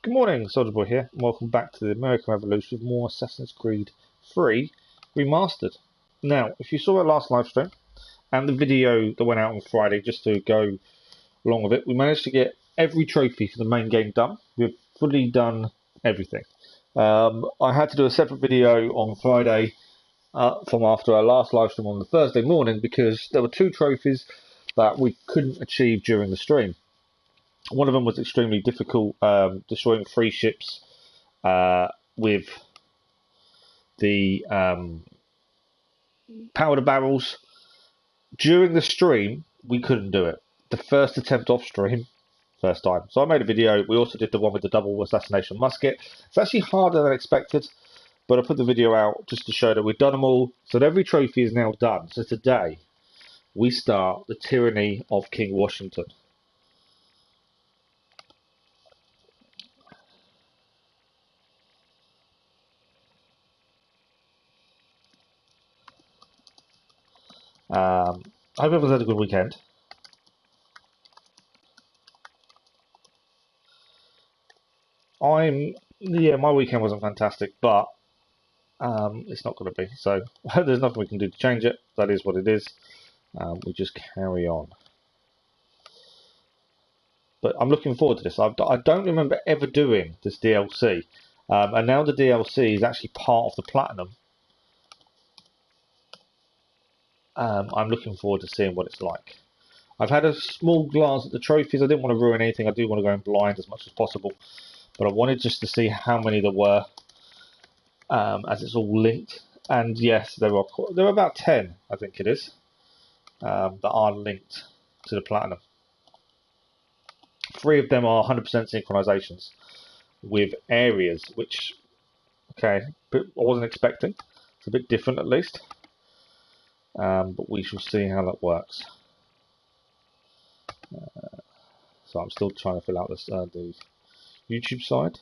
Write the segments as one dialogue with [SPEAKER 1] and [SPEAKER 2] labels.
[SPEAKER 1] Good morning, Soldier Boy here, and welcome back to the American Revolution with more Assassin's Creed 3 Remastered. Now, if you saw our last live stream and the video that went out on Friday, just to go along with it, we managed to get every trophy for the main game done. We've fully done everything. I had to do a separate video on Friday from after our last live stream on the Thursday morning because there were two trophies that we couldn't achieve during the stream. One of them was extremely difficult, destroying 3 ships with the powder barrels. During the stream, we couldn't do it. The first attempt off stream, first time. So I made a video. We also did the one with the double assassination musket. It's actually harder than expected, but I put the video out just to show that we've done them all. So that every trophy is now done. So today, we start the Tyranny of King Washington. I hope everyone's had a good weekend. My weekend wasn't fantastic, but it's not going to be. So there's nothing we can do to change it. That is what it is. We just carry on. But I'm looking forward to this. I don't remember ever doing this DLC, and now the DLC is actually part of the Platinum. I'm looking forward to seeing what it's like. I've had a small glance at the trophies. I didn't want to ruin anything. I do want to go in blind as much as possible. But I wanted just to see how many there were, as it's all linked. And yes, there are about 10, I think it is, that are linked to the Platinum. 3 of them are 100% synchronizations with areas, which, okay, I wasn't expecting. It's a bit different at least. But we shall see how that works. So I'm still trying to fill out this, the YouTube side.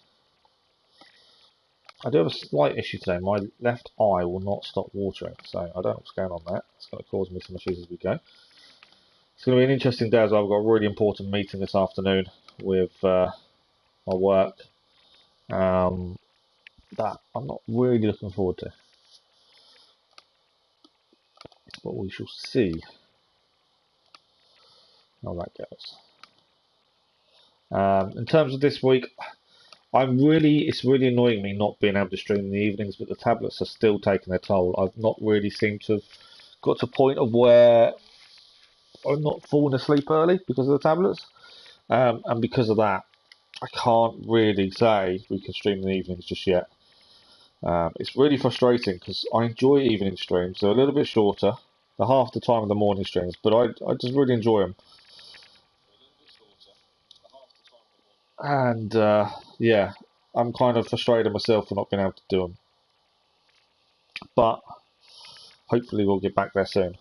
[SPEAKER 1] I do have a slight issue today. My left eye will not stop watering, so I don't know what's going on there. It's going to cause me some issues as we go. It's going to be an interesting day as well. I've got a really important meeting this afternoon with my work that I'm not really looking forward to. But we shall see how that goes. In terms of this week, it's really annoying me not being able to stream in the evenings, but the tablets are still taking their toll. I've not really seemed to have got to a point of where I'm not falling asleep early because of the tablets. And because of that, I can't really say we can stream in the evenings just yet. It's really frustrating because I enjoy evening streams. They're a little bit shorter. They're half the time of the morning streams, but I just really enjoy them. And yeah, I'm kind of frustrated myself for not being able to do them. But hopefully we'll get back there soon.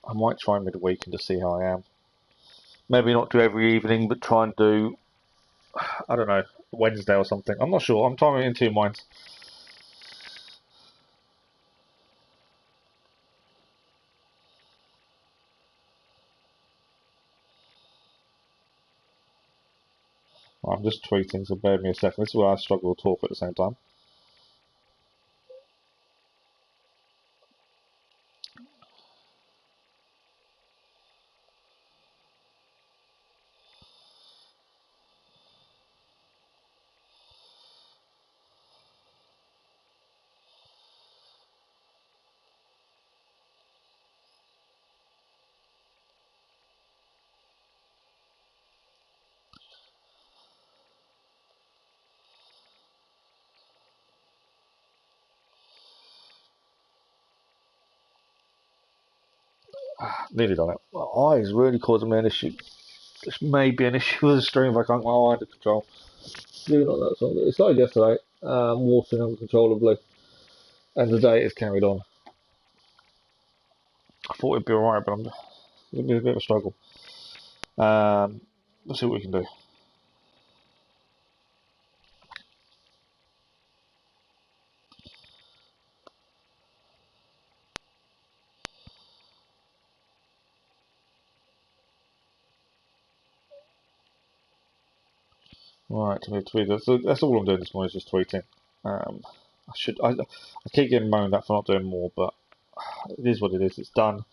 [SPEAKER 1] I might try midweek and just see how I am. Maybe not do every evening, but try and do, I don't know, Wednesday or something. I'm not sure. I'm trying in 2 minds. I'm just tweeting, so bear with me a second. This is where I struggle to talk at the same time. Nearly done it. My eye is really causing me an issue. This may be an issue with the stream if I can't get my eye under control. Really not that sort of it. It started yesterday, watering uncontrollably, and the day it's carried on. I thought it'd be alright, but it'll be a bit of a struggle. Let's see what we can do. Right, so that's all I'm doing this morning is just tweeting. I keep getting moaned at for not doing more, but it is what it is. It's done.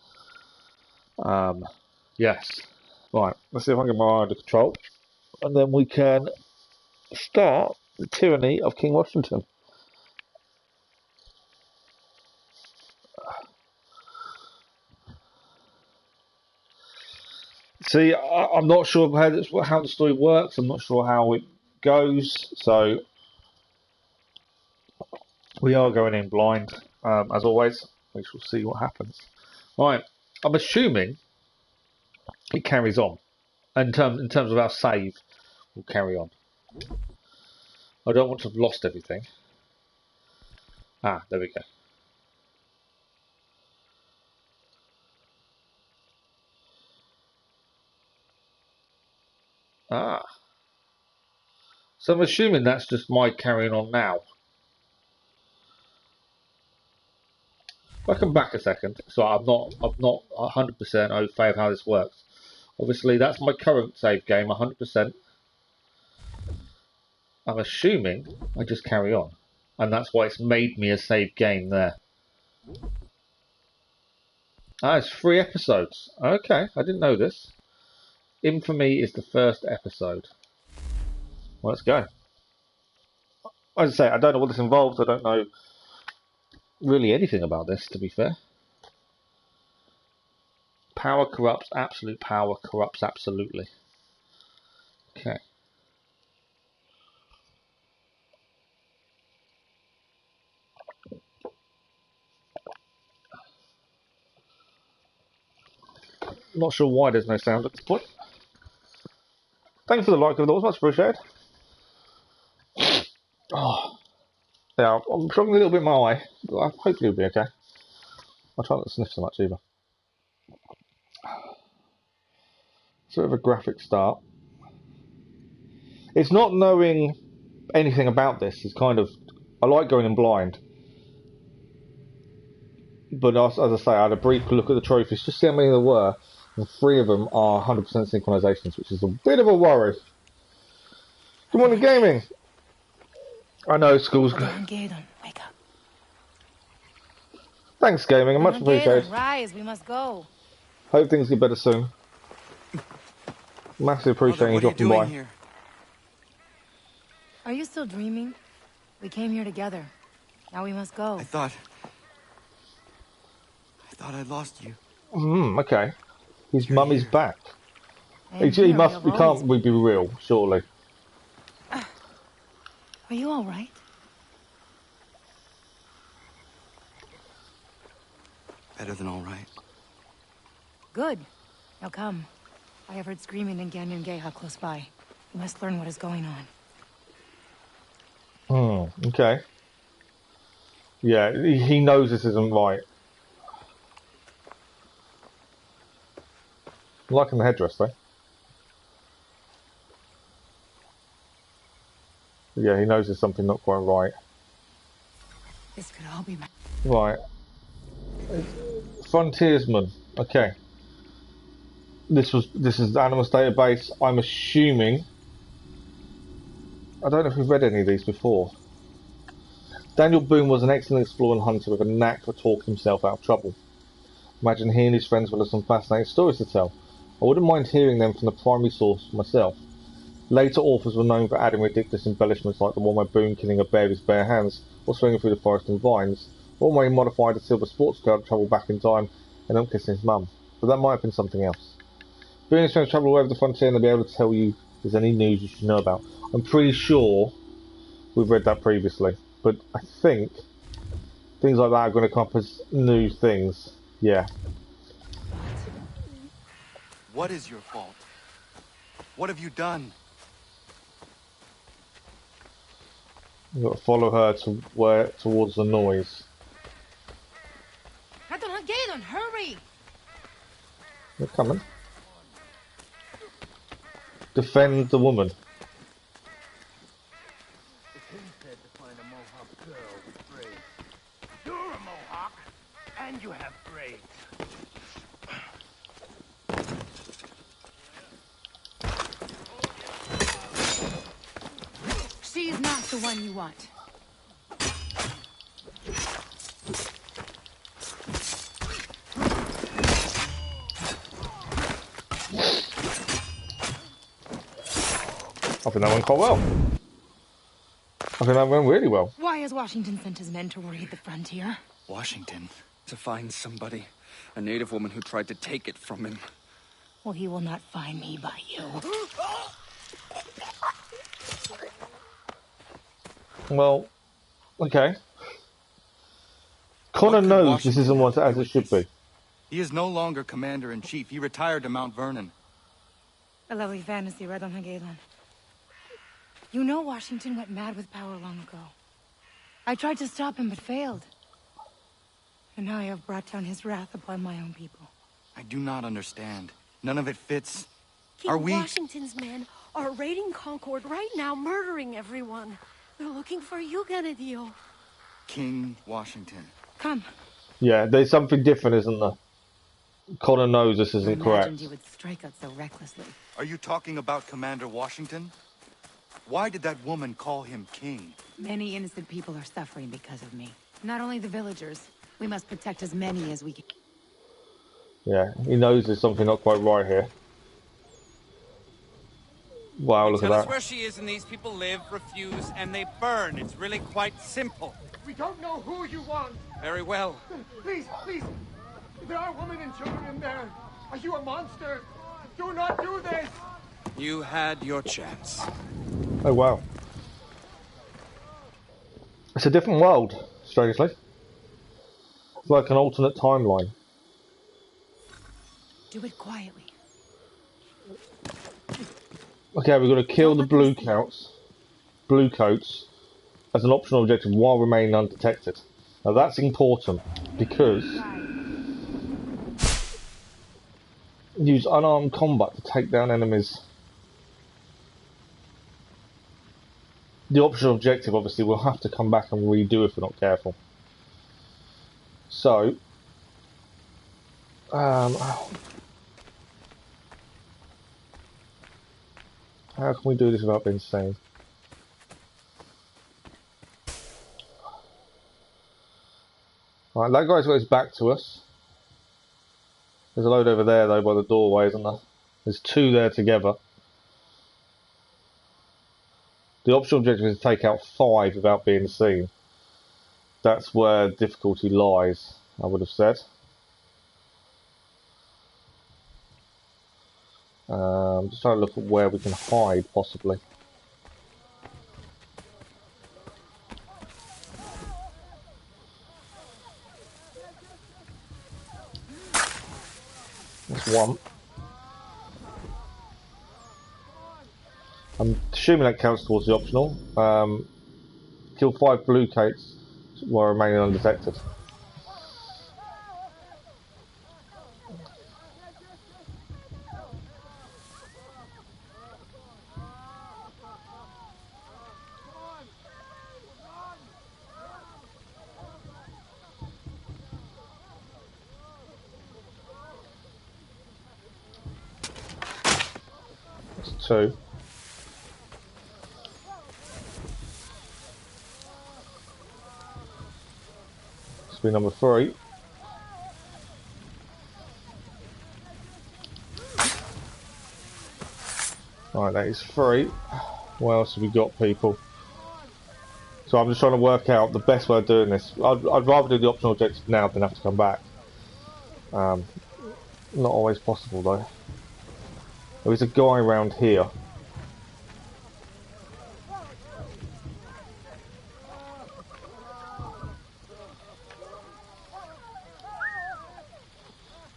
[SPEAKER 1] Yes. Right, let's see if I can get my eye under control, and then we can start the tyranny of King Washington. See, I'm not sure how the story works. I'm not sure how it goes. So we are going in blind, as always. We shall see what happens. Right, I'm assuming it carries on. In terms of our save, we'll carry on. I don't want to have lost everything. Ah, there we go. Ah. So I'm assuming that's just my carrying on now. If I come back a second, so I'm not 100% au fait of how this works. Obviously, that's my current save game, 100%. I'm assuming I just carry on, and that's why it's made me a save game there. Ah, it's 3 episodes. Okay, I didn't know this. Infamy is the first episode. Well, let's go. As I say, I don't know what this involves. I don't know really anything about this, to be fair. Power corrupts. Absolute power corrupts absolutely. Okay. Not sure why there's no sound at this point. Thanks for the like of those, much appreciated. Oh, yeah, I'm struggling a little bit my way, but hopefully it'll be okay. I'll try not to sniff so much either. Sort of a graphic start. It's not knowing anything about this. It's kind of, I like going in blind. But as I say, I had a brief look at the trophies, just see how many there were, and 3 of them are 100% synchronizations, which is a bit of a worry. Good morning, gaming. I know school's good.
[SPEAKER 2] Wake up.
[SPEAKER 1] Thanks, gaming. Much appreciated.
[SPEAKER 2] Rise, we must go.
[SPEAKER 1] Hope things get better soon. Massively appreciating you dropping by.
[SPEAKER 3] Here?
[SPEAKER 2] Are you still dreaming? We came here together. Now we must go.
[SPEAKER 3] I thought I lost you.
[SPEAKER 1] Okay. His mummy's back. He
[SPEAKER 2] Here,
[SPEAKER 1] must. He can't be real, surely.
[SPEAKER 2] Are you all right?
[SPEAKER 3] Better than all right.
[SPEAKER 2] Good. Now come. I have heard screaming in Ganyan-Geha close by. We must learn what is going on.
[SPEAKER 1] Okay. Yeah, he knows this isn't right. I'm liking the headdress, though. Yeah, he knows there's something not quite right.
[SPEAKER 2] This could all be my...
[SPEAKER 1] Right. Frontiersman. Okay. This is the Animus database. I'm assuming. I don't know if we've read any of these before. Daniel Boone was an excellent explorer and hunter with a knack for talking himself out of trouble. Imagine he and his friends will have some fascinating stories to tell. I wouldn't mind hearing them from the primary source myself. Later authors were known for adding ridiculous embellishments like the one where Boone killing a bear with his bare hands, or swinging through the forest in vines, or where he modified a silver sports car to travel back in time and not kissing his mum. But that might have been something else. Boone and his friends travel all over the frontier and they'll be able to tell you if there's any news you should know about. I'm pretty sure we've read that previously, but I think things like that are going to come up as new things. Yeah.
[SPEAKER 3] What is your fault? What have you done?
[SPEAKER 1] You've got to follow her towards the noise.
[SPEAKER 2] Gaydon, hurry!
[SPEAKER 1] They're coming. Defend the woman.
[SPEAKER 4] The king said to find a Mohawk girl with braids. You're a Mohawk, and you have braids.
[SPEAKER 2] not the one you want.
[SPEAKER 1] I think that went quite well. I think that went really well.
[SPEAKER 2] Why has Washington sent his men to raid the frontier?
[SPEAKER 3] Washington, to find somebody. A native woman who tried to take it from him.
[SPEAKER 2] Well, he will not find me by you.
[SPEAKER 1] Well, okay. Connor knows this isn't what as it should be.
[SPEAKER 3] He is no longer commander-in-chief. He retired to Mount Vernon.
[SPEAKER 2] A lovely fantasy right on Hagalan. You know Washington went mad with power long ago. I tried to stop him, but failed. And now I have brought down his wrath upon my own people.
[SPEAKER 3] I do not understand. None of it fits.
[SPEAKER 5] King Washington's men are raiding Concord right now, murdering everyone. They're looking for you, Benedict.
[SPEAKER 3] King Washington.
[SPEAKER 2] Come.
[SPEAKER 1] Yeah, there's something different, isn't there? Connor knows this isn't correct.
[SPEAKER 2] Imagined you would strike out so recklessly.
[SPEAKER 3] Are you talking about Commander Washington? Why did that woman call him king?
[SPEAKER 2] Many innocent people are suffering because of me. Not only the villagers. We must protect as many as we can.
[SPEAKER 1] Yeah, he knows there's something not quite right here. Wow, look at
[SPEAKER 6] Tell us
[SPEAKER 1] that.
[SPEAKER 6] where she is and these people live, refuse, and they burn. It's really quite simple.
[SPEAKER 4] We don't know who you want.
[SPEAKER 6] Very well.
[SPEAKER 4] Please, please. There are women and children in there. Are you a monster? Do not do this.
[SPEAKER 6] You had your chance.
[SPEAKER 1] Oh, wow. It's a different world, strangely. It's like an alternate timeline.
[SPEAKER 2] Do it quietly.
[SPEAKER 1] Okay, we've got to kill the blue coats as an optional objective while remaining undetected. Now that's important because use unarmed combat to take down enemies. The optional objective, obviously, we'll have to come back and redo if we're not careful. So, how can we do this without being seen? Right, that guy's got his back to us. There's a load over there, though, by the doorway, isn't there? There's two there together. The optional objective is to take out 5 without being seen. That's where difficulty lies, I would have said. Just trying to look at where we can hide, possibly. That's one. I'm assuming that counts towards the optional. Kill 5 blue coats while remaining undetected. That's 2. This will be number 3. Right, that is 3. What else have we got, people? So I'm just trying to work out the best way of doing this. I'd rather do the optional objective now than have to come back. Not always possible, though. There is a guy around here.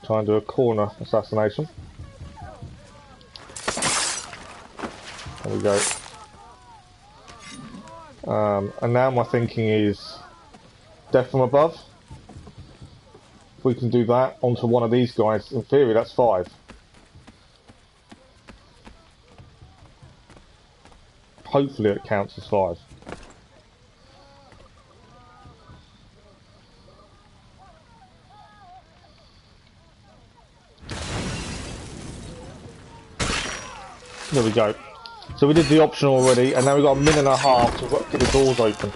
[SPEAKER 1] Try and do a corner assassination. There we go. And now my thinking is death from above. If we can do that onto one of these guys, in theory that's 5. Hopefully it counts as 5. There we go. So we did the option already, and now we've got a minute and a half to get the doors open.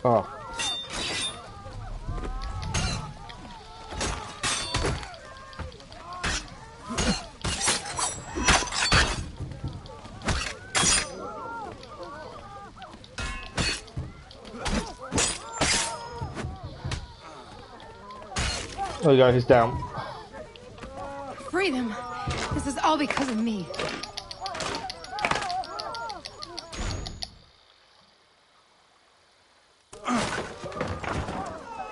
[SPEAKER 1] Oh. There we go, he's down.
[SPEAKER 2] Free them. This is all because of me.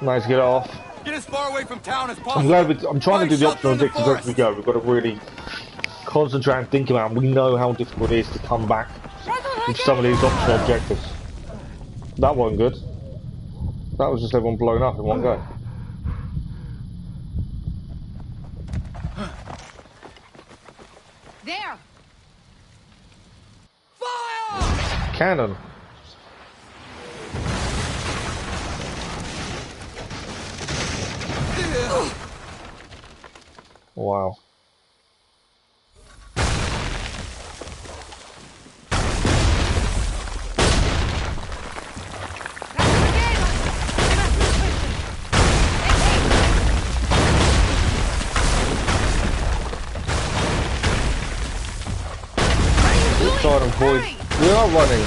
[SPEAKER 1] Nice, get it off.
[SPEAKER 3] Get as far away from town as possible.
[SPEAKER 1] I'm trying to do the optional objectives as we go. We've got to really concentrate and think about them. We know how difficult it is to come back with some of these optional objectives. That wasn't good. That was just everyone blown up in one go.
[SPEAKER 2] There!
[SPEAKER 3] Fire!
[SPEAKER 1] Cannon. Wow. Trying to avoid. We are running.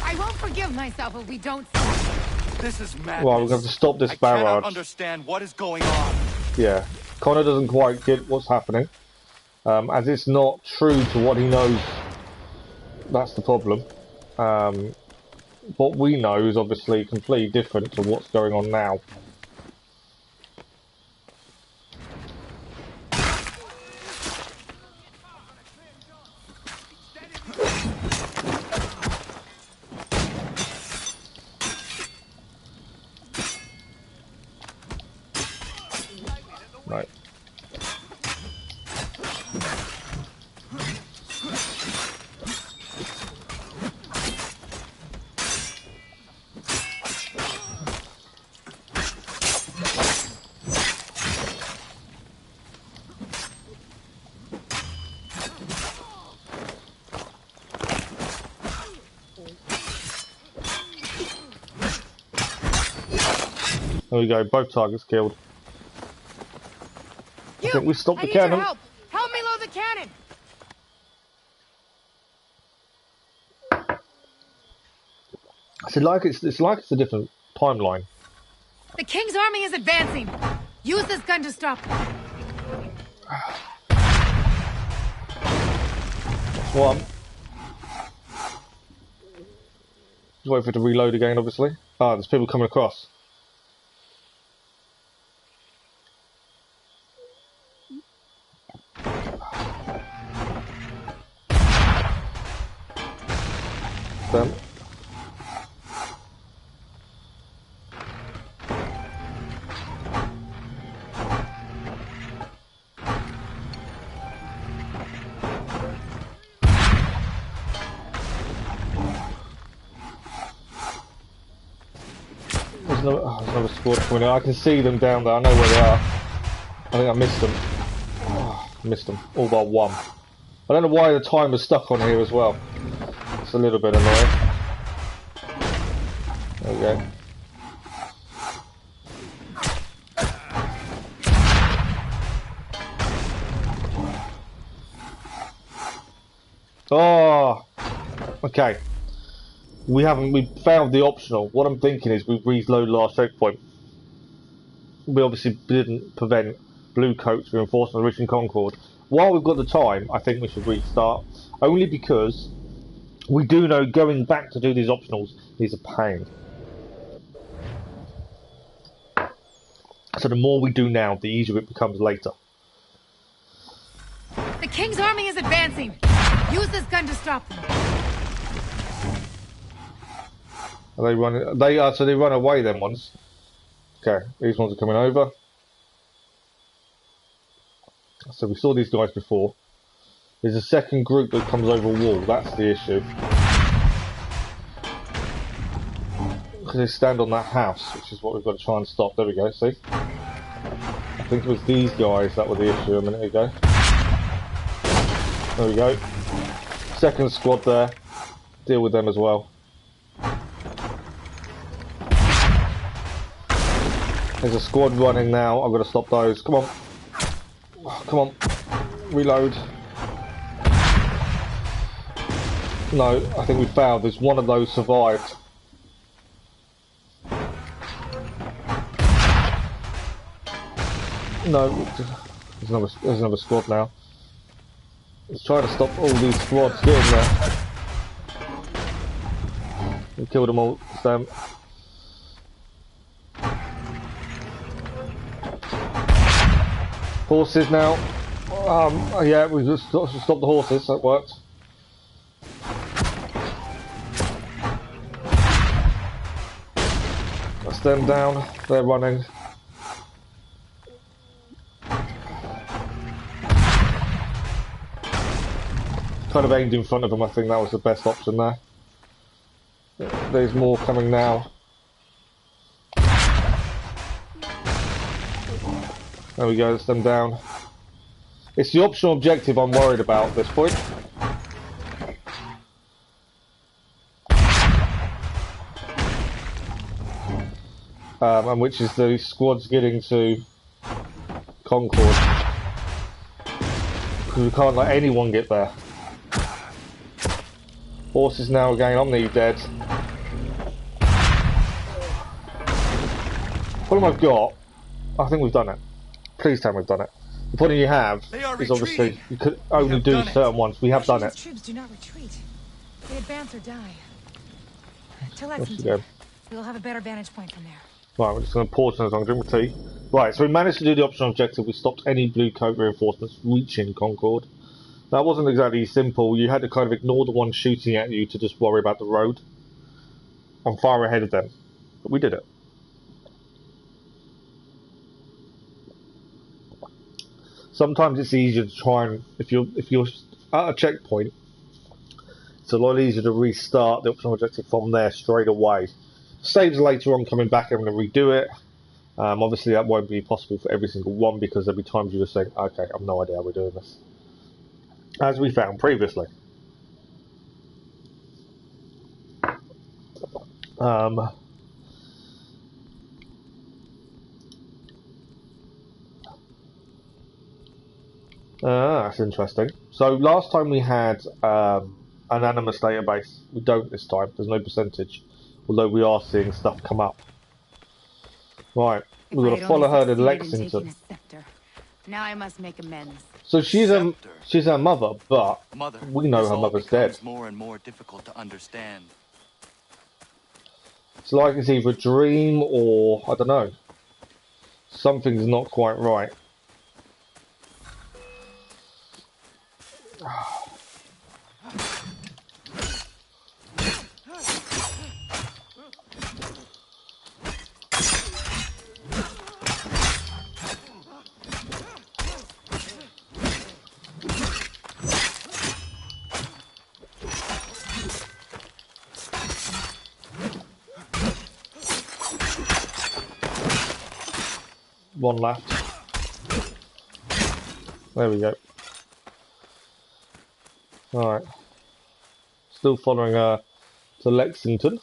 [SPEAKER 2] I won't forgive myself if we don't stop.
[SPEAKER 3] This is madness.
[SPEAKER 1] Well, we're going to have to stop this barrage.
[SPEAKER 3] I cannot understand what is going on.
[SPEAKER 1] Yeah, Connor doesn't quite get what's happening. As it's not true to what he knows, that's the problem. What we know is obviously completely different to what's going on now. Right. There we go, both targets killed. I think we stopped the cannon.
[SPEAKER 2] Help! Help me load the cannon!
[SPEAKER 1] It's like it's a different timeline.
[SPEAKER 2] The King's army is advancing. Use this gun to stop them.
[SPEAKER 1] One. Just wait for it to reload again, obviously. Ah, there's people coming across. Them. There's another squad coming out. I can see them down there. I know where they are. I think I missed them. Oh, I missed them. All but one. I don't know why the timer's stuck on here as well. It's a little bit annoying. There we go. Oh, okay. We found the optional. What I'm thinking is we reload last checkpoint. We obviously didn't prevent blue coats reinforcement reaching Concord. While we've got the time, I think we should restart. Only because we do know going back to do these optionals is a pain. So the more we do now, the easier it becomes later.
[SPEAKER 2] The King's army is advancing. Use this gun to stop them.
[SPEAKER 1] Are they running? They are. So they run away then ones. Okay, these ones are coming over. So we saw these guys before. There's a second group that comes over a wall. That's the issue. Because they stand on that house, which is what we've got to try and stop. There we go. See? I think it was these guys that were the issue a minute ago. There we go. Second squad there. Deal with them as well. There's a squad running now. I've got to stop those. Come on. Come on. Reload. No, I think we failed. There's one of those survived. No. There's another squad now. Let's try to stop all these squads getting there. We killed them all. It's them. Horses now. Yeah, we just stopped the horses. That worked. That's them down. They're running. Kind of aimed in front of them. I think that was the best option there. There's more coming now. There we go, it's them down. It's the optional objective I'm worried about at this point. And which is the squads getting to Concord. Because we can't let anyone get there. Horses now again, I'm nearly dead. What have I got? I think we've done it. Please tell me we've done it. The point you have is obviously you could only do certain ones. We have done it.
[SPEAKER 2] Troops do not retreat. They advance or die. To Lexington. We'll have a better vantage point from there.
[SPEAKER 1] Right, we're just going to pause and drink my tea. Right, so we managed to do the optional objective. We stopped any blue coat reinforcements reaching Concord. That wasn't exactly simple. You had to kind of ignore the one shooting at you to just worry about the road. I'm far ahead of them, but we did it. Sometimes it's easier to try and if you're at a checkpoint, it's a lot easier to restart the optional objective from there straight away. Saves later on coming back and redo it. Obviously that won't be possible for every single one because there'll be times you just think, okay, I've no idea how we're doing this. As we found previously. That's interesting. So last time we had an anonymous database. We don't this time. There's no percentage. Although we are seeing stuff come up. Right. We've got to follow her to Lexington.
[SPEAKER 2] Now I must make amends.
[SPEAKER 1] So she's her mother, but we know her mother's dead.
[SPEAKER 3] More and more difficult to understand.
[SPEAKER 1] It's like it's either a dream or I don't know. Something's not quite right. One left. There we go. Alright. Still following her to Lexington.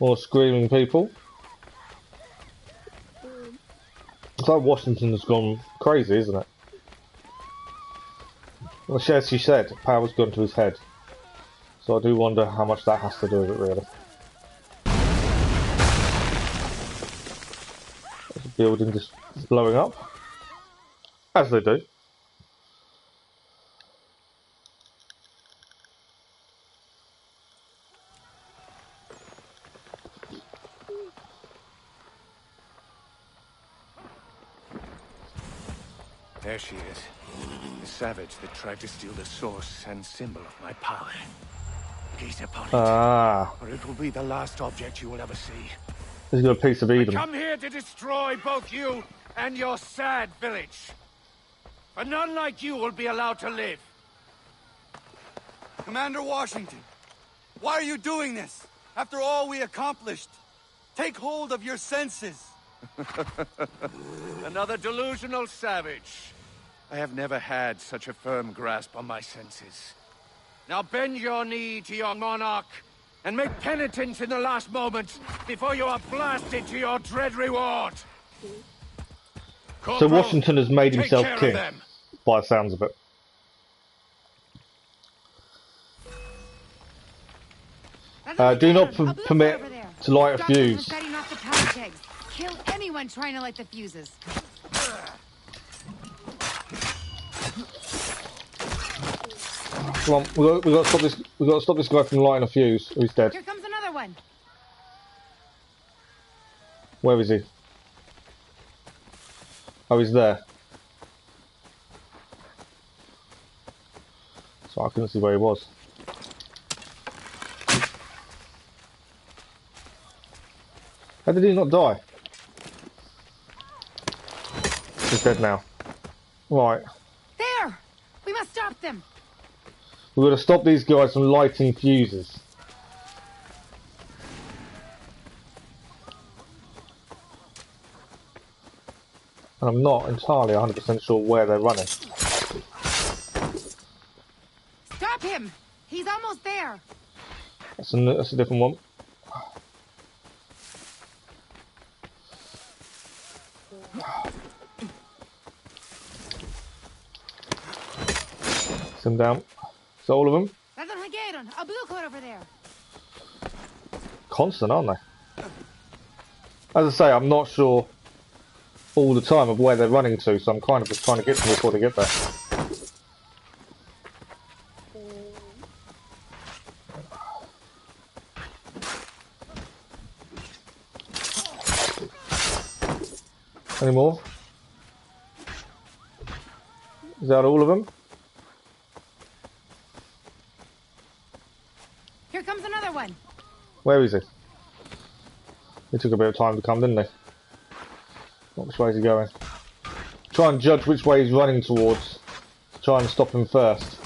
[SPEAKER 1] More screaming people. It's like Washington has gone crazy, isn't it? Well, as she said, power's gone to his head. So I do wonder how much that has to do with it, really. There's a building just blowing up. As they do.
[SPEAKER 4] There she is. The savage that tried to steal the source and symbol of my power. Gaze upon it,
[SPEAKER 1] Ah,
[SPEAKER 4] or it will be the last object you will ever see.
[SPEAKER 1] he's got a piece of
[SPEAKER 4] I
[SPEAKER 1] Eden.
[SPEAKER 4] come here to destroy both you and your sad village. For none like you will be allowed to live.
[SPEAKER 3] Commander Washington, why are you doing this? After all we accomplished, take hold of your senses.
[SPEAKER 4] Another delusional savage. I have never had such a firm grasp on my senses. Now bend your knee to your monarch and make penitence in the last moments before you are blasted to your dread reward.
[SPEAKER 1] So
[SPEAKER 4] Corporal,
[SPEAKER 1] Washington has made
[SPEAKER 4] take
[SPEAKER 1] himself
[SPEAKER 4] care of
[SPEAKER 1] king,
[SPEAKER 4] them.
[SPEAKER 1] by the sounds of it. Do not permit to light a
[SPEAKER 2] Stop them from
[SPEAKER 1] fuse.
[SPEAKER 2] setting off the power kegs. Kill anyone trying to light the fuses.
[SPEAKER 1] Come on, we got to stop this. We got to stop this guy from lighting a fuse. Or he's dead.
[SPEAKER 2] Here comes another one.
[SPEAKER 1] Where is he? Oh, he's there. So I couldn't see where he was. How did he not die? He's dead now. Right.
[SPEAKER 2] There! We must stop them.
[SPEAKER 1] We've got to stop these guys from lighting fuses. And I'm not entirely 100% sure where they're running.
[SPEAKER 2] Stop him! He's almost there.
[SPEAKER 1] That's a different one. Send down. Is that all of them?
[SPEAKER 2] A blue coat over there.
[SPEAKER 1] Constant, aren't they? As I say, I'm not sure all the time of where they're running to, so I'm kind of just trying to get to them before they get there. Any more? Is that all of them?
[SPEAKER 2] Here comes another one.
[SPEAKER 1] Where is he? He took a bit of time to come, didn't he? Which way is he going? Try and judge which way he's running towards. Try and stop him first.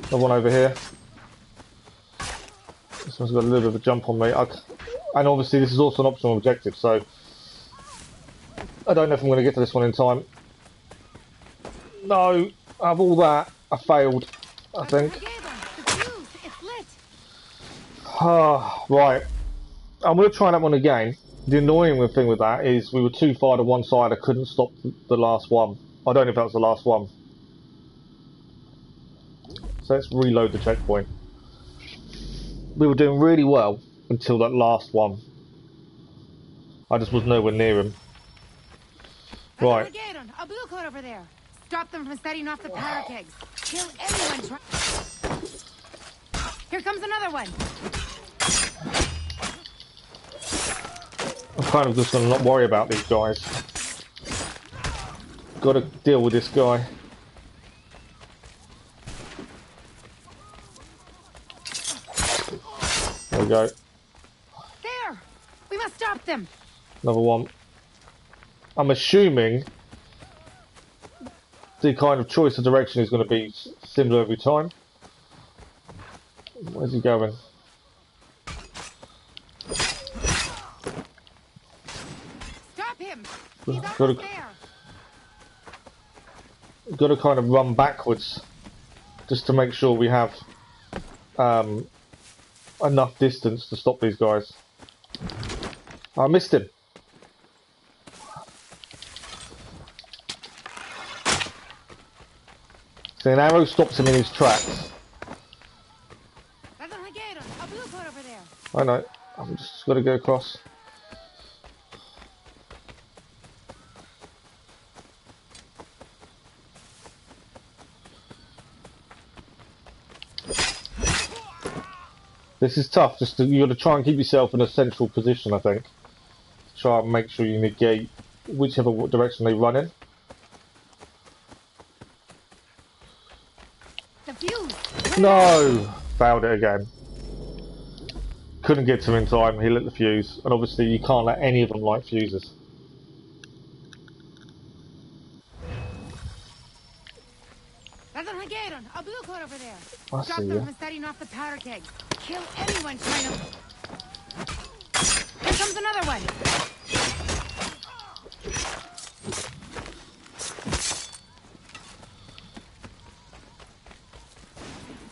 [SPEAKER 1] Another one over here. This one's got a little bit of a jump on me. And obviously this is also an optional objective, so I don't know if I'm going to get to this one in time. No, out of all that, I failed, I think. Right. I'm going to try that one again. The annoying thing with that is we were too far to one side. I couldn't stop the last one. I don't know if that was the last one. So let's reload the checkpoint. We were doing really well until that last one. I just was nowhere near him. Right.
[SPEAKER 2] A blue coat over there. Stop them from setting off the power kegs. Kill anyone trying. Here comes another one.
[SPEAKER 1] I'm kind of just going to not worry about these guys. Got to deal with this guy. There we go.
[SPEAKER 2] There! We must stop them.
[SPEAKER 1] Another one. I'm assuming the kind of choice of direction is going to be similar every time. Where's he going?
[SPEAKER 2] Stop him! He's almost there.
[SPEAKER 1] Got to kind of run backwards just to make sure we have enough distance to stop these guys. I missed him. So an arrow stops him in his tracks. I know. I'm just got to go across. This is tough. You got to try and keep yourself in a central position, I think. Try and make sure you negate whichever direction they run in.
[SPEAKER 2] The fuse.
[SPEAKER 1] No! Failed it again. Couldn't get to him in time, he lit the fuse, and obviously you can't let any of them light fuses.
[SPEAKER 2] A blue coat over there.
[SPEAKER 1] I
[SPEAKER 2] Stop
[SPEAKER 1] see
[SPEAKER 2] them
[SPEAKER 1] you.
[SPEAKER 2] from setting off the powder kegs. Kill anyone trying to... Here comes another one.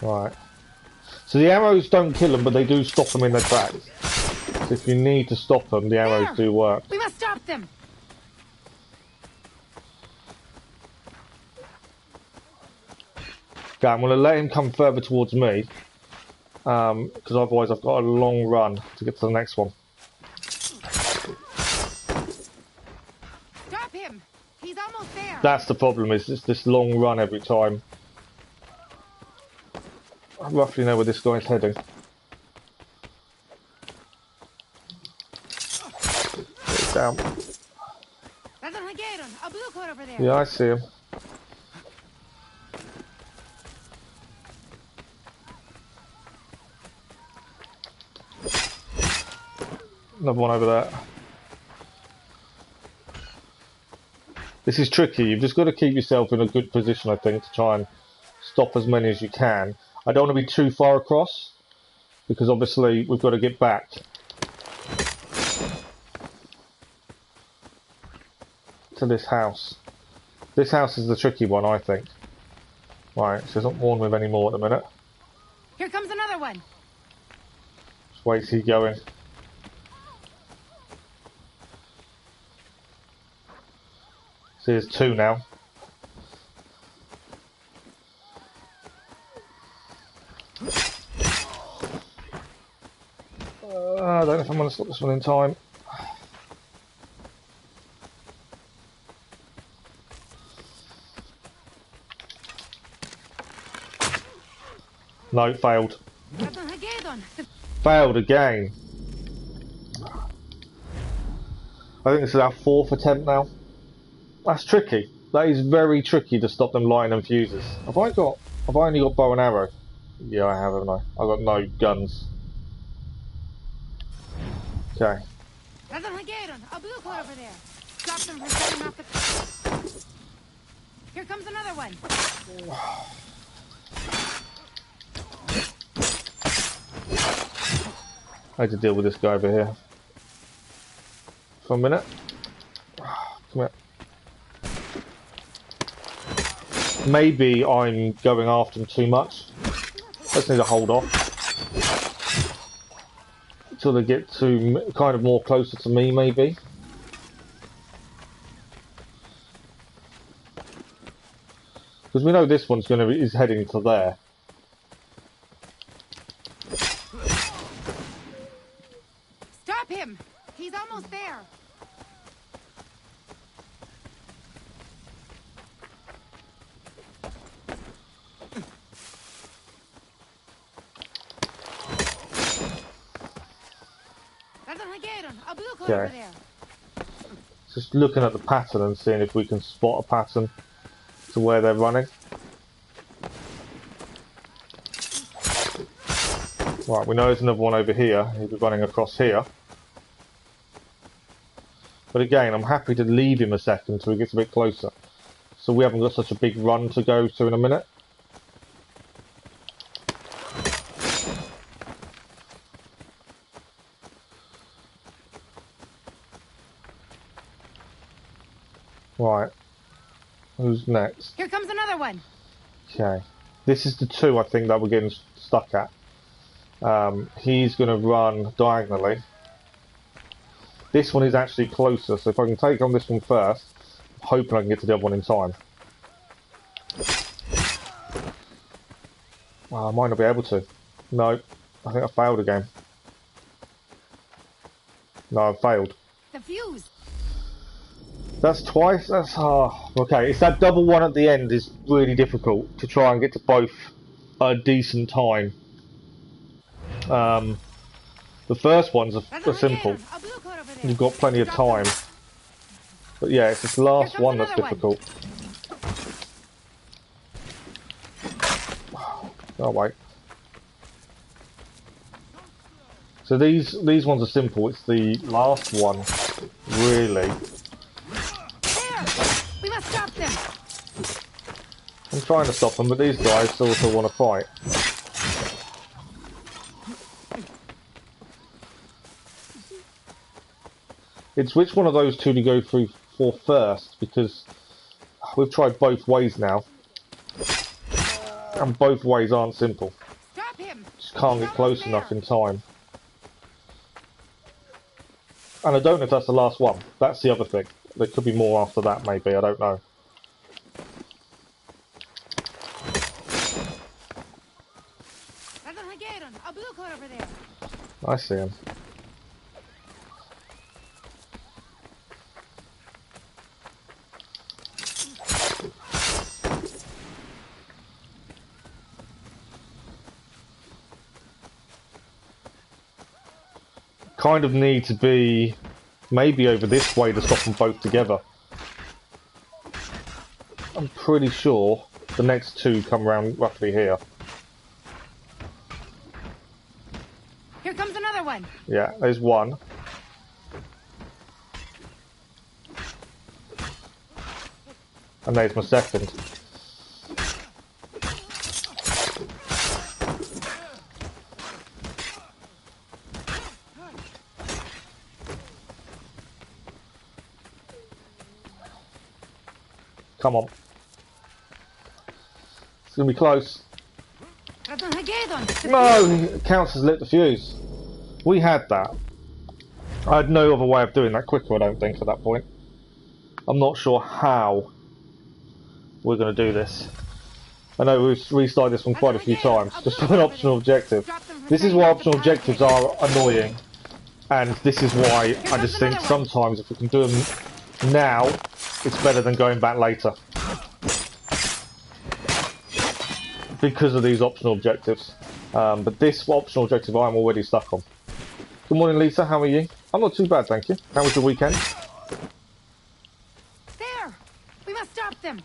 [SPEAKER 1] Right. So the arrows don't kill them, but they do stop them in their tracks. So if you need to stop them, the arrows
[SPEAKER 2] There.
[SPEAKER 1] do work.
[SPEAKER 2] We must stop them.
[SPEAKER 1] Okay, I'm going to let him come further towards me, because otherwise I've got a long run to get to the next one.
[SPEAKER 2] Stop him. He's almost there.
[SPEAKER 1] That's the problem, is it's this long run every time. I roughly know where this guy's heading. Get down.
[SPEAKER 2] A blue coat over there.
[SPEAKER 1] Yeah, I see him. Another one over there. This is tricky. You've just got to keep yourself in a good position, I think, to try and stop as many as you can. I don't want to be too far across, because obviously we've got to get back. To this house. This house is the tricky one, I think. Right, she doesn't warn with any more at the minute.
[SPEAKER 2] Here comes another one.
[SPEAKER 1] Just wait till he's going. See, there's two now. I don't know if I'm going to stop this one in time. No, failed. Failed again. I think this is our fourth attempt now. That's tricky. That is very tricky to stop them lighting them fuses. Have I only got bow and arrow? Yeah, I have, haven't I? I've got no guns. Okay.
[SPEAKER 2] A blue coat over there. Stop them from setting off the... Here comes another one.
[SPEAKER 1] I had to deal with this guy over here. For a minute. Come here. Maybe I'm going after him too much. Just need to hold off. Until they get to kind of more closer to me, maybe. Because we know this one's is heading to there.
[SPEAKER 2] Stop him! He's almost there. A blue coat over there.
[SPEAKER 1] Just looking at the pattern and seeing if we can spot a pattern to where they're running. Right, we know there's another one over here. He'll be running across here. But again, I'm happy to leave him a second till he gets a bit closer. So we haven't got such a big run to go to in a minute. Right. Who's next?
[SPEAKER 2] Here comes another one.
[SPEAKER 1] Okay. This is the two I think that we're getting stuck at. He's going to run diagonally. This one is actually closer, so if I can take on this one first, I'm hoping I can get to the other one in time. Well, I might not be able to. No, I think I failed again. No, I failed.
[SPEAKER 2] The fuse.
[SPEAKER 1] That's twice. That's okay. It's that double one at the end is really difficult to try and get to both at a decent time. The first ones are simple. You've got plenty of time. But yeah, it's this last one that's
[SPEAKER 2] another one.
[SPEAKER 1] difficult. Oh wait. So these ones are simple. It's the last one, really.
[SPEAKER 2] There! We must stop them!
[SPEAKER 1] I'm trying to stop them, but these guys still want to fight. It's which one of those two to go through for first, because we've tried both ways now, and both ways aren't simple.
[SPEAKER 2] Stop him!
[SPEAKER 1] Just can't get close enough in time. And I don't know if that's the last one. That's the other thing. There could be more after that, maybe. I don't know.
[SPEAKER 2] A blue coat over there.
[SPEAKER 1] I see him. Kind of need to be maybe over this way to stop them both together. I'm pretty sure the next two come around roughly here.
[SPEAKER 2] Here comes another one.
[SPEAKER 1] Yeah, there's one. And there's my second. Come on. It's going to be close. No, it counts as lit the fuse. We had that. I had no other way of doing that quicker, I don't think, at that point. I'm not sure how we're going to do this. I know we've restarted this one quite a few times, just for an optional objective. This is why optional objectives are annoying, and this is why I just think sometimes if we can do them now, it's better than going back later. Because of these optional objectives. But this optional objective I'm already stuck on. Good morning, Lisa. How are you? I'm not too bad, thank you. How was your weekend?
[SPEAKER 2] There! We must stop them!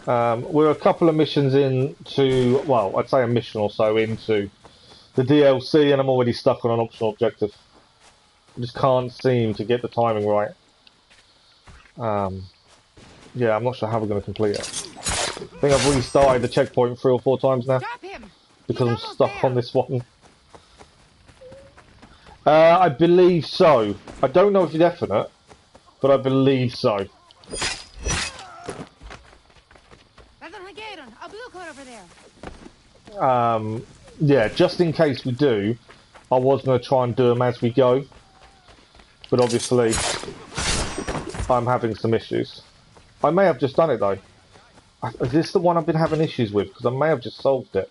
[SPEAKER 1] We're a couple of missions into, well, I'd say a mission or so into the DLC, and I'm already stuck on an optional objective. I just can't seem to get the timing right. Yeah, I'm not sure how we're going to complete it. I think I've restarted the checkpoint 3 or 4 times now because I'm stuck on this one. I believe so. I don't know if it's definite, but I believe so.
[SPEAKER 2] A blue coat over there.
[SPEAKER 1] Yeah, just in case we do, I was going to try and do them as we go, but obviously I'm having some issues. I may have just done it though. Is this the one I've been having issues with? Because I may have just solved it.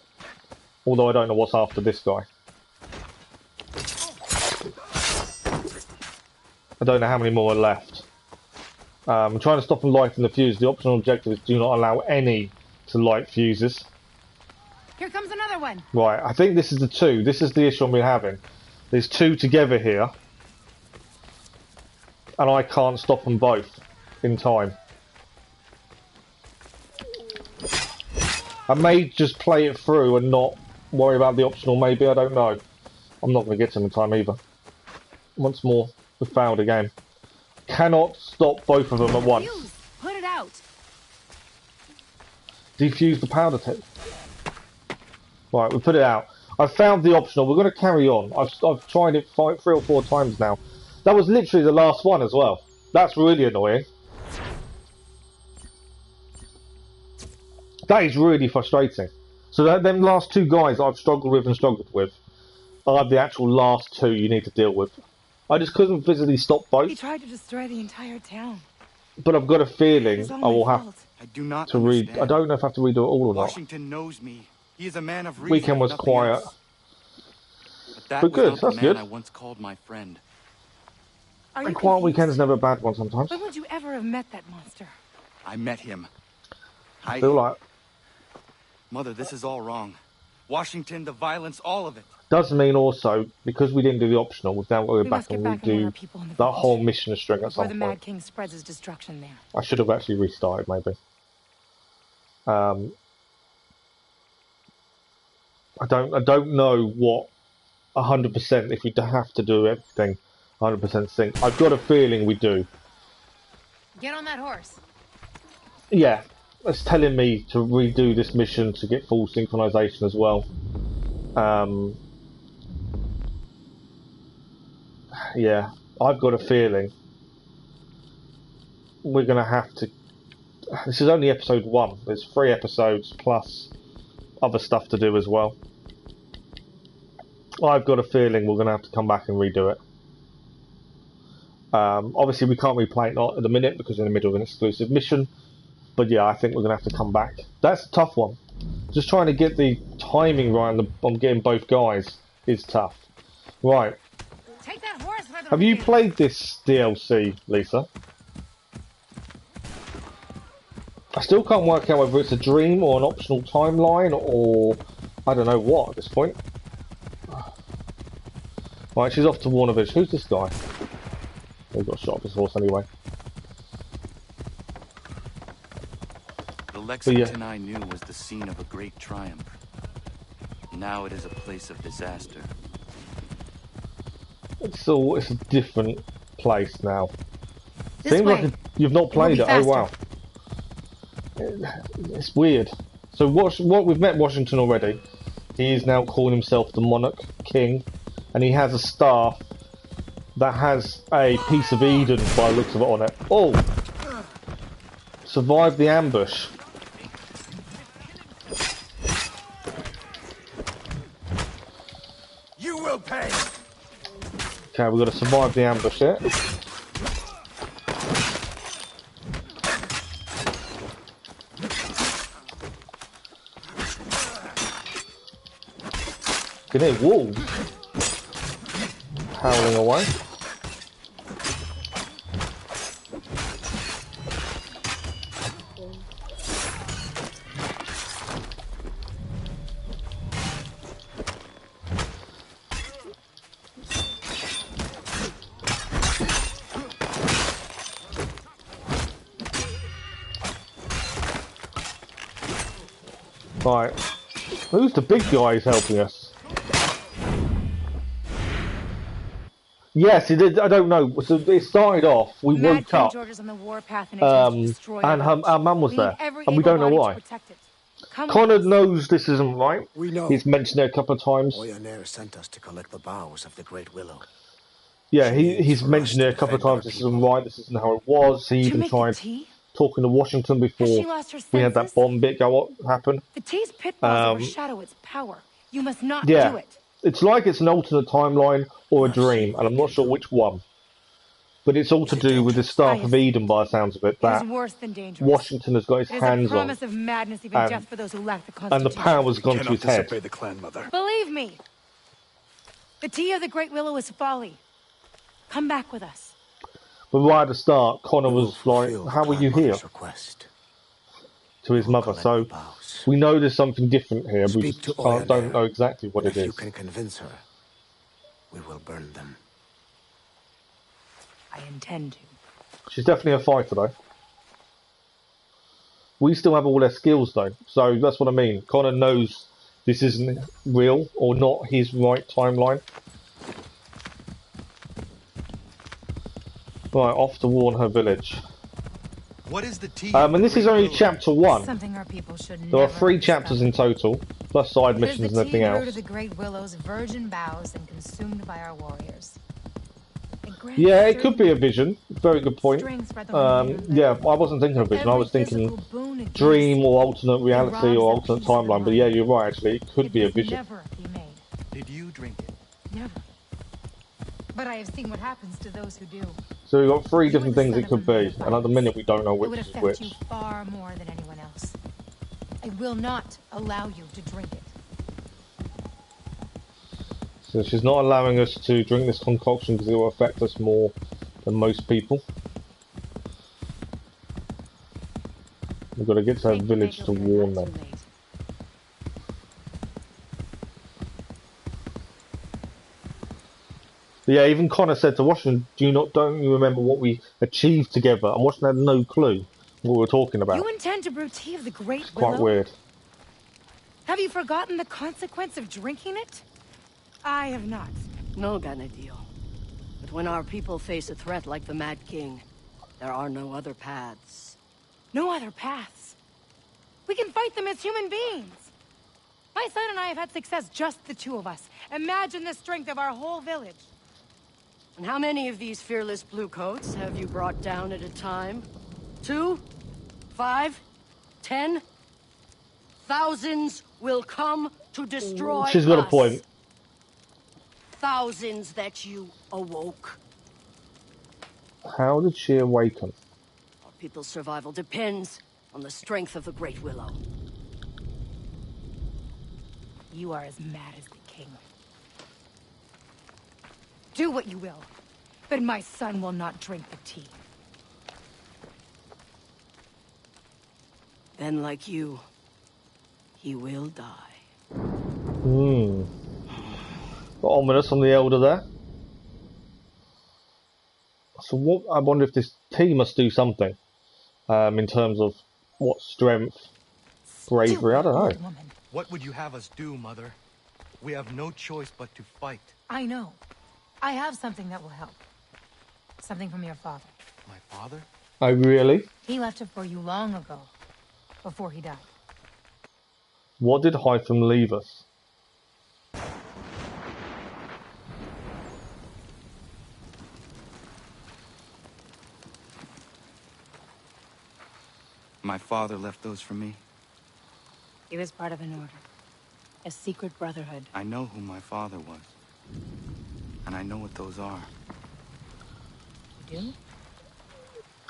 [SPEAKER 1] Although I don't know what's after this guy. I don't know how many more are left. I'm trying to stop them lighting the fuse. The optional objectives do not allow any to light fuses.
[SPEAKER 2] Here comes another one.
[SPEAKER 1] Right, I think this is the 2. This is the issue I'm having. There's 2 together here. And I can't stop them both in time. I may just play it through and not worry about the optional, maybe, I don't know. I'm not going to get to them in time either. Once more, we failed again. Cannot stop both of them at once.
[SPEAKER 2] Put it out.
[SPEAKER 1] Defuse the powder tip. Right, we put it out. I've found the optional. We're going to carry on. I've tried it 3 or 4 times now. That was literally the last one as well. That's really annoying. That is really frustrating. So them last 2 guys I've struggled with are the actual last 2 you need to deal with. I just couldn't physically stop both.
[SPEAKER 2] He tried to destroy the entire town.
[SPEAKER 1] But I've got a feeling I will have to read. I don't know if I have to redo it all or not.
[SPEAKER 3] Washington knows me. He is a man of reason.
[SPEAKER 1] Weekend was quiet. But good, that's good.
[SPEAKER 3] I once called my friend.
[SPEAKER 1] A quiet weekend is never a bad one sometimes.
[SPEAKER 2] When would you ever have met that monster?
[SPEAKER 3] I met him.
[SPEAKER 1] I feel like...
[SPEAKER 3] Mother, this is all wrong. Washington, the violence, all of it.
[SPEAKER 1] Does mean also, because we didn't do the optional, we've now got to go
[SPEAKER 2] We
[SPEAKER 1] back
[SPEAKER 2] must get
[SPEAKER 1] and
[SPEAKER 2] back and warn our
[SPEAKER 1] redo
[SPEAKER 2] people in the
[SPEAKER 1] that
[SPEAKER 2] village
[SPEAKER 1] whole mission string at
[SPEAKER 2] before
[SPEAKER 1] some
[SPEAKER 2] the
[SPEAKER 1] point.
[SPEAKER 2] Mad King spreads his destruction there.
[SPEAKER 1] I should have actually restarted, maybe. I don't know what 100% if we have to do everything 100% sync. I've got a feeling we do.
[SPEAKER 2] Get on that horse.
[SPEAKER 1] Yeah, it's telling me to redo this mission to get full synchronization as well. Yeah, I've got a feeling we're going to have to... This is only episode 1. There's 3 episodes plus other stuff to do as well. I've got a feeling we're going to have to come back and redo it. Obviously, we can't replay it at the minute because we're in the middle of an exclusive mission. But yeah, I think we're going to have to come back. That's a tough one. Just trying to get the timing right on getting both guys is tough. Right.
[SPEAKER 2] Take that horse.
[SPEAKER 1] Have you played this DLC, Lisa? I still can't work out whether it's a dream or an optional timeline or I don't know what at this point. Right, she's off to warn of it. Who's this guy? He got shot off his horse anyway.
[SPEAKER 3] The Lexington I knew was the scene of a great triumph. Now it is a place of disaster.
[SPEAKER 1] It's a different place now.
[SPEAKER 2] This
[SPEAKER 1] Seems
[SPEAKER 2] way.
[SPEAKER 1] like you've not played it. Oh wow. It's weird. So what we've met Washington already. He is now calling himself the Monarch King, and he has a staff that has a piece of Eden by the looks of it on it. Oh! Survived the ambush.
[SPEAKER 3] You will pay!
[SPEAKER 1] Okay, we've got to survive the ambush here. Can hear wolves howling away. Right, who's the big guy who's helping us? Yes, it did. I don't know. So it started off. We
[SPEAKER 2] Mad
[SPEAKER 1] woke
[SPEAKER 2] King
[SPEAKER 1] up,
[SPEAKER 2] George is on the warpath and intends to destroy
[SPEAKER 1] and
[SPEAKER 2] the village.
[SPEAKER 1] our mum was
[SPEAKER 2] We need
[SPEAKER 1] there,
[SPEAKER 2] every
[SPEAKER 1] and we don't know
[SPEAKER 2] able body
[SPEAKER 1] why.
[SPEAKER 2] to protect it. Come
[SPEAKER 1] Connor
[SPEAKER 2] with us.
[SPEAKER 1] knows this isn't right.
[SPEAKER 7] We know.
[SPEAKER 1] He's mentioned it a couple of times.
[SPEAKER 7] Oyaner sent us to collect the boughs of the Great Willow.
[SPEAKER 1] Yeah,
[SPEAKER 7] She means
[SPEAKER 1] he's
[SPEAKER 7] for
[SPEAKER 1] mentioned
[SPEAKER 7] us
[SPEAKER 1] it
[SPEAKER 7] to
[SPEAKER 1] a couple of
[SPEAKER 7] defend
[SPEAKER 1] times.
[SPEAKER 7] our
[SPEAKER 1] This isn't
[SPEAKER 7] people.
[SPEAKER 1] right. This isn't how it was. He
[SPEAKER 2] Did you
[SPEAKER 1] even
[SPEAKER 2] make the
[SPEAKER 1] tried
[SPEAKER 2] tea?
[SPEAKER 1] talking to Washington
[SPEAKER 2] Has
[SPEAKER 1] before
[SPEAKER 2] she lost her
[SPEAKER 1] we had that
[SPEAKER 2] senses?
[SPEAKER 1] bomb bit go happen.
[SPEAKER 2] The tea's pitfalls overshadow its power. You must not
[SPEAKER 1] Yeah,
[SPEAKER 2] do it.
[SPEAKER 1] it's like it's an alternate timeline or a dream, and I'm not sure which one. But it's all to do with the Staff of Eden, by the sounds of it,
[SPEAKER 2] It
[SPEAKER 1] that
[SPEAKER 2] is worse than dangerous.
[SPEAKER 1] Washington has got his
[SPEAKER 2] It is a
[SPEAKER 1] hands on,
[SPEAKER 2] promise of madness, even
[SPEAKER 1] and-
[SPEAKER 2] death for those who lack the
[SPEAKER 1] and the
[SPEAKER 2] constitution.
[SPEAKER 1] power's gone to
[SPEAKER 7] Cannot
[SPEAKER 1] his head.
[SPEAKER 7] disobey the clan, mother.
[SPEAKER 2] Believe me, the tea of the Great Willow is folly. Come back with us.
[SPEAKER 1] But right at the start, Connor
[SPEAKER 7] We will
[SPEAKER 1] was like,
[SPEAKER 7] fulfill
[SPEAKER 1] how
[SPEAKER 7] the
[SPEAKER 1] are you
[SPEAKER 7] clan
[SPEAKER 1] here?
[SPEAKER 7] mother's request.
[SPEAKER 1] To his
[SPEAKER 7] We will
[SPEAKER 1] mother.
[SPEAKER 7] collect
[SPEAKER 1] So
[SPEAKER 7] the boughs.
[SPEAKER 1] we know there's something different here, but we
[SPEAKER 7] Speak
[SPEAKER 1] just
[SPEAKER 7] to
[SPEAKER 1] don't
[SPEAKER 7] Oyaner,
[SPEAKER 1] know exactly what
[SPEAKER 7] and
[SPEAKER 1] it
[SPEAKER 7] if you
[SPEAKER 1] is.
[SPEAKER 7] can convince her, we will burn them.
[SPEAKER 2] I intend to.
[SPEAKER 1] She's definitely a fighter, though. We still have all their skills, though. So that's what I mean. Connor knows this isn't real or not his right timeline. Right, off to warn her village.
[SPEAKER 3] What is the tea?
[SPEAKER 1] And this is only chapter 1.
[SPEAKER 2] Something our people should
[SPEAKER 1] There are
[SPEAKER 2] never
[SPEAKER 1] 3
[SPEAKER 2] have
[SPEAKER 1] chapters in
[SPEAKER 2] discovered.
[SPEAKER 1] total, plus side
[SPEAKER 2] It is
[SPEAKER 1] missions and
[SPEAKER 2] the
[SPEAKER 1] everything
[SPEAKER 2] tea root
[SPEAKER 1] else.
[SPEAKER 2] of the Great Willow's virgin boughs and consumed by our warriors. It grants
[SPEAKER 1] Yeah, it could be a
[SPEAKER 2] certain
[SPEAKER 1] vision. Very good point.
[SPEAKER 2] strength rather than
[SPEAKER 1] Yeah, I wasn't thinking of vision. I
[SPEAKER 2] every
[SPEAKER 1] was thinking
[SPEAKER 2] physical boon it
[SPEAKER 1] dream
[SPEAKER 2] gives.
[SPEAKER 1] or alternate reality
[SPEAKER 2] robs
[SPEAKER 1] or
[SPEAKER 2] the
[SPEAKER 1] alternate
[SPEAKER 2] peace of
[SPEAKER 1] timeline. But
[SPEAKER 2] mind.
[SPEAKER 1] yeah, you're right. Actually, it could
[SPEAKER 2] It
[SPEAKER 1] be a
[SPEAKER 2] would
[SPEAKER 1] vision.
[SPEAKER 2] never be made.
[SPEAKER 3] Did you drink it?
[SPEAKER 2] Never. But I have seen what happens to those who do.
[SPEAKER 1] So we've got 3
[SPEAKER 2] You
[SPEAKER 1] different
[SPEAKER 2] were the
[SPEAKER 1] things it
[SPEAKER 2] son
[SPEAKER 1] could
[SPEAKER 2] of a
[SPEAKER 1] be,
[SPEAKER 2] man of
[SPEAKER 1] and at the minute we don't know
[SPEAKER 2] It would
[SPEAKER 1] which is
[SPEAKER 2] affect
[SPEAKER 1] which.
[SPEAKER 2] you far more than anyone else. I will not allow you to drink it.
[SPEAKER 1] So she's not allowing us to drink this concoction because it will affect us more than most people. We've got to get to her
[SPEAKER 2] Think
[SPEAKER 1] village
[SPEAKER 2] maybe
[SPEAKER 1] to
[SPEAKER 2] we're
[SPEAKER 1] warn
[SPEAKER 2] not
[SPEAKER 1] them.
[SPEAKER 2] too late.
[SPEAKER 1] Yeah, even Connor said to Washington, don't you remember what we achieved together? And Washington had no clue what we were talking about.
[SPEAKER 2] You intend to brew tea of the Great
[SPEAKER 1] It's
[SPEAKER 2] Willow?
[SPEAKER 1] quite weird.
[SPEAKER 2] Have you forgotten the consequence of drinking it? I have not.
[SPEAKER 8] No, Ganadio. But when our people face a threat like the Mad King, there are no other paths.
[SPEAKER 2] No other paths. We can fight them as human beings. My son and I have had success, just the two of us. Imagine the strength of our whole village.
[SPEAKER 8] And how many of these fearless bluecoats have you brought down at a time? 2? 5? 10? Thousands will come to destroy
[SPEAKER 1] She's got a
[SPEAKER 8] us.
[SPEAKER 1] point.
[SPEAKER 8] Thousands that you awoke.
[SPEAKER 1] How did she awaken?
[SPEAKER 8] Our people's survival depends on the strength of the Great Willow.
[SPEAKER 2] You are as mad as the king. Do what you will, but my son will not drink the tea.
[SPEAKER 8] Then, like you, he will die.
[SPEAKER 1] Ominous from the elder there. So what? I wonder if this tea must do something in terms of what strength, bravery. I don't know.
[SPEAKER 2] Woman.
[SPEAKER 9] What would you have us do, Mother? We have no choice but to fight.
[SPEAKER 2] I know. I have something that will help. Something from your father.
[SPEAKER 9] My father?
[SPEAKER 1] Oh, really?
[SPEAKER 2] He left it for you long ago, before he died.
[SPEAKER 1] What did Hytham leave us?
[SPEAKER 3] My father left those for me.
[SPEAKER 2] He was part of an order. A secret brotherhood.
[SPEAKER 3] I know who my father was. And I know what those are.
[SPEAKER 2] You do?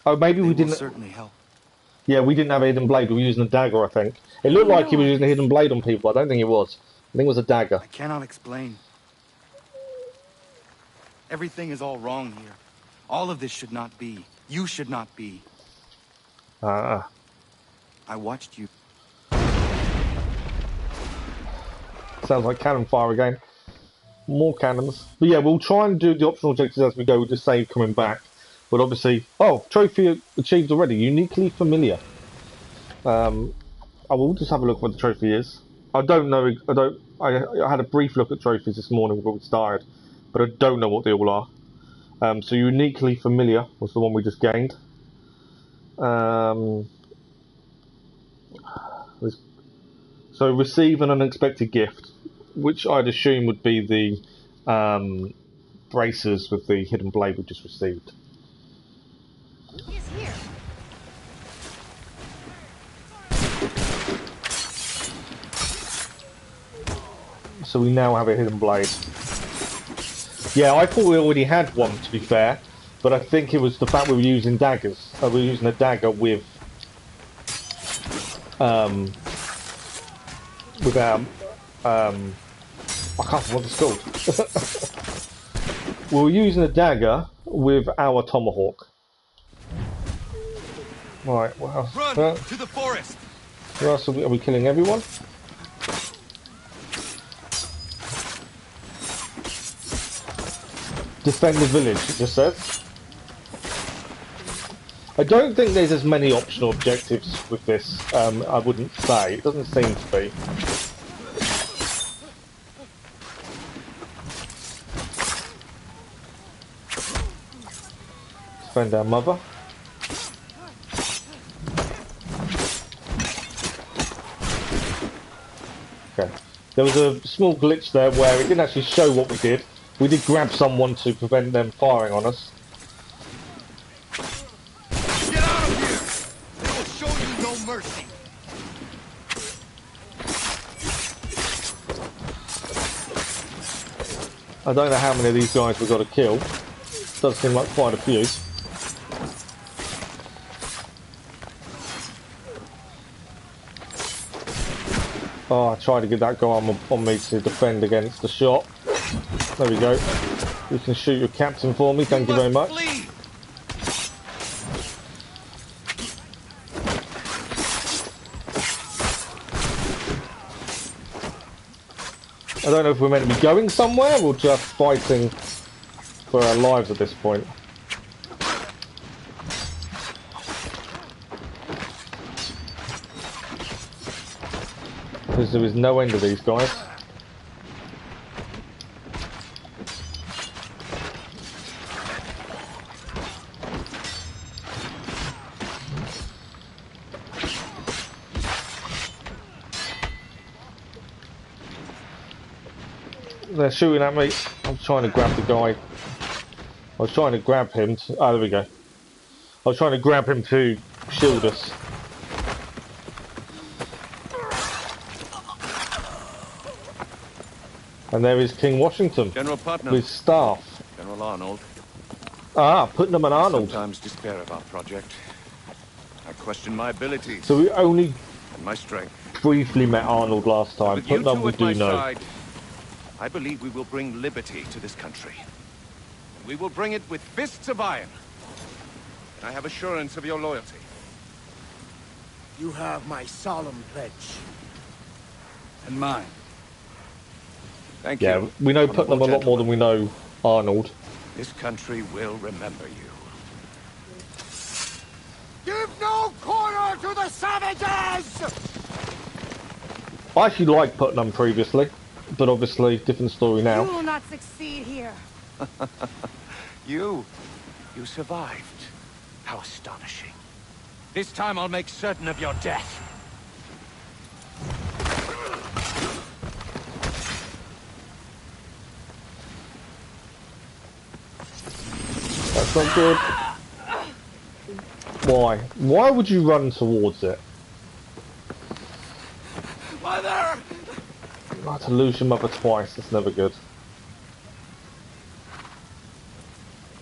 [SPEAKER 1] Oh, maybe
[SPEAKER 3] They
[SPEAKER 1] we
[SPEAKER 3] will
[SPEAKER 1] didn't.
[SPEAKER 3] certainly help.
[SPEAKER 1] Yeah, we didn't have a hidden blade. We were using a dagger, I think. It looked like he was using a hidden blade on people. I don't think it was. I think it was a dagger.
[SPEAKER 3] I cannot explain. Everything is all wrong here. All of this should not be. You should not be.
[SPEAKER 1] Ah.
[SPEAKER 3] I watched you.
[SPEAKER 1] Sounds like cannon fire again. More cannons. But yeah, we'll try and do the optional objectives as we go. We'll just save coming back. But obviously... Oh, trophy achieved already. Uniquely familiar. I will just have a look what the trophy is. I don't know... I had a brief look at trophies this morning before we started. But I don't know what they all are. So uniquely familiar was the one we just gained. So receive an unexpected gift, which I'd assume would be the braces with the hidden blade we just received.
[SPEAKER 2] He is here.
[SPEAKER 1] So we now have a hidden blade. Yeah, I thought we already had one, to be fair, but I think it was the fact we were using daggers. We were using a dagger with our I can't remember what it's called. We were using a dagger with our tomahawk. Right, what else?
[SPEAKER 9] Run to the forest.
[SPEAKER 1] Who else are we killing? Everyone? Defend the village, it just says. I don't think there's as many optional objectives with this, I wouldn't say. It doesn't seem to be. Defend our mother. Okay. There was a small glitch there where it didn't actually show what we did. We did grab someone to prevent them firing on us.
[SPEAKER 9] Get out of here! They will show you no mercy.
[SPEAKER 1] I don't know how many of these guys we've got to kill. Does seem like quite a few. Oh, I tried to get that guy on me to defend against the shot. There we go. You can shoot your captain for me, thank you very much.
[SPEAKER 9] Flee.
[SPEAKER 1] I don't know if we're meant to be going somewhere or just fighting for our lives at this point. Because there is no end to these guys. They're shooting at me. I'm trying to grab the guy. I was trying to grab him to, oh, there we go. I was trying to grab him to shield us. And there is King Washington
[SPEAKER 4] General Putnam.
[SPEAKER 1] with staff.
[SPEAKER 4] General Arnold.
[SPEAKER 1] Ah, Putnam and Arnold.
[SPEAKER 4] Sometimes despair of our project. I question my abilities.
[SPEAKER 1] So we only
[SPEAKER 4] and my strength.
[SPEAKER 1] Briefly met Arnold last time.
[SPEAKER 4] With you
[SPEAKER 1] Putnam
[SPEAKER 4] two
[SPEAKER 1] we
[SPEAKER 4] at
[SPEAKER 1] do
[SPEAKER 4] my
[SPEAKER 1] know.
[SPEAKER 4] side, I believe we will bring liberty to this country. And we will bring it with fists of iron. And I have assurance of your loyalty.
[SPEAKER 7] You have my solemn pledge.
[SPEAKER 6] And mine.
[SPEAKER 4] Thank you.
[SPEAKER 1] Yeah, we know Putnam a lot more than we know Arnold.
[SPEAKER 4] This country will remember you.
[SPEAKER 7] Give no quarter to the savages!
[SPEAKER 1] I actually liked Putnam previously, but obviously different story now.
[SPEAKER 2] You will not succeed here.
[SPEAKER 4] You survived. How astonishing. This time I'll make certain of your death.
[SPEAKER 1] That's not good. Why? Why would you run towards it?
[SPEAKER 7] Mother!
[SPEAKER 1] You have to lose your mother twice, that's never good.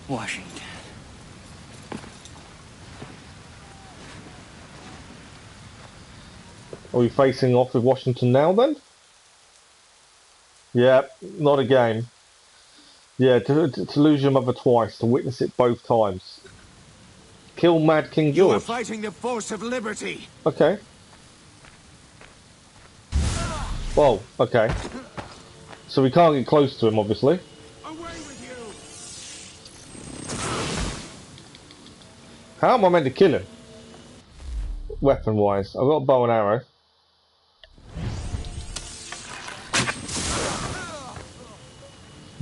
[SPEAKER 3] Washington.
[SPEAKER 1] Are we facing off with Washington now then? Yeah, not again. Yeah, to lose your mother twice, to witness it both times. Kill Mad King George.
[SPEAKER 7] You are fighting the force of liberty.
[SPEAKER 1] Okay. Whoa, okay. So we can't get close to him, obviously.
[SPEAKER 7] Away with you!
[SPEAKER 1] How am I meant to kill him? Weapon-wise. I've got a bow and arrow.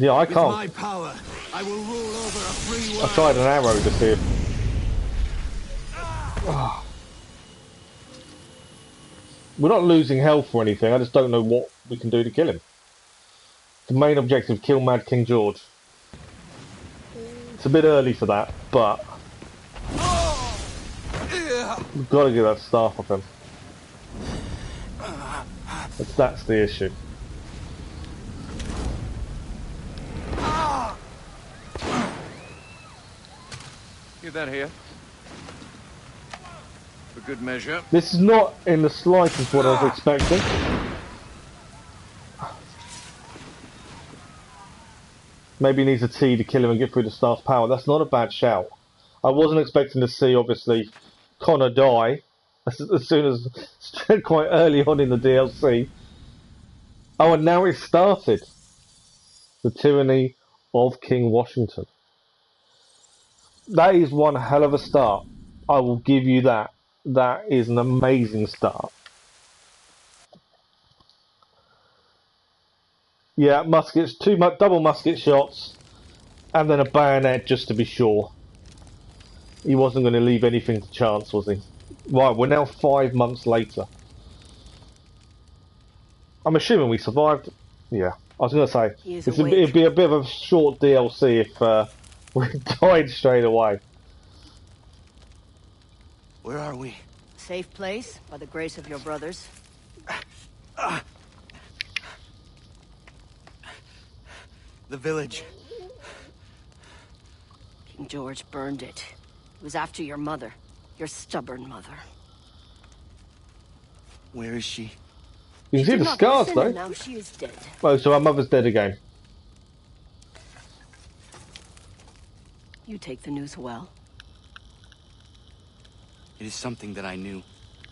[SPEAKER 1] Yeah, I can't.
[SPEAKER 7] With my power, I will rule over a free world.
[SPEAKER 1] I tried an arrow to see if... Oh. We're not losing health or anything, I just don't know what we can do to kill him. The main objective, kill Mad King George. It's a bit early for that, but... We've got to get that staff off him. That's the issue.
[SPEAKER 4] Leave that here. For good measure.
[SPEAKER 1] This is not in the slightest what I was expecting. Maybe he needs a T to kill him and get through the staff power. That's not a bad shout. I wasn't expecting to see, obviously, Connor die as soon as quite early on in the DLC. Oh, and now it's started. The Tyranny of King Washington. That is one hell of a start. I will give you that. That is an amazing start. Yeah, muskets, double musket shots, and then a bayonet just to be sure. He wasn't going to leave anything to chance, was he? Right, we're now 5 months later. I'm assuming we survived. Yeah, I was going to say, it'd be a bit of a short DLC if we died straight away.
[SPEAKER 3] Where are we?
[SPEAKER 8] Safe place, by the grace of your brothers.
[SPEAKER 3] The village.
[SPEAKER 8] King George burned it. It was after your mother. Your stubborn mother.
[SPEAKER 3] Where is she?
[SPEAKER 1] You can see the scars, though.
[SPEAKER 8] Now she is dead.
[SPEAKER 1] Oh, so our mother's dead again.
[SPEAKER 8] You take the news well.
[SPEAKER 3] It is something that I knew.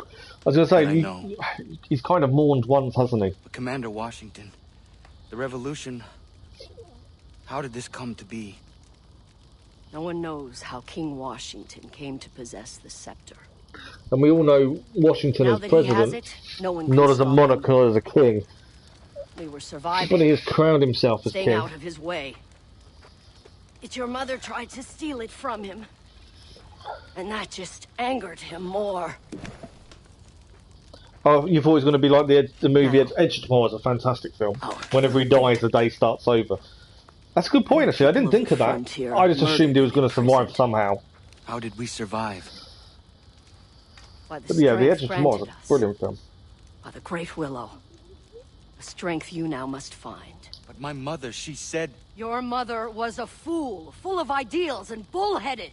[SPEAKER 1] I was going to say, he's kind of mourned once, hasn't he?
[SPEAKER 3] But Commander Washington, the revolution, how did this come to be?
[SPEAKER 8] No one knows how King Washington came to possess the scepter.
[SPEAKER 1] And we all know Washington as president,
[SPEAKER 8] no one
[SPEAKER 1] not as a monarch or as a king.
[SPEAKER 8] We were surviving.
[SPEAKER 1] But he has crowned himself as
[SPEAKER 8] staying
[SPEAKER 1] king.
[SPEAKER 8] out of his way. Yet your mother tried to steal it from him. And that just angered him more.
[SPEAKER 1] Oh, you've always going to be like the movie Edge of Tomorrow is a fantastic film. Whenever he dies, the day starts over. That's a good point, actually. I didn't think of that. I just assumed he was going to survive somehow.
[SPEAKER 3] How did we survive?
[SPEAKER 1] But yeah, the Edge of Tomorrow is a brilliant film.
[SPEAKER 8] By the Great Willow. A strength you now must find.
[SPEAKER 3] But my mother, she said...
[SPEAKER 8] Your mother was a fool, full of ideals and bullheaded.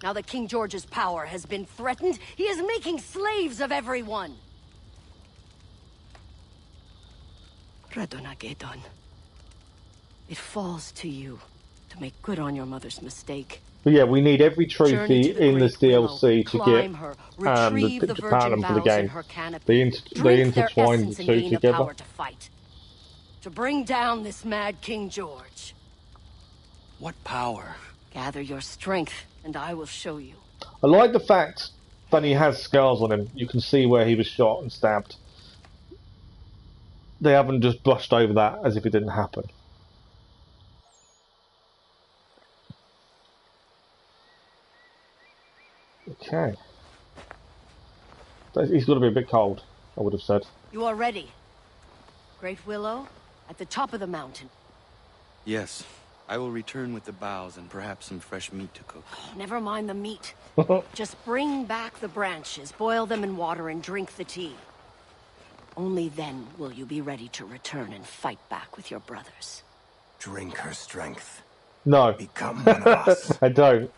[SPEAKER 8] Now that King George's power has been threatened, he is making slaves of everyone. Radonagedon. It falls to you to make good on your mother's mistake.
[SPEAKER 1] But yeah, we need every trophy in this DLC to get the platinum for the game. They intertwine the two together.
[SPEAKER 8] To bring down this mad King George.
[SPEAKER 3] What power?
[SPEAKER 8] Gather your strength, and I will show you.
[SPEAKER 1] I like the fact that he has scars on him. You can see where he was shot and stabbed. They haven't just brushed over that as if it didn't happen. Okay. He's got to be a bit cold, I would have said.
[SPEAKER 8] You are ready. Great Willow, at the top of the mountain.
[SPEAKER 3] Yes. I will return with the boughs and perhaps some fresh meat to cook.
[SPEAKER 8] Oh, never mind the meat. Just bring back the branches, boil them in water, and drink the tea. Only then will you be ready to return and fight back with your brothers.
[SPEAKER 7] Drink her strength.
[SPEAKER 1] No.
[SPEAKER 7] Become one of us.
[SPEAKER 1] I don't.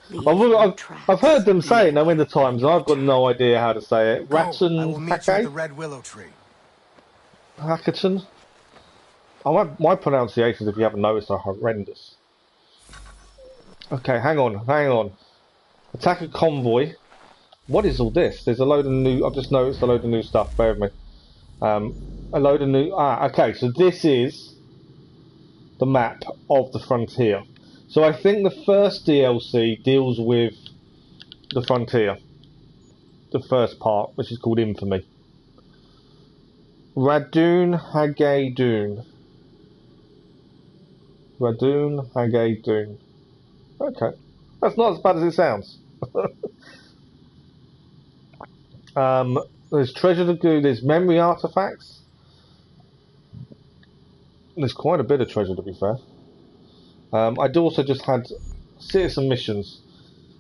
[SPEAKER 1] I've heard them say it now in the times, and I've got no idea how to say it. Ratson
[SPEAKER 7] I will meet you at the Red Willow Tree.
[SPEAKER 1] Hackerton? My pronunciations, if you haven't noticed, are horrendous. Okay, hang on. Attack a convoy. What is all this? There's a load of new... I've just noticed a load of new stuff. Bear with me. A load of new... okay, so this is the map of the frontier. So I think the first DLC deals with the frontier. The first part, which is called Infamy. Radun Hagaydun. Radun Hagaydun. Okay. That's not as bad as it sounds. There's treasure to do, there's memory artifacts. There's quite a bit of treasure, to be fair. I'd also just had citizen missions.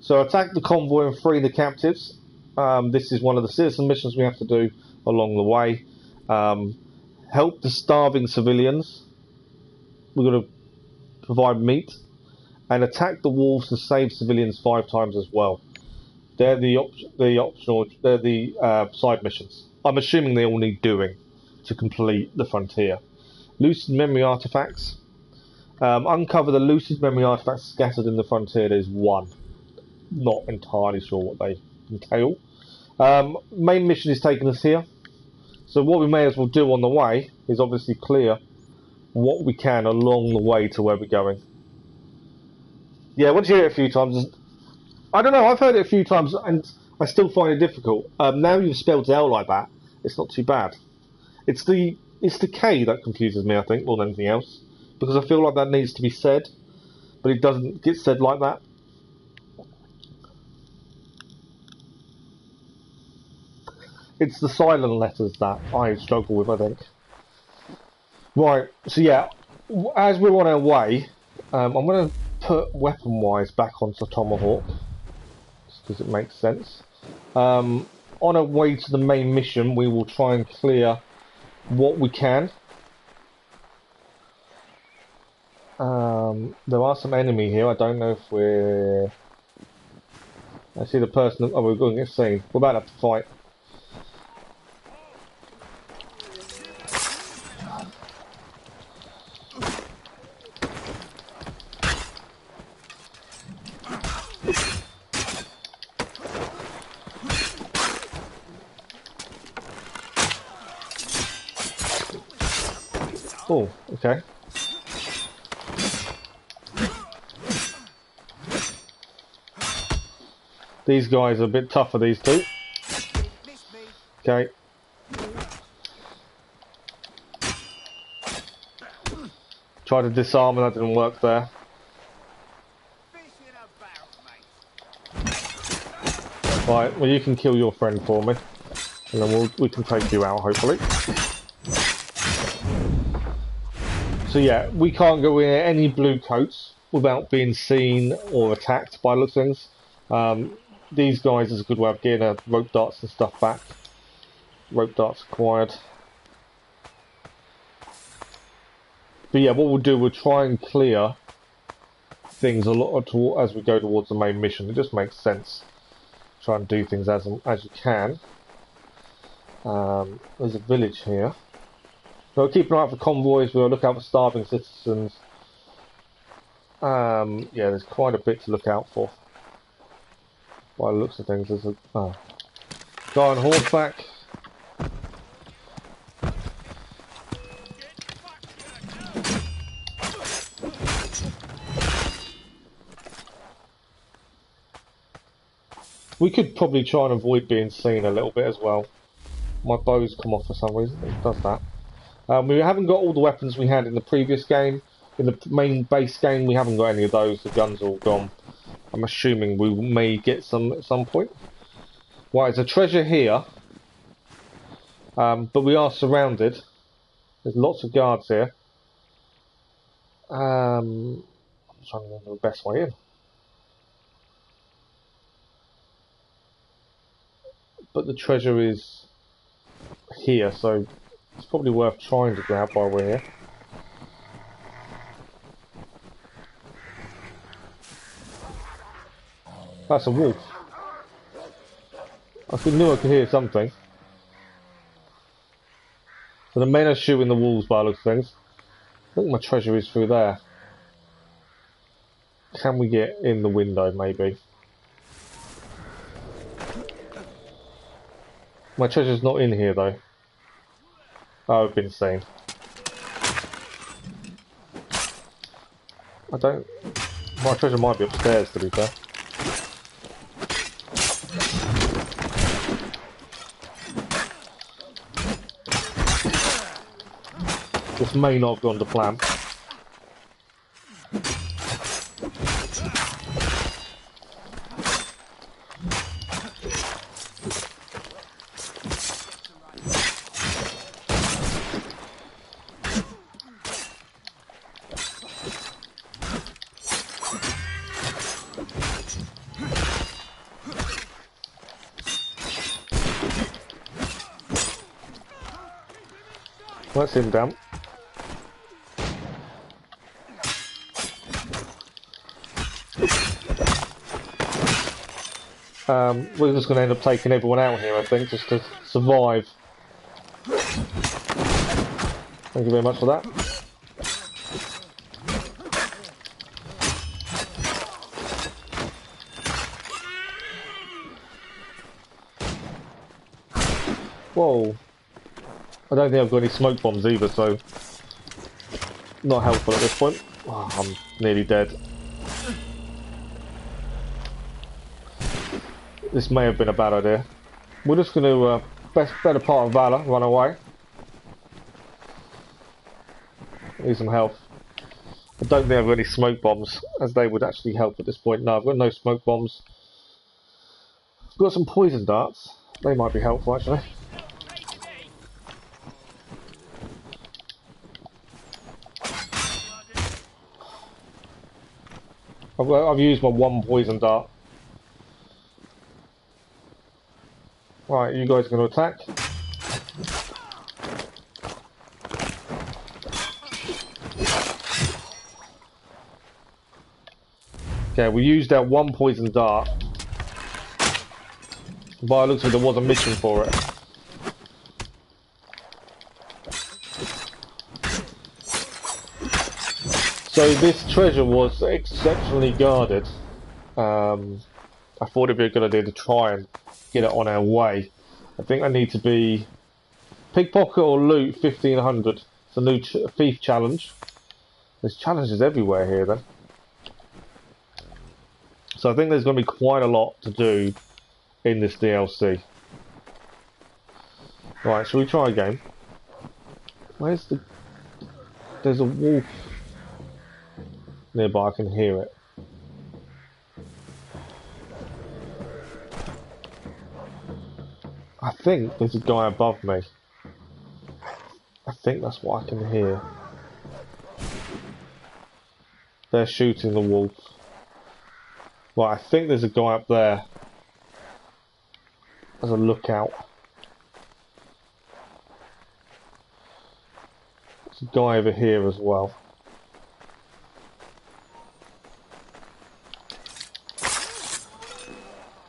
[SPEAKER 1] So attack the convoy and free the captives. This is one of the citizen missions we have to do along the way. Help the starving civilians. We're going to provide meat. And attack the wolves to save civilians 5 times as well. They're the optional. They're the side missions. I'm assuming they all need doing to complete the frontier. Lucid memory artifacts. Uncover the lucid memory artifacts scattered in the frontier. There's 1. Not entirely sure what they entail. Main mission is taking us here. So what we may as well do on the way is obviously clear what we can along the way to where we're going. Yeah, once you hear it a few times, I don't know, I've heard it a few times and I still find it difficult. Now you've spelled it out like that, it's not too bad. It's the K that confuses me, I think, more than anything else. Because I feel like that needs to be said, but it doesn't get said like that. It's the silent letters that I struggle with, I think. Right, so yeah, as we're on our way, I'm going to put weapon-wise back onto Tomahawk, just because it makes sense. On our way to the main mission, we will try and clear what we can. There are some enemy here. I don't know if we're... I see the person... Oh, we're going to get seen. We're about to have to fight. Oh, okay. These guys are a bit tougher, these two. Okay. Tried to disarm and that didn't work there. Right, well you can kill your friend for me. And then we can take you out, hopefully. So yeah, we can't go in any blue coats without being seen or attacked by looks things. These guys is a good way of getting rope darts and stuff back. Rope darts acquired. But yeah, what we'll do, we'll try and clear things a lot as we go towards the main mission. It just makes sense. Try and do things as you can. There's a village here. So we'll keep an eye out for convoys. We'll look out for starving citizens. Yeah, there's quite a bit to look out for. By the looks of things, there's a guy on horseback. We could probably try and avoid being seen a little bit as well. My bow's come off for some reason. It does that. We haven't got all the weapons we had in the previous game. In the main base game, we haven't got any of those. The guns are all gone. I'm assuming we may get some at some point. Right, there's a treasure here. But we are surrounded. There's lots of guards here. I'm trying to remember the best way in. But the treasure is here, so it's probably worth trying to grab while we're here. That's a wolf. I knew I could hear something. So the men are shooting the wolves by the looks of things. I think my treasure is through there. Can we get in the window, maybe? My treasure's not in here, though. Oh, I've been seen. I don't... My treasure might be upstairs, to be fair. This may not have gone to plan. That's him down. We're just going to end up taking everyone out here, I think, just to survive. Thank you very much for that. Whoa. I don't think I've got any smoke bombs either, so not helpful at this point. Oh, I'm nearly dead. This may have been a bad idea. We're just going to, better part of Valor, run away. Need some health. I don't think I've got any smoke bombs, as they would actually help at this point. No, I've got no smoke bombs. I've got some poison darts. They might be helpful, actually. I've used my one poison dart. Right, you guys are going to attack. Okay, we used that one poison dart. But it looks like there was a mission for it. So this treasure was exceptionally guarded. I thought it'd be a good idea to try and get it on our way. I think I need to be pickpocket or loot 1500. It's a new thief challenge. There's challenges everywhere here then. So I think there's going to be quite a lot to do in this DLC. Right, shall we try again? Where's the... There's a wolf nearby, I can hear it. I think there's a guy above me. I think that's what I can hear. They're shooting the wolf. Right, I think there's a guy up there as a lookout. There's a guy over here as well.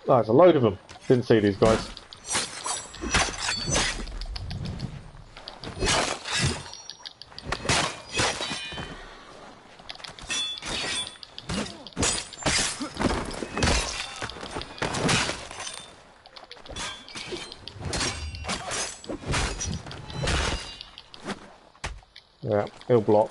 [SPEAKER 1] Oh, there's a load of them. Didn't see these guys. Yeah, he'll block.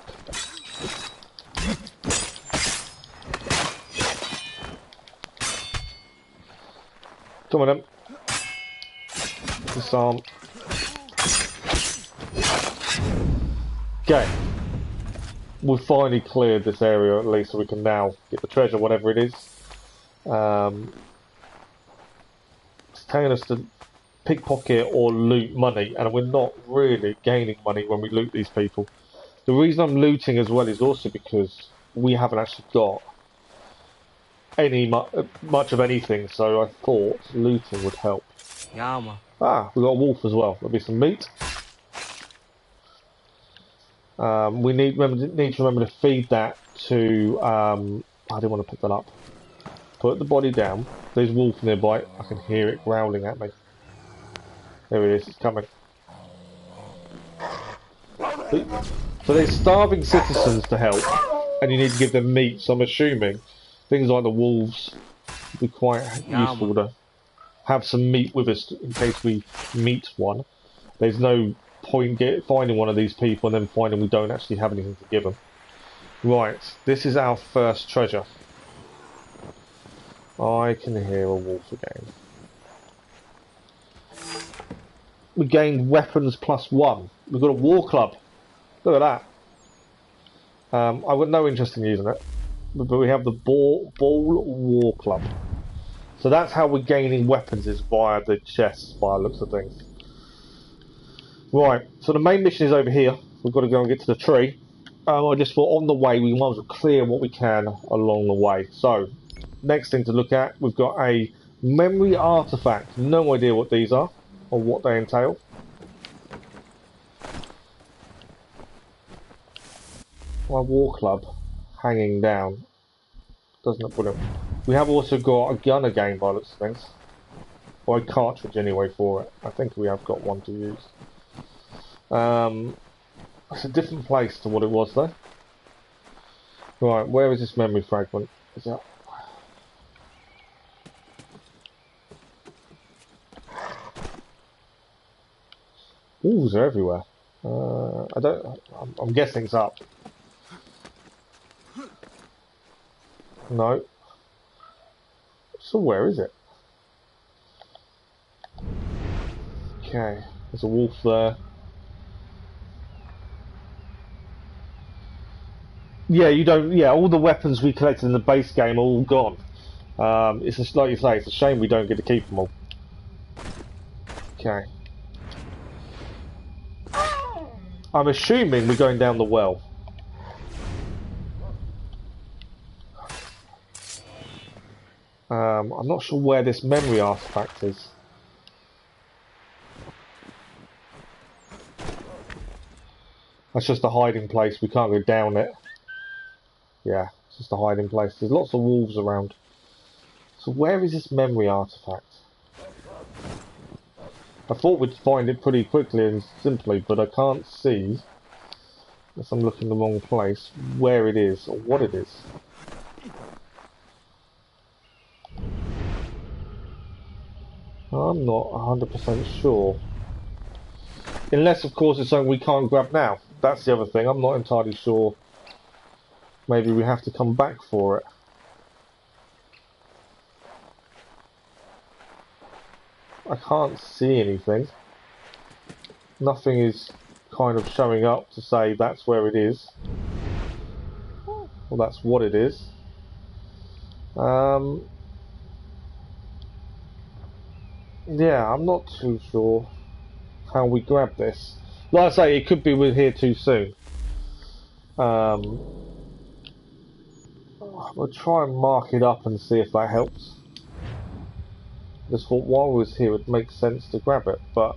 [SPEAKER 1] Come on then. Disarm. Okay. We've finally cleared this area at least, so we can now get the treasure, whatever it is. It's telling us to pickpocket or loot money, and we're not really gaining money when we loot these people. The reason I'm looting as well is also because we haven't actually got any much of anything, so I thought looting would help.
[SPEAKER 10] Yama.
[SPEAKER 1] Ah, we got a wolf as well. There'll be some meat. We need to remember to feed that to. I didn't want to pick that up. Put the body down. There's wolf nearby. I can hear it growling at me. There it is. It's coming. So there's starving citizens to help, and you need to give them meat. So I'm assuming things like the wolves would be quite useful to have some meat with us in case we meet one. There's no point finding one of these people and then finding we don't actually have anything to give them. Right, this is our first treasure. I can hear a wolf again. We gained weapons +1. We've got a war club. Look at that. I've got no interest in using it, but we have the Ball War Club. So that's how we're gaining weapons, is via the chests, by the looks of things. Right, so the main mission is over here. We've got to go and get to the tree. I just thought on the way we might as well clear what we can along the way. So, next thing to look at, we've got a memory artifact. No idea what these are or what they entail. My war club hanging down. Doesn't look brilliant. We have also got a gun again by the looks of things. Or a cartridge anyway for it. I think we have got one to use. It's a different place to what it was though. Right, where is this memory fragment? Is that... Wolves are everywhere. I'm guessing it's up. No. So where is it? Okay, there's a wolf there. Yeah, you don't. Yeah, all the weapons we collected in the base game are all gone. It's just like you say. It's a shame we don't get to keep them all. Okay. I'm assuming we're going down the well. I'm not sure where this memory artifact is. That's just a hiding place. We can't go down it. Yeah, it's just a hiding place. There's lots of wolves around. So where is this memory artifact? I thought we'd find it pretty quickly and simply, but I can't see, unless I'm looking in the wrong place, where it is or what it is. I'm not 100% sure. Unless, of course, it's something we can't grab now. That's the other thing. I'm not entirely sure. Maybe we have to come back for it. I can't see anything. Nothing is kind of showing up to say that's where it is. Well, that's what it is. Yeah, I'm not too sure how we grab this. Like I say, it could be we're here too soon. We'll try and mark it up and see if that helps. Just thought while we was here it makes sense to grab it, but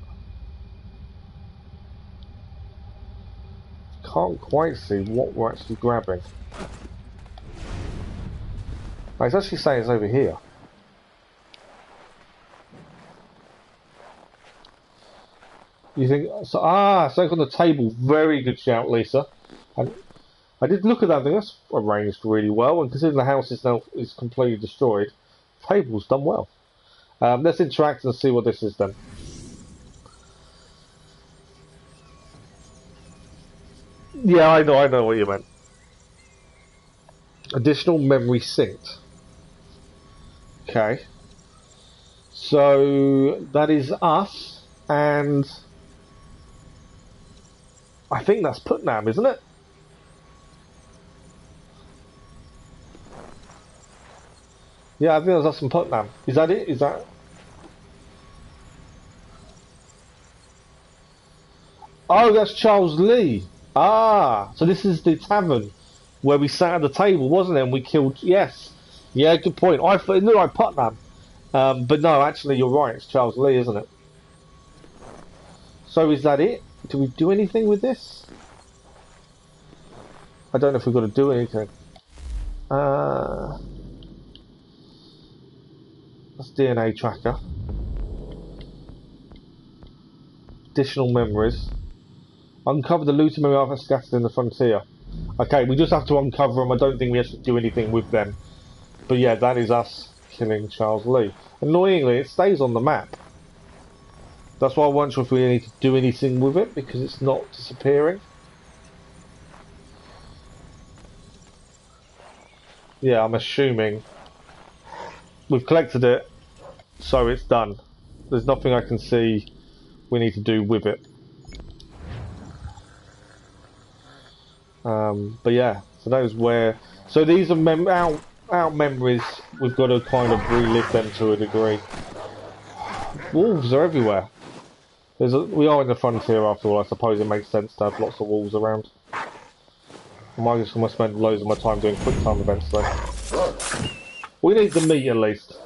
[SPEAKER 1] can't quite see what we're actually grabbing. Oh, it's actually saying it's over here. You think so? Ah, something on the table. Very good shout, Lisa. And I did look at that thing. That's arranged really well. And considering the house is now completely destroyed, the table's done well. Let's interact and see what this is then. Yeah, I know what you meant. Additional memory synced. Okay. So that is us, and I think that's Putnam, isn't it? Yeah, I think that's us and Putnam. Is that it? Is that? Oh, that's Charles Lee. Ah, so this is the tavern where we sat at the table, wasn't it? And we killed. Yes. Yeah, good point. I thought it looked like Putnam, but no, actually, you're right. It's Charles Lee, isn't it? So is that it? Do we do anything with this? I don't know if we've got to do anything. That's DNA tracker. Additional memories. Uncover the looted memory artifacts scattered in the frontier. Okay, we just have to uncover them. I don't think we have to do anything with them. But yeah, that is us killing Charles Lee. Annoyingly, it stays on the map. That's why I wasn't sure if we need to do anything with it, because it's not disappearing. Yeah, I'm assuming we've collected it, so it's done. There's nothing I can see we need to do with it. But yeah, so that is where. So these are our memories. We've got to kind of relive them to a degree. Wolves are everywhere. We are in the frontier after all. I suppose it makes sense to have lots of wolves around. Am I just going to spend loads of my time doing quick time events though? We need the meat at least.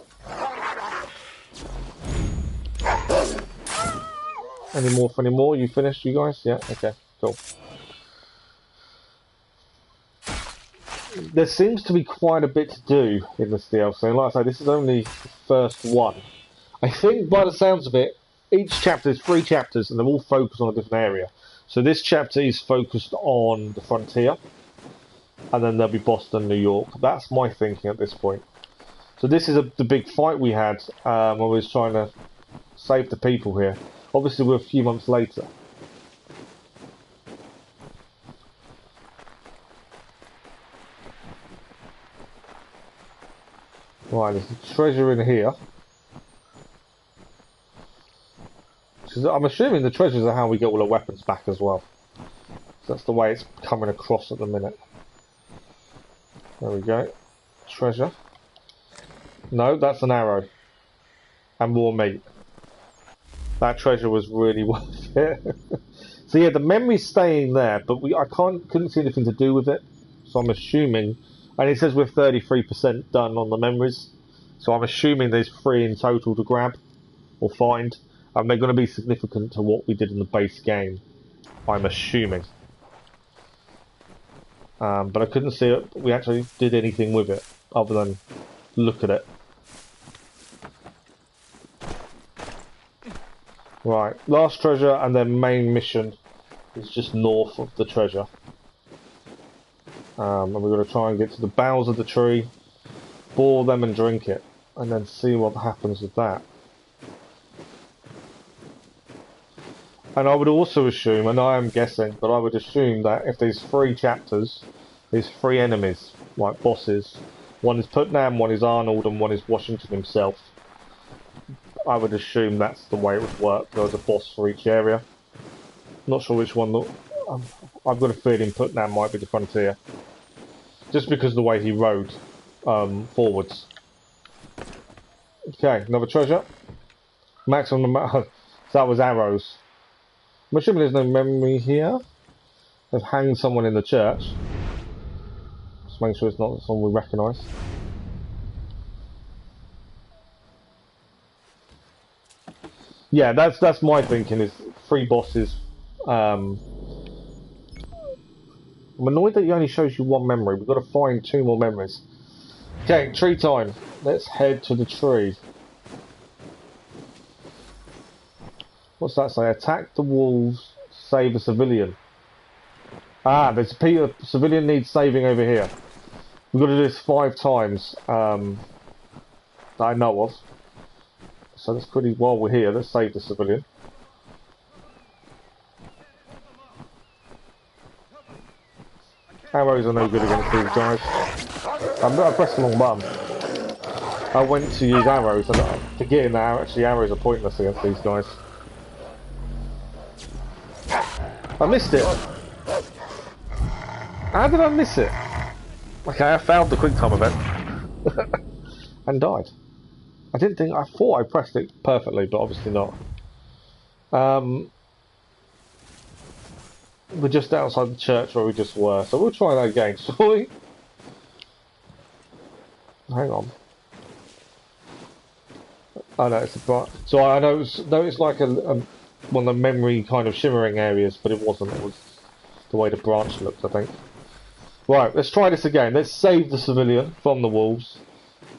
[SPEAKER 1] Any more? You finished, you guys? Yeah. Okay. Cool. There seems to be quite a bit to do in this DLC. Like I say, this is only the first one. I think by the sounds of it, each chapter is 3 chapters and they're all focused on a different area. So this chapter is focused on the frontier, and then there'll be Boston, New York. That's my thinking at this point. So this is the big fight we had when we was trying to save the people here. Obviously we're a few months later. Right, there's a treasure in here. I'm assuming the treasures are how we get all the weapons back as well. So that's the way it's coming across at the minute. There we go. Treasure. No, that's an arrow. And more meat. That treasure was really worth it. So yeah, the memory's staying there, but I couldn't see anything to do with it. So I'm assuming, and it says we're 33% done on the memories. So I'm assuming there's 3 in total to grab or find. And they're going to be significant to what we did in the base game, I'm assuming. But I couldn't see it. We actually did anything with it other than look at it. Right, last treasure and then main mission is just north of the treasure. And we're going to try and get to the boughs of the tree, bore them and drink it, and then see what happens with that. And I would also assume, and I am guessing, but I would assume that if there's 3 chapters, there's 3 enemies, like bosses. One is Putnam, one is Arnold, and one is Washington himself. I would assume that's the way it would work. There was a boss for each area. Not sure which one. I've got a feeling that might be the frontier. Just because of the way he rode forwards. Okay, another treasure. Maximum amount. So that was arrows. I'm assuming there's no memory here. They've hanged someone in the church. Just make sure it's not someone we recognise. Yeah, that's my thinking. Is 3 bosses. I'm annoyed that he only shows you 1 memory. We've got to find 2 more memories. Okay, tree time. Let's head to the tree. What's that say? Attack the wolves, save a civilian. Ah, there's a civilian needs saving over here. We've got to do this 5 times that I know of. So that's pretty, while we're here, let's save the civilian. Arrows are no good against these guys. I pressed the wrong button. I went to use arrows and forgetting that actually arrows are pointless against these guys. I missed it. How did I miss it? Okay, I failed the quick time event and died. I thought I pressed it perfectly, but obviously not. We're just outside the church where we just were, so we'll try that again, shall we? Hang on. Oh no, it's a bright. So I know it's like one of the memory kind of shimmering areas, but it wasn't. It was the way the branch looked, I think. Right, let's try this again. Let's save the civilian from the wolves.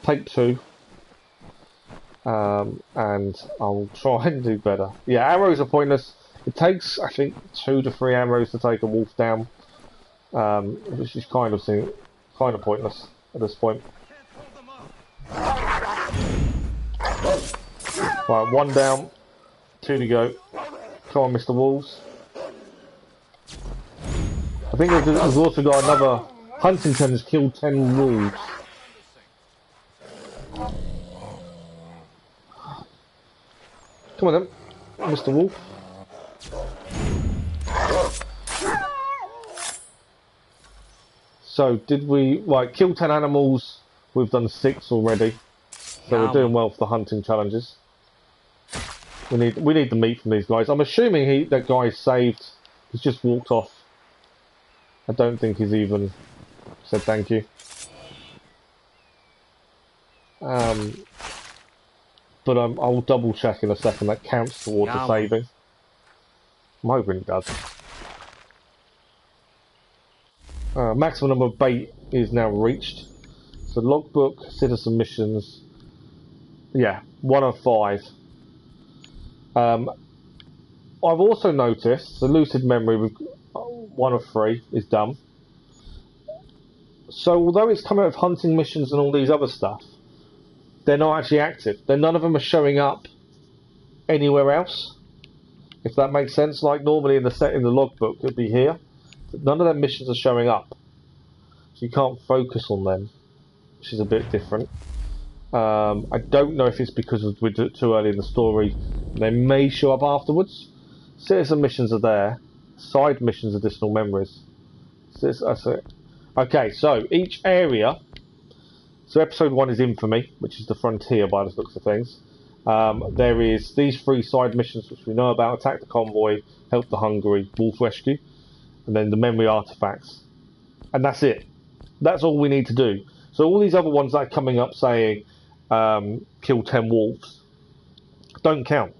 [SPEAKER 1] Take 2. And I'll try and do better. Yeah, arrows are pointless. It takes, I think, 2 to 3 arrows to take a wolf down, which is kind of pointless at this point. Right, 1 down, 2 to go. Come on, Mr. Wolves. I think there's also got another. Huntington has killed 10 wolves. Come on then, Mr. Wolf. So did we kill 10 animals? We've done 6 already. So we're doing well for the hunting challenges. We need the meat from these guys. I'm assuming that guy saved. He's just walked off. I don't think he's even said thank you. But I'll double check in a second. That counts towards the saving. I'm hoping it does. Maximum number of bait is now reached. So logbook, citizen missions. Yeah, 1 of 5. I've also noticed the lucid memory with 1 of 3 is done. So although it's coming out of hunting missions and all these other stuff, they're not actually active. None of them are showing up anywhere else. If that makes sense, like normally in the logbook it'd be here. But none of their missions are showing up, so you can't focus on them, which is a bit different. I don't know if it's because we're too early in the story. They may show up afterwards. Citizen missions are there. Side missions, additional memories. That's it. Okay, so each area. So episode 1 is Infamy, which is the frontier by the looks of things. There is these 3 side missions which we know about: attack the convoy, help the hungry, wolf rescue, and then the memory artifacts. And that's it. That's all we need to do. So all these other ones that are coming up saying kill 10 wolves don't count.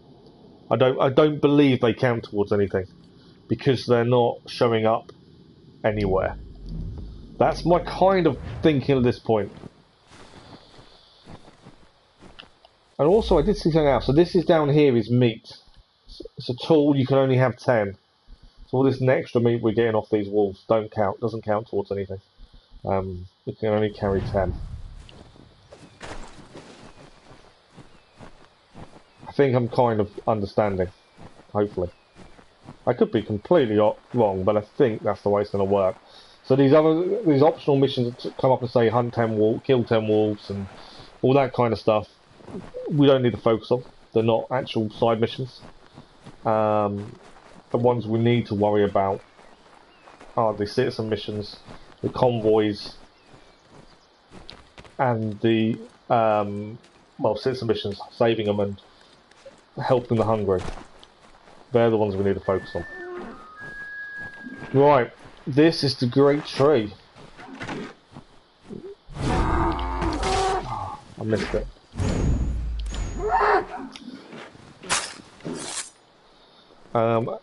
[SPEAKER 1] I don't believe they count towards anything because they're not showing up anywhere. That's my kind of thinking at this point. And also I did see something else. So this is down here is meat. It's a tool, you can only have 10. So all this extra meat we're getting off these wolves doesn't count towards anything. We can only carry 10. I think I'm kind of understanding, hopefully. I could be completely wrong, but I think that's the way it's going to work. So these optional missions that come up and say hunt 10 wolves, kill 10 wolves, and all that kind of stuff, we don't need to focus on. They're not actual side missions. The ones we need to worry about are the citizen missions, the convoys, and the citizen missions, saving them and helping the hungry. They're the ones we need to focus on. Right, this is the Great Tree. Oh, I missed it.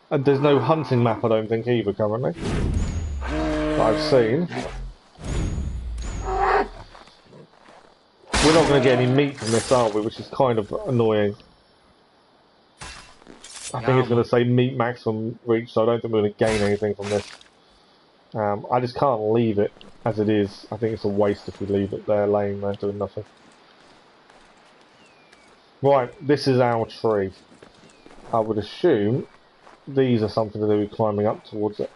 [SPEAKER 1] And there's no hunting map, I don't think, either currently, that I've seen. We're not going to get any meat from this, are we? Which is kind of annoying. I think it's going to say meat maximum reach, so I don't think we're going to gain anything from this. I just can't leave it as it is. I think it's a waste if we leave it there, laying there, doing nothing. Right, this is our tree. I would assume these are something to do with climbing up towards it.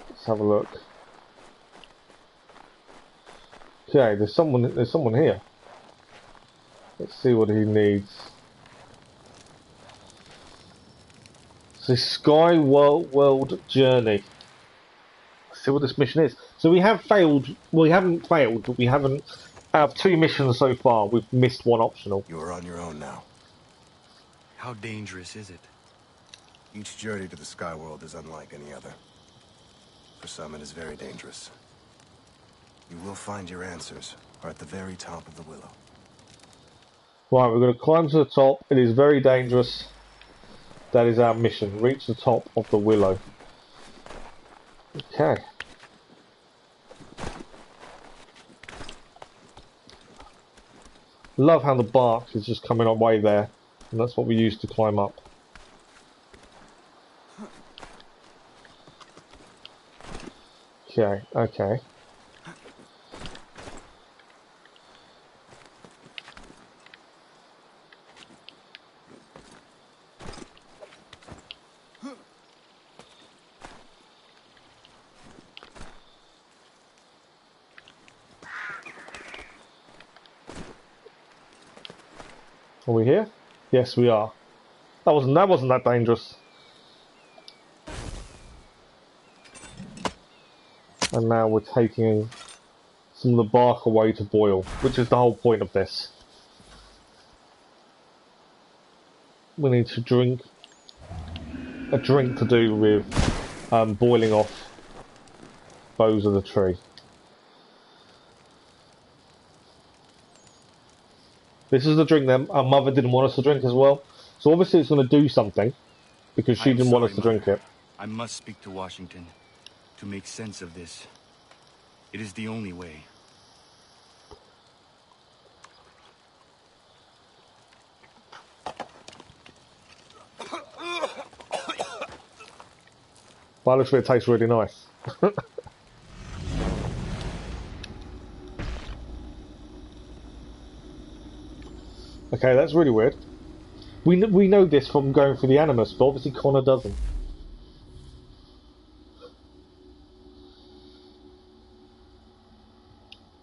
[SPEAKER 1] Let's have a look. Okay, there's someone here. Let's see what he needs. So Sky World Journey. Let's see what this mission is. So we have failed. Well, we haven't failed, but we haven't. Out of 2 missions so far, we've missed 1 optional.
[SPEAKER 9] You are on your own now.
[SPEAKER 6] How dangerous is it?
[SPEAKER 9] Each journey to the Sky World is unlike any other. For some, it is very dangerous. You will find your answers are at the very top of the willow.
[SPEAKER 1] Right, we're going to climb to the top. It is very dangerous. That is our mission. Reach the top of the willow. Okay. Love how the bark is just coming our way there. And that's what we use to climb up. Okay, okay. Are we here? Yes, we are. That wasn't that dangerous. And now we're taking some of the bark away to boil, which is the whole point of this. We need to drink a drink to do with boiling off boughs of the tree. This is the drink that our mother didn't want us to drink as well. So obviously it's going to do something, because she didn't want us to drink it.
[SPEAKER 3] I must speak to Washington to make sense of this. It is the only way.
[SPEAKER 1] Well, looks like it tastes really nice. Okay, that's really weird. We know this from going through the Animus, but obviously Connor doesn't.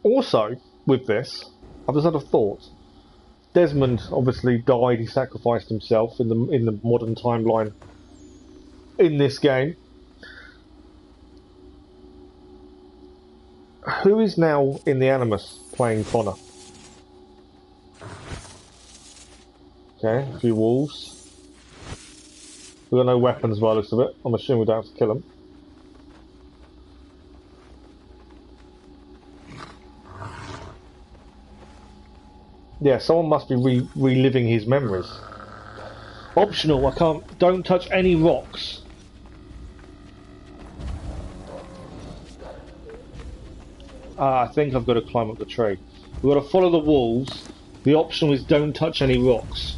[SPEAKER 1] Also, with this, I've just had a thought. Desmond obviously died. He sacrificed himself in the modern timeline in this game. Who is now in the Animus playing Connor? Okay, a few wolves. We've got no weapons by the looks of it. I'm assuming we don't have to kill them. Yeah, someone must be reliving his memories. Optional, I can't. Don't touch any rocks. I think I've got to climb up the tree. We've got to follow the wolves. The optional is don't touch any rocks.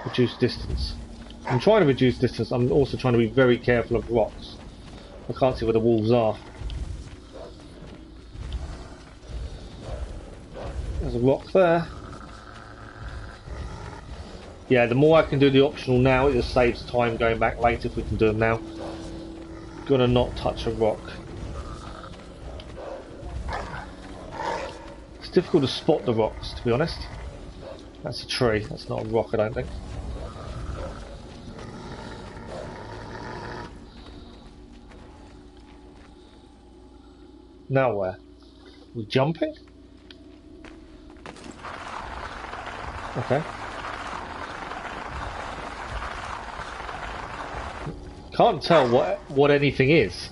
[SPEAKER 1] Reduce distance. I'm trying to reduce distance. I'm also trying to be very careful of rocks. I can't see where the wolves are. There's a rock there. Yeah, the more I can do the optional now, it just saves time going back later if we can do them now. Gonna not touch a rock. difficult to spot the rocks, to be honest. That's a tree, that's not a rock, I don't think. Now where? We jumping? Okay. Can't tell what anything is.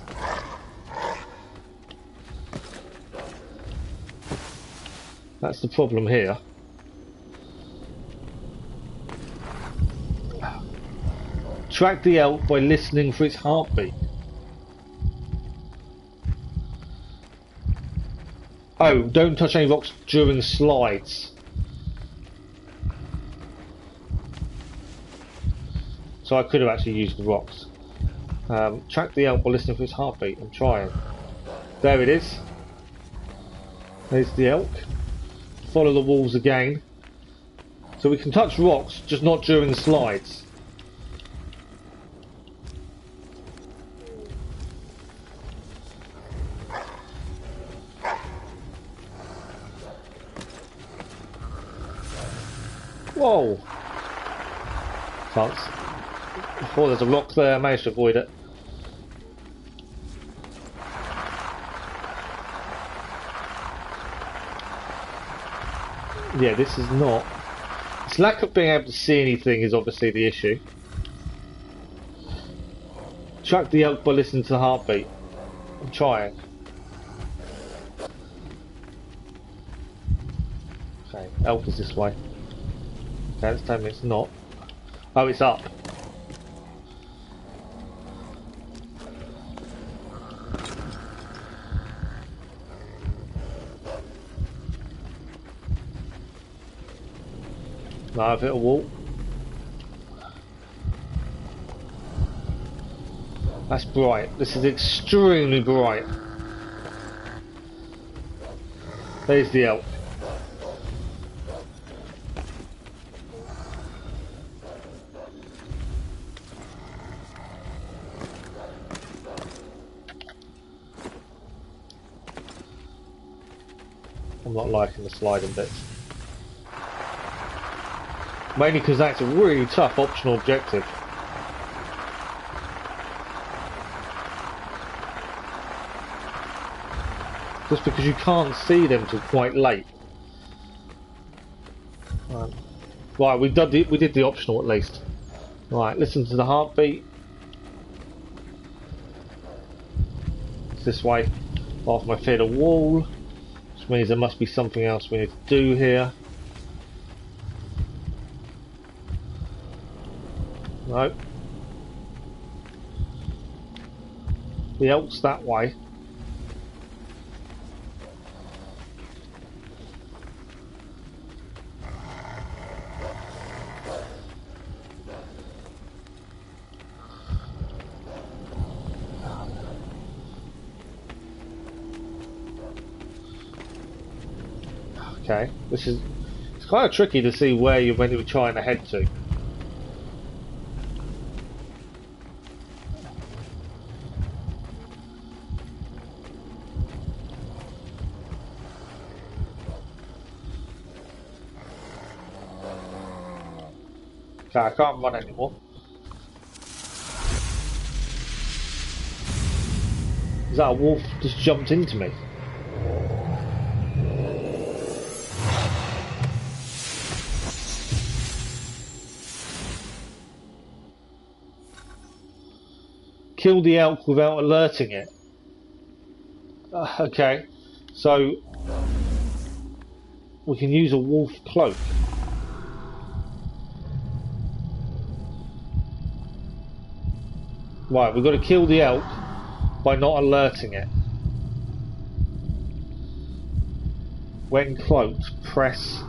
[SPEAKER 1] That's the problem here. Track the elk by listening for its heartbeat. Oh, don't touch any rocks during slides. So I could have actually used the rocks. Track the elk by listening for its heartbeat. I'm trying. There it is. There's the elk. Follow the walls again. So we can touch rocks, just not during the slides. Whoa! Can't. Oh, there's a rock there. I managed to avoid it. Yeah, this is not. Its lack of being able to see anything is obviously the issue. Track the elk by listening to the heartbeat. I'm trying. Okay, elk is this way. Okay, let's tell me it's not. Oh, it's up. Now I've hit a wall. That's bright. This is extremely bright. There's the elk. I'm not liking the sliding bits. Mainly because that's a really tough optional objective. Just because you can't see them till quite late. Right, we did the optional at least. Right, listen to the heartbeat. It's this way. After I feared a wall, which means there must be something else we need to do here. No. The elk's that way. Okay, it's kind of tricky to see where you're meant to be trying to head to. Okay, I can't run anymore. Is that a wolf just jumped into me? Kill the elk without alerting it. Okay, so we can use a wolf cloak. Right, we've got to kill the elk by not alerting it. When cloaked, press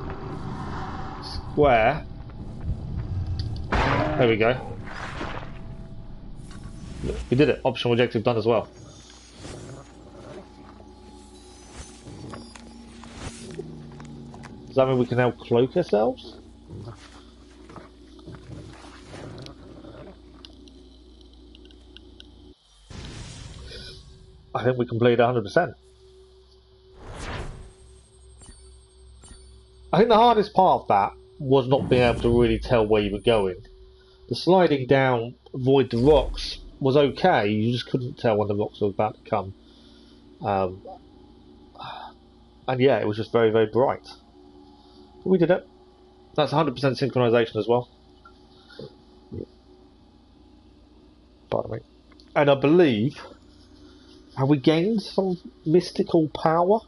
[SPEAKER 1] square. There we go. We did it. Optional objective done as well. Does that mean we can now cloak ourselves? I think we completed 100%. I think the hardest part of that was not being able to really tell where you were going. The sliding down, avoid the rocks, was okay. You just couldn't tell when the rocks were about to come. And yeah, it was just very, very bright. But we did it. That's 100% synchronization as well. Pardon me. And I believe, have we gained some mystical power?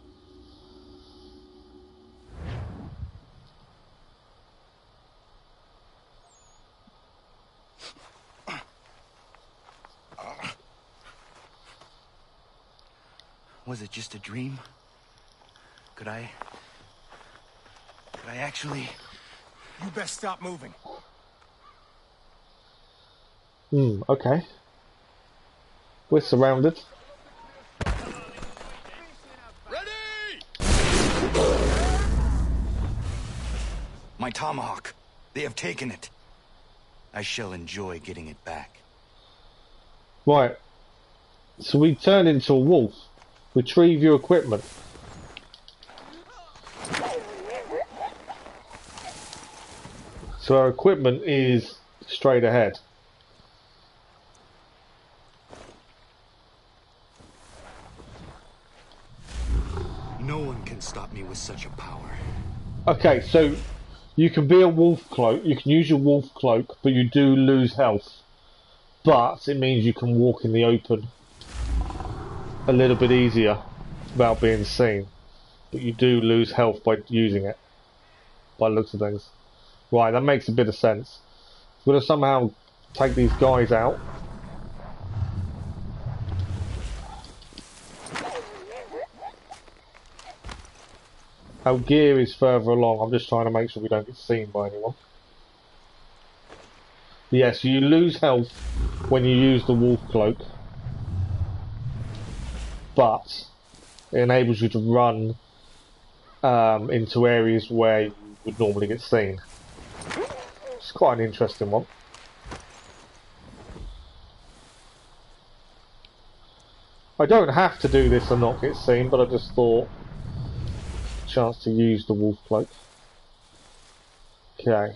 [SPEAKER 3] Was it just a dream? Could I actually...
[SPEAKER 7] You best stop moving.
[SPEAKER 1] Okay. We're surrounded.
[SPEAKER 4] Ready!
[SPEAKER 3] My tomahawk. They have taken it. I shall enjoy getting it back.
[SPEAKER 1] Right. So we turn into a wolf. Retrieve your equipment. So our equipment is straight ahead.
[SPEAKER 3] No one can stop me with such a power.
[SPEAKER 1] Okay, so you can be a wolf cloak. You can use your wolf cloak, but you do lose health. But it means you can walk in the open a little bit easier without being seen. But you do lose health by using it, by the looks of things. Right, that makes a bit of sense. We're going to somehow take these guys out. Our gear is further along. I'm just trying to make sure we don't get seen by anyone. Yes, you lose health when you use the wolf cloak, but it enables you to run into areas where you would normally get seen. It's quite an interesting one. I don't have to do this and not get seen, but I just thought chance to use the wolf cloak. Okay.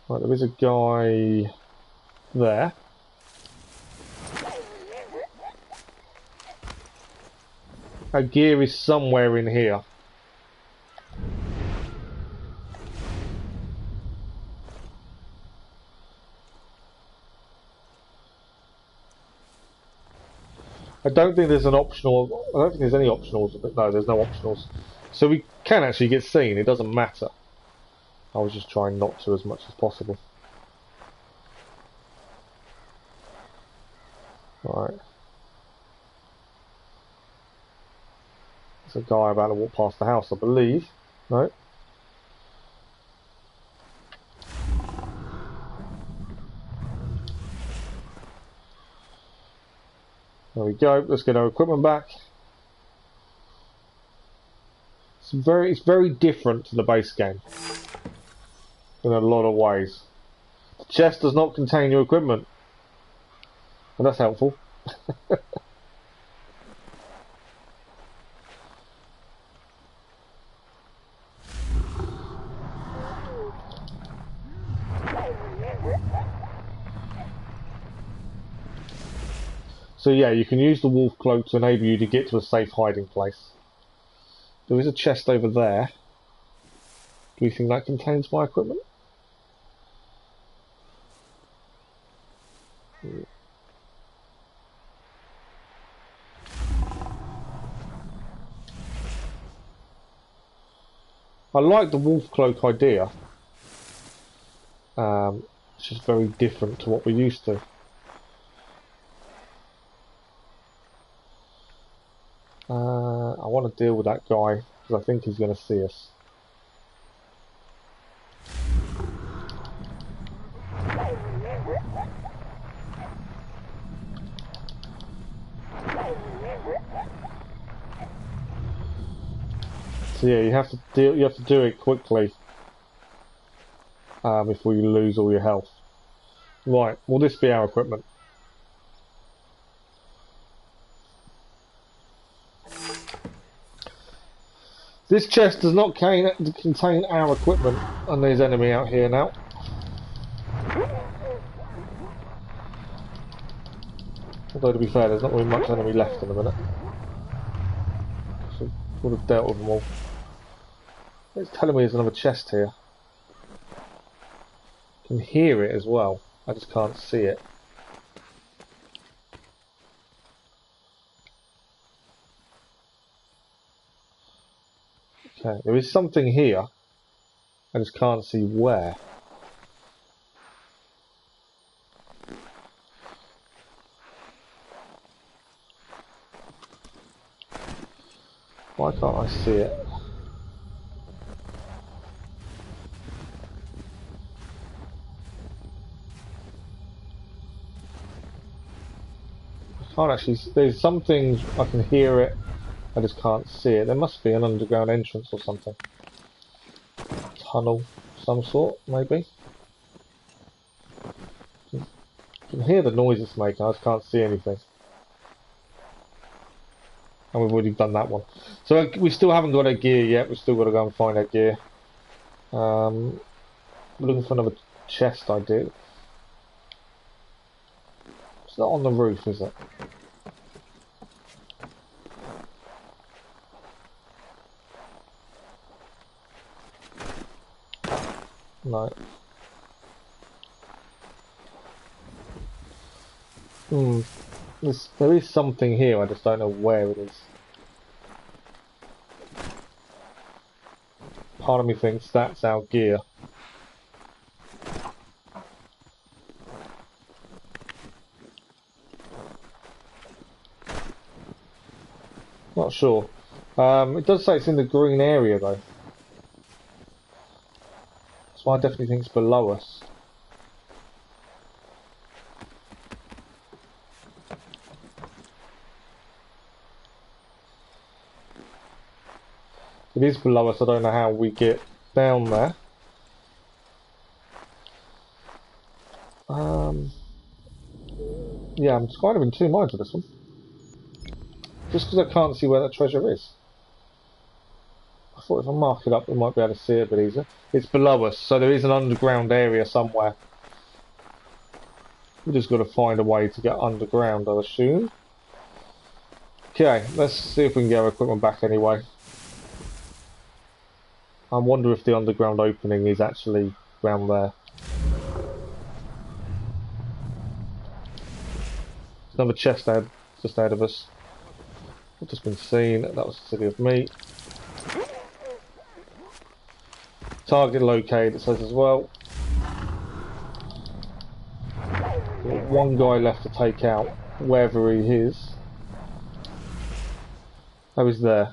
[SPEAKER 1] Right, there is a guy there. Our gear is somewhere in here. I don't think there's an optional. I don't think there's any optionals. But no, there's no optionals. So we can actually get seen. It doesn't matter. I was just trying not to as much as possible. Right. There's a guy about to walk past the house, I believe. No. There we go. Let's get our equipment back. It's very different to the base game in a lot of ways. The chest does not contain your equipment, and that's helpful. So yeah, you can use the wolf cloak to enable you to get to a safe hiding place. There is a chest over there. Do you think that contains my equipment? I like the wolf cloak idea. It's just very different to what we're used to. I want to deal with that guy because I think he's going to see us. So yeah, you have to do it quickly. if we lose all your health. Right, will this be our equipment? This chest does not contain our equipment, and there's enemy out here now. Although to be fair, there's not really much enemy left in a minute. So would have dealt with them all. It's telling me there's another chest here. I can hear it as well, I just can't see it. Okay, there is something here, I just can't see where. Why can't I see it? I can't actually. There's some things I can hear it, I just can't see it. There must be an underground entrance or something. Tunnel, some sort, maybe. I can hear the noise it's making. I just can't see anything. And we've already done that one. So we still haven't got our gear yet. We've still got to go and find our gear. We're looking for another chest, I do. It's not on the roof, is it? No. There is something here, I just don't know where it is. Part of me thinks that's our gear. Not sure. It does say it's in the green area though. So I definitely think it's below us. It is below us, I don't know how we get down there. Yeah, I'm kind of in two minds with this one. Just because I can't see where that treasure is. I thought if I mark it up we might be able to see it a bit easier. It's below us, so there is an underground area somewhere. We've just got to find a way to get underground, I assume. Okay, let's see if we can get our equipment back anyway. I wonder if the underground opening is actually around there. Another chest just ahead of us. I've just been seen. That was the city of meat. Target located, it says as well. One guy left to take out, wherever he is. Oh, he's there.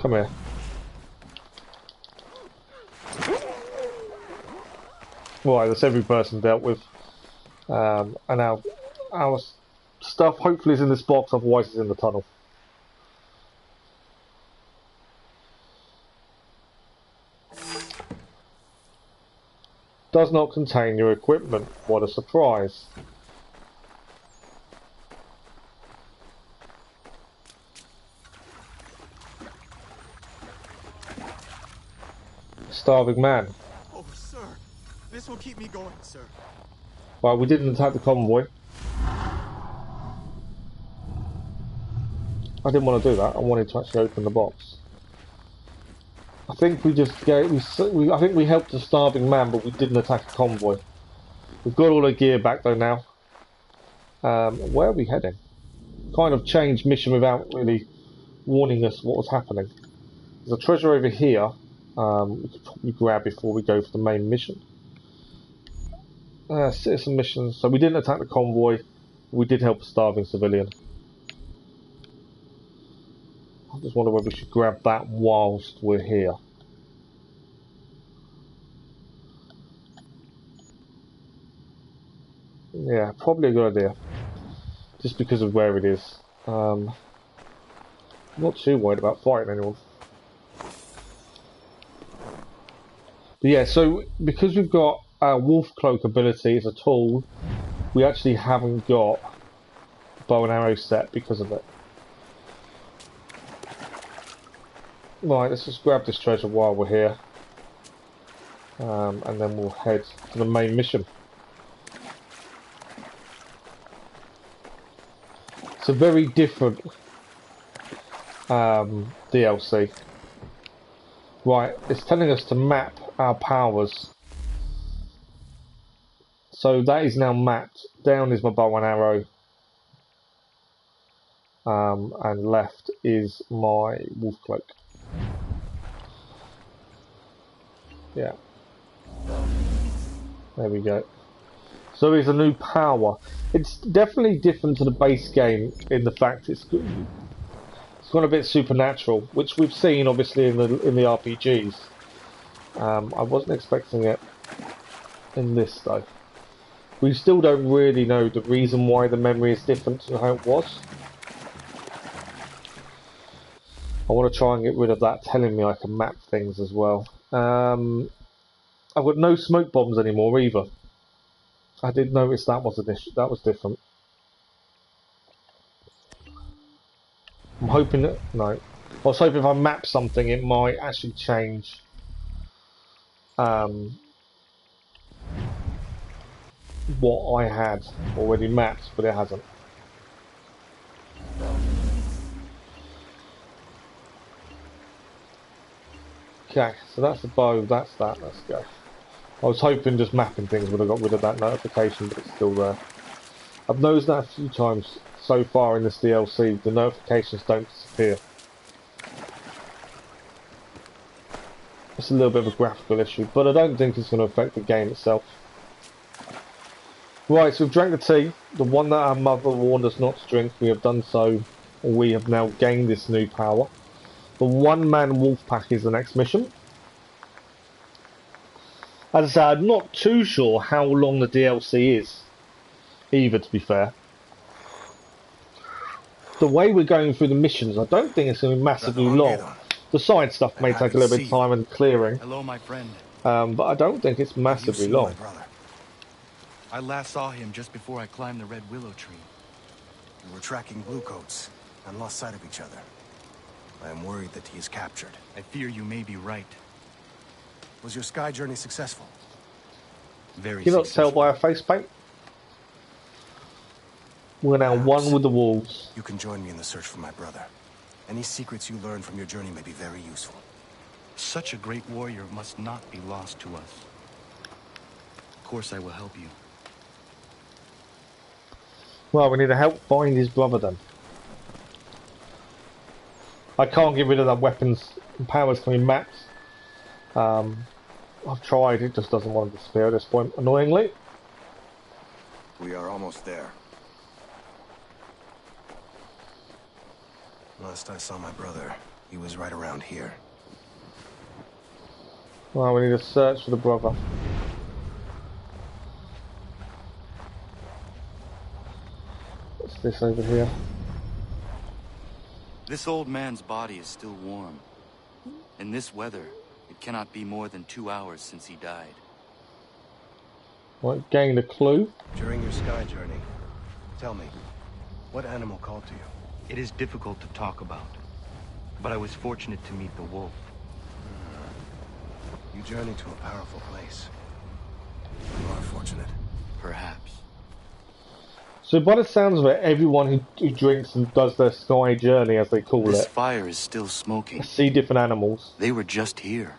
[SPEAKER 1] Come here. Right, that's every person dealt with. And our stuff hopefully is in this box, otherwise it's in the tunnel. Does not contain your equipment. What a surprise. Starving man.
[SPEAKER 10] Oh, sir. This will keep me going, sir.
[SPEAKER 1] Well, we didn't attack the convoy. I didn't want to do that. I wanted to actually open the box. I think we just gave. I think we helped the starving man, but we didn't attack a convoy. We've got all our gear back though now. Where are we heading? Kind of changed mission without really warning us what was happening. There's a treasure over here. We could probably grab before we go for the main mission. Citizen missions. So we didn't attack the convoy. We did help a starving civilian. I just wonder whether we should grab that whilst we're here. Yeah, probably a good idea. Just because of where it is. I'm not too worried about fighting anyone. Yeah, so because we've got our wolf cloak ability as a tool, we actually haven't got bow and arrow set because of it. Right, let's just grab this treasure while we're here. And then we'll head to the main mission. It's a very different DLC. Right, it's telling us to map our powers. So that is now mapped. Down is my bow and arrow. And left is my wolf cloak. Yeah. There we go. So it's a new power. It's definitely different to the base game in the fact it's gone a bit supernatural, which we've seen obviously in the RPGs. I wasn't expecting it in this though. We still don't really know the reason why the memory is different to how it was. I want to try and get rid of that telling me I can map things as well. I've got no smoke bombs anymore either. I did notice that was an issue. That was different. I'm hoping that no. I was hoping if I map something, it might actually change. What I had already mapped, but it hasn't. Okay, so that's the bow. That's that. Let's go. I was hoping just mapping things would have got rid of that notification, but it's still there. I've noticed that a few times so far in this DLC. The notifications don't disappear. It's a little bit of a graphical issue, but I don't think it's going to affect the game itself. Right, so we've drank the tea, the one that our mother warned us not to drink. We have done so, and we have now gained this new power. The one-man wolf pack is the next mission. As I said, I'm not too sure how long the DLC is, either, to be fair. The way we're going through the missions, I don't think it's going to be massively long. The side stuff may take a little bit of time and clearing.
[SPEAKER 3] Hello, my friend.
[SPEAKER 1] But I don't think it's massively long.
[SPEAKER 3] I last saw him just before I climbed the red willow tree.
[SPEAKER 9] We were tracking bluecoats and lost sight of each other. I am worried that he is captured.
[SPEAKER 3] I fear you may be right.
[SPEAKER 9] Was your sky journey successful?
[SPEAKER 3] Very
[SPEAKER 1] Can you not
[SPEAKER 3] successful.
[SPEAKER 1] tell by our face paint? We're now one with the wolves.
[SPEAKER 9] You can join me in the search for my brother. Any secrets you learn from your journey may be very useful.
[SPEAKER 3] Such a great warrior must not be lost to us. Of course I will help you.
[SPEAKER 1] Well, we need to help find his brother then. I can't get rid of that weapons and powers coming max. I've tried, it just doesn't want to disappear at this point, annoyingly.
[SPEAKER 9] We are almost there. Last I saw my brother, he was right around here.
[SPEAKER 1] Well, we need to search for the brother. What's this over here?
[SPEAKER 3] This old man's body is still warm. In this weather, it cannot be more than 2 hours since he died.
[SPEAKER 1] Right, gained a clue.
[SPEAKER 9] During your sky journey, tell me, what animal called to you?
[SPEAKER 3] It is difficult to talk about, but I was fortunate to meet the wolf.
[SPEAKER 9] You journeyed to a powerful place. You are fortunate.
[SPEAKER 3] Perhaps.
[SPEAKER 1] So by the sounds of it, everyone who drinks and does their sky journey, as they call
[SPEAKER 3] This
[SPEAKER 1] it,
[SPEAKER 3] fire is still smoking.
[SPEAKER 1] see different animals.
[SPEAKER 3] They were just here.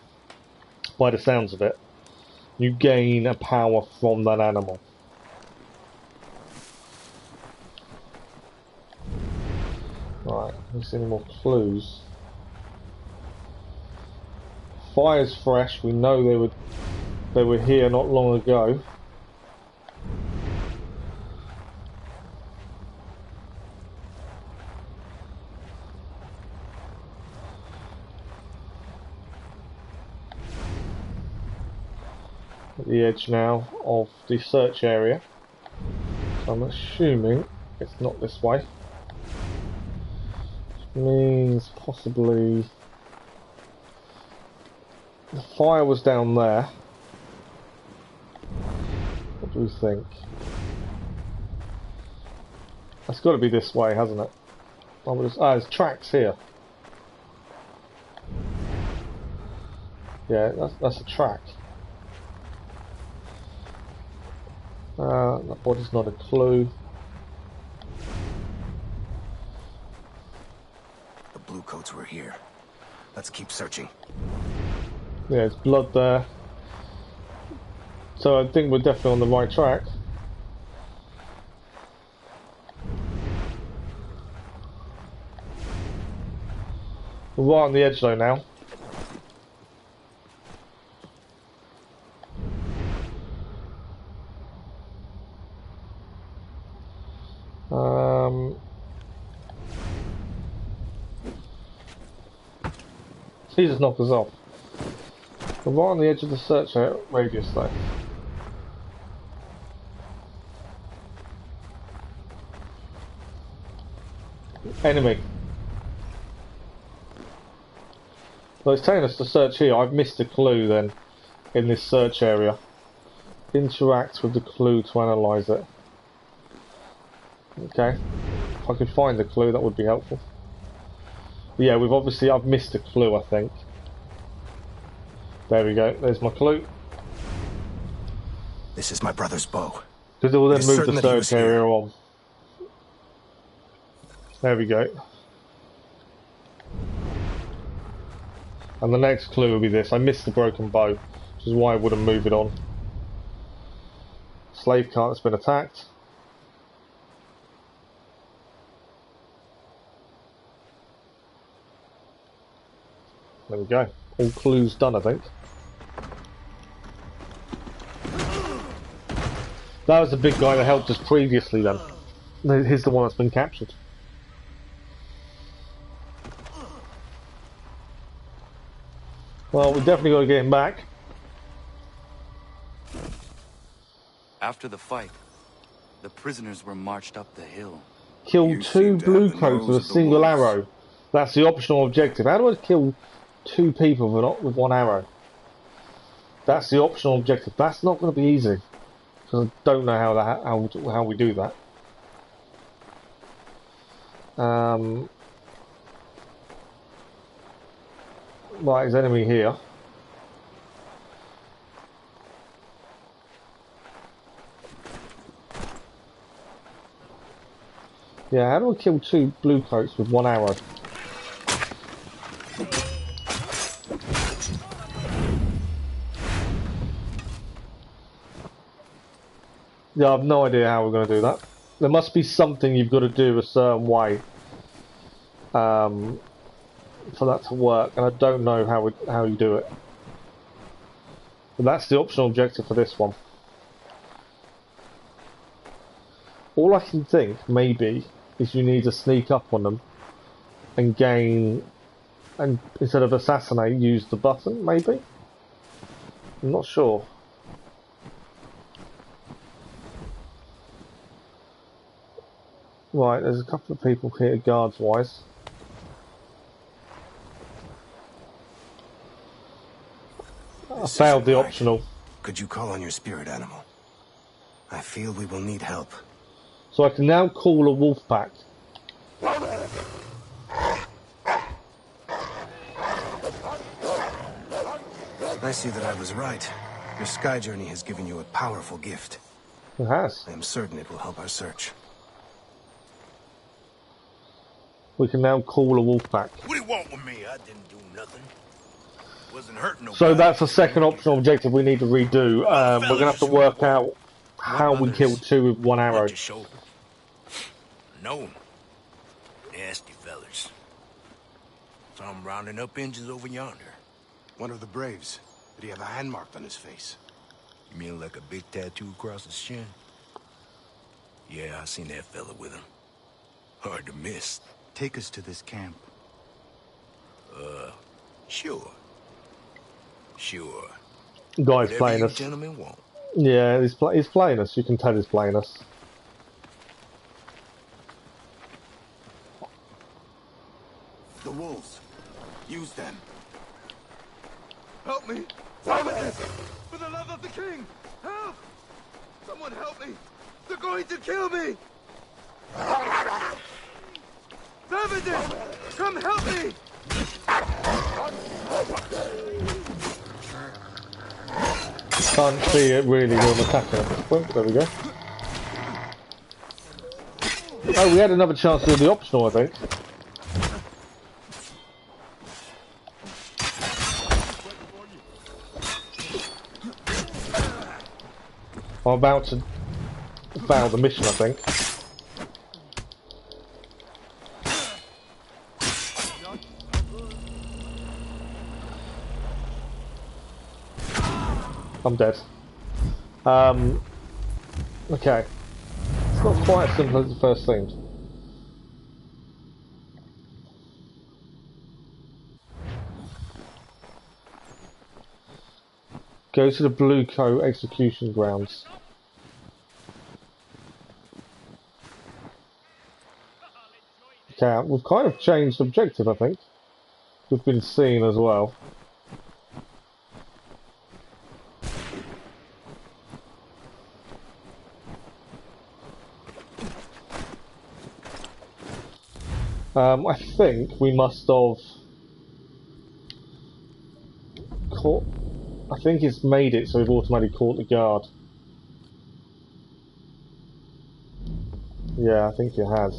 [SPEAKER 1] By the sounds of it, you gain a power from that animal. Right, let's see any more clues. Fire's fresh. We know they were here not long ago. At the edge now of the search area. So I'm assuming it's not this way. Which means possibly The fire was down there. What do we think? That's got to be this way, hasn't it? There's tracks here. Yeah, that's a track. That body's not a clue.
[SPEAKER 9] The bluecoats were here. Let's keep searching.
[SPEAKER 1] Yeah, there's blood there. So I think we're definitely on the right track. We're right on the edge though now. He just knocked us off. We're right on the edge of the search radius though. Enemy. Well, it's telling us to search here. I've missed a clue then in this search area. Interact with the clue to analyse it. Okay. If I could find the clue, that would be helpful. Yeah, I've missed a clue, I think. There we go. There's my clue.
[SPEAKER 9] This is my brother's bow.
[SPEAKER 1] Because it will then move the search area on. There we go. And the next clue will be this. I missed the broken bow, which is why I wouldn't move it on. Slave cart has been attacked. There we go. All clues done, I think. That was the big guy that helped us previously then. He's the one that's been captured. Well, we definitely got to get him back.
[SPEAKER 3] After the fight, the prisoners were marched up the hill.
[SPEAKER 1] Kill 2 bluecoats with a single arrow. That's the optional objective. How do I kill 2 people with 1 arrow? That's the optional objective. That's not going to be easy, because I don't know how we do that. Right, there's enemy here. Yeah, how do I kill 2 bluecoats with 1 arrow? Yeah, I have no idea how we're going to do that. There must be something you've got to do a certain way for that to work, and I don't know how you do it. But that's the optional objective for this one. All I can think, maybe, is you need to sneak up on them and gain, and instead of assassinate, use the button, maybe? I'm not sure. Right, there's a couple of people here, guards-wise. I failed the optional.
[SPEAKER 9] Could you call on your spirit animal? I feel we will need help.
[SPEAKER 1] So I can now call a wolf pack.
[SPEAKER 9] I see that I was right. Your sky journey has given you a powerful gift.
[SPEAKER 1] It has.
[SPEAKER 9] I am certain it will help our search.
[SPEAKER 1] We can now call a wolf pack.
[SPEAKER 7] What do you want with me? I didn't do nothing. Wasn't hurting nobody.
[SPEAKER 1] So that's the second optional objective we need to redo. We're going to have to work out how we kill 2 with 1 arrow.
[SPEAKER 7] No. Nasty fellers. Saw him rounding up Injuns over yonder.
[SPEAKER 9] One of the Braves. Did he have a hand marked on his face?
[SPEAKER 7] You mean like a big tattoo across his chin? Yeah, I seen that fella with him. Hard to miss.
[SPEAKER 3] Take us to this camp.
[SPEAKER 7] Sure. Sure.
[SPEAKER 1] Guy's playing us.
[SPEAKER 7] Gentlemen want.
[SPEAKER 1] Yeah, he's playing us. You can tell he's playing us.
[SPEAKER 9] The wolves. Use them.
[SPEAKER 10] Help me! Stop this! For the love of the king! Help! Someone help me! They're going to kill me! Benedict! Come help me!
[SPEAKER 1] Can't see it really when I'm attacking at this point. There we go. Oh, we had another chance to do the optional, I think. I'm about to fail the mission, I think. I'm dead. Okay. It's not quite as simple as it first seemed. Go to the Blue Coat execution grounds. Okay, we've kind of changed objective, I think. We've been seen as well. I think we must have caught. I think it's made it so we've automatically caught the guard. Yeah, I think it has.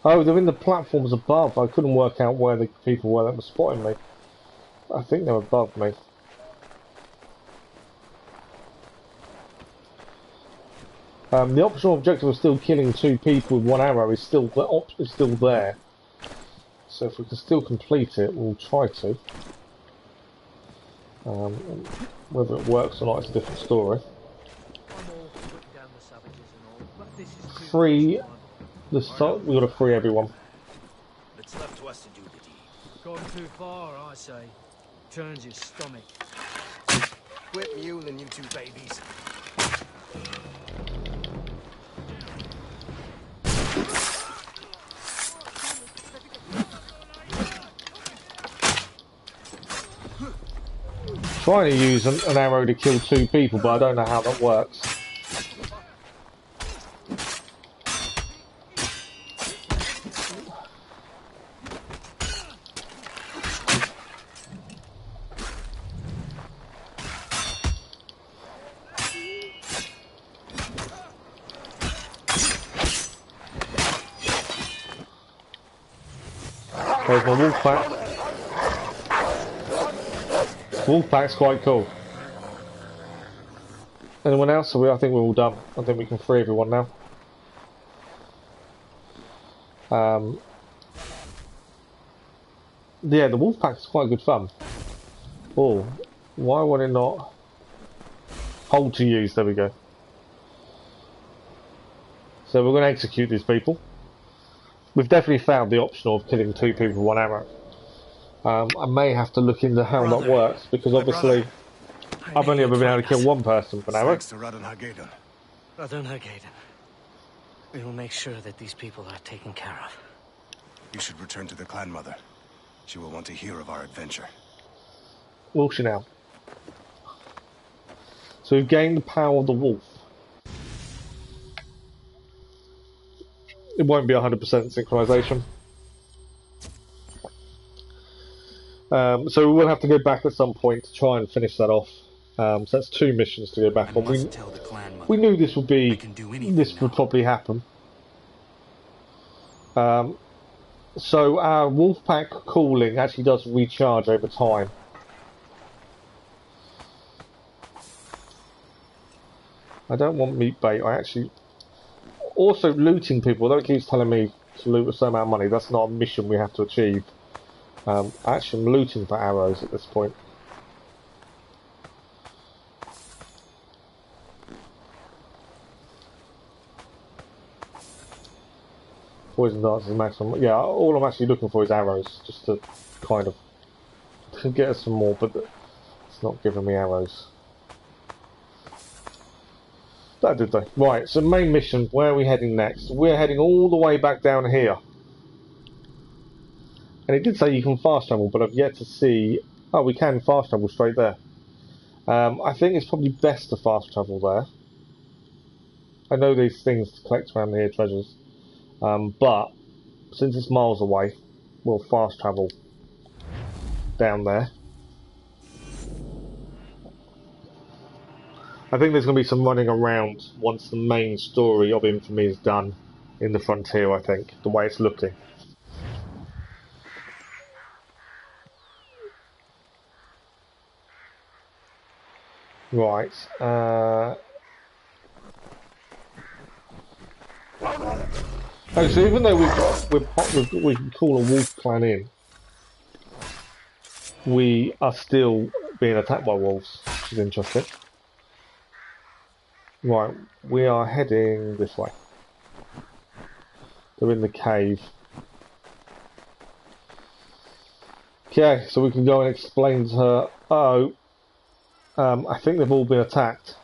[SPEAKER 1] Oh, they're in the platforms above. I couldn't work out where the people were that were spotting me. I think they're above me. The optional objective of still killing 2 people with 1 arrow is still there. So if we can still complete it, we'll try to. Whether it works or not is a different story. Free. We've got to free everyone.
[SPEAKER 7] It's left to us to do the deed.
[SPEAKER 11] Gone too far, I say. Turns your stomach.
[SPEAKER 7] Quit muling, you 2 babies.
[SPEAKER 1] Trying to use an arrow to kill 2 people, but I don't know how that works. There's my wolf pack. Wolf pack's quite cool. Anyone else? I think we're all done. I think we can free everyone now. Yeah, the wolf pack is quite good fun. Oh, why would it not hold to use? There we go. So we're going to execute these people. We've definitely found the option of killing 2 people with 1 arrow. I may have to look into how that works, because obviously I've only ever been able to kill 1 person with an arrow.
[SPEAKER 11] Brother Hagedan. We will make sure that these people are taken care of.
[SPEAKER 9] You should return to the clan mother. She will want to hear of our adventure.
[SPEAKER 1] Will she now? So we've gained the power of the wolf. It won't be 100% synchronization. So we will have to go back at some point to try and finish that off. So that's 2 missions to go back on. We knew this would be. This would probably happen. So our wolf pack calling actually does recharge over time. I don't want meat bait. I actually also looting people. Although it keeps telling me to loot a certain amount of money, that's not a mission we have to achieve. Actually, I'm looting for arrows at this point. Poison darts is maximum. Yeah, all I'm actually looking for is arrows, just to kind of get us some more, but it's not giving me arrows. That did they? Right, so main mission, where are we heading next? We're heading all the way back down here. And it did say you can fast travel, but I've yet to see... Oh, we can fast travel straight there. I think it's probably best to fast travel there. I know these things to collect around here, treasures. But, since it's miles away, we'll fast travel down there. I think there's going to be some running around once the main story of Infamy is done in the Frontier, I think, the way it's looking. Right. Oh, so even though we can call a wolf clan in, we are still being attacked by wolves, which is interesting. Right, we are heading this way. They're in the cave. Okay, so we can go and explain to her, oh, I think they've all been attacked.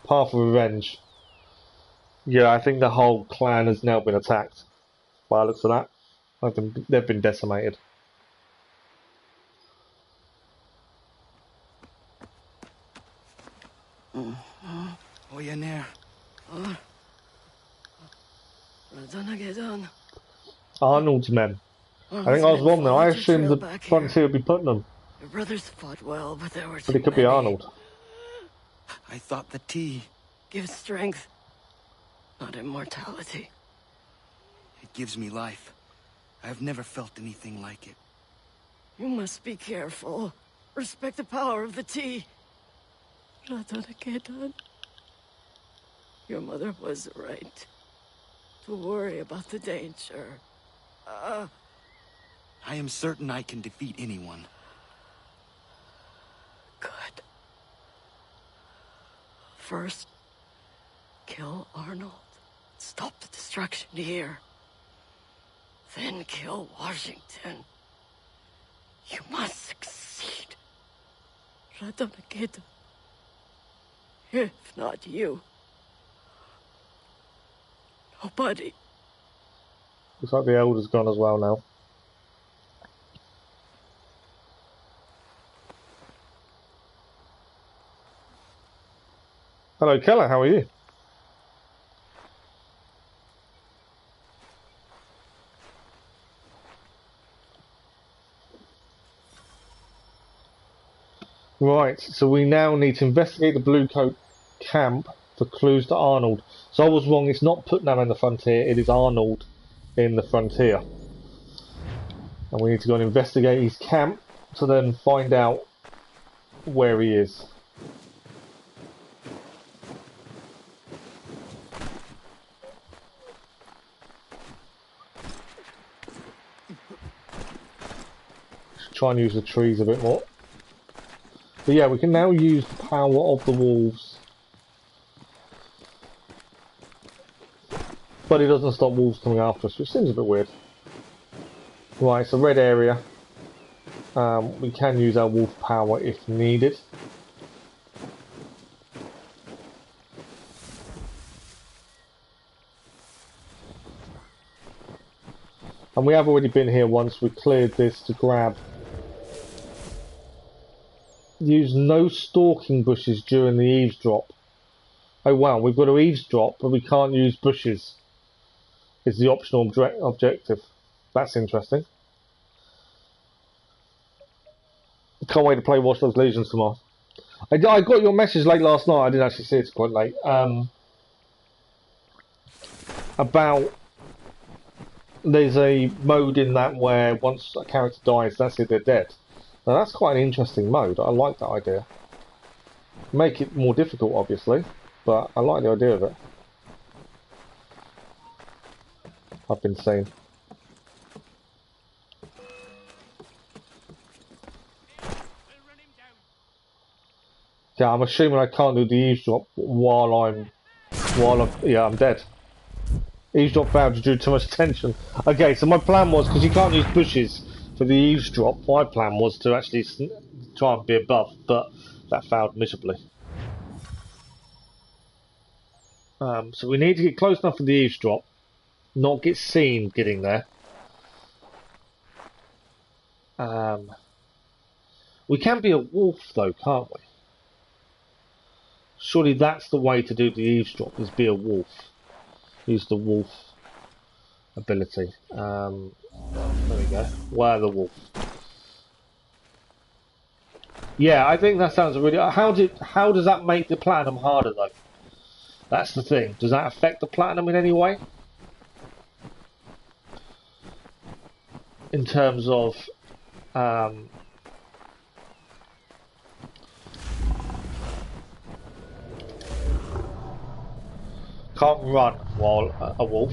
[SPEAKER 1] Path of Revenge. Yeah, I think the whole clan has now been attacked. By the looks of that. They've been decimated. Arnold's men. I think I was wrong there. I assumed the Frontier would be Putnam.
[SPEAKER 8] Your brothers fought well, but there were too
[SPEAKER 1] But it could be
[SPEAKER 8] many.
[SPEAKER 1] Arnold.
[SPEAKER 3] I thought the tea...
[SPEAKER 8] Gives strength, not immortality.
[SPEAKER 3] It gives me life. I've never felt anything like it.
[SPEAKER 8] You must be careful. Respect the power of the tea. Your mother was right to worry about the danger.
[SPEAKER 3] I am certain I can defeat anyone.
[SPEAKER 8] Good. First, kill Arnold. Stop the destruction here. Then kill Washington. You must succeed. If not you, nobody.
[SPEAKER 1] Looks like the Elder's gone as well now. Hello, Keller, how are you? Right, so we now need to investigate the Blue Coat camp for clues to Arnold. So I was wrong, it's not Putnam in the Frontier, it is Arnold in the Frontier. And we need to go and investigate his camp to then find out where he is. Try and use the trees a bit more. But yeah, we can now use the power of the wolves. But it doesn't stop wolves coming after us, which seems a bit weird. Right, so red area. We can use our wolf power if needed. And we have already been here once. We cleared this to grab. Use no stalking bushes during the eavesdrop. Oh wow, we've got to eavesdrop, but we can't use bushes. It's the optional objective. That's interesting. Can't wait to play Watch Dogs Legions tomorrow. I got your message late last night. I didn't actually see it quite late. About there's a mode in that where once a character dies, that's it, they're dead. Now that's quite an interesting mode. I like that idea. Make it more difficult, obviously, but I like the idea of it. I've been saying. Yeah, I'm assuming I can't do the eavesdrop while I'm dead. Eavesdrop failed to do too much attention. Okay, so my plan was, because you can't use bushes for the eavesdrop, my plan was to actually try and be above, but that failed miserably. So we need to get close enough for the eavesdrop, not get seen getting there. We can be a wolf though, can't we? Surely that's the way to do the eavesdrop, is be a wolf. Use the wolf ability. There we go. Where the wolf? Yeah, I think that sounds really... How does that make the platinum harder though? That's the thing. Does that affect the platinum in any way? In terms of... can't run while a wolf.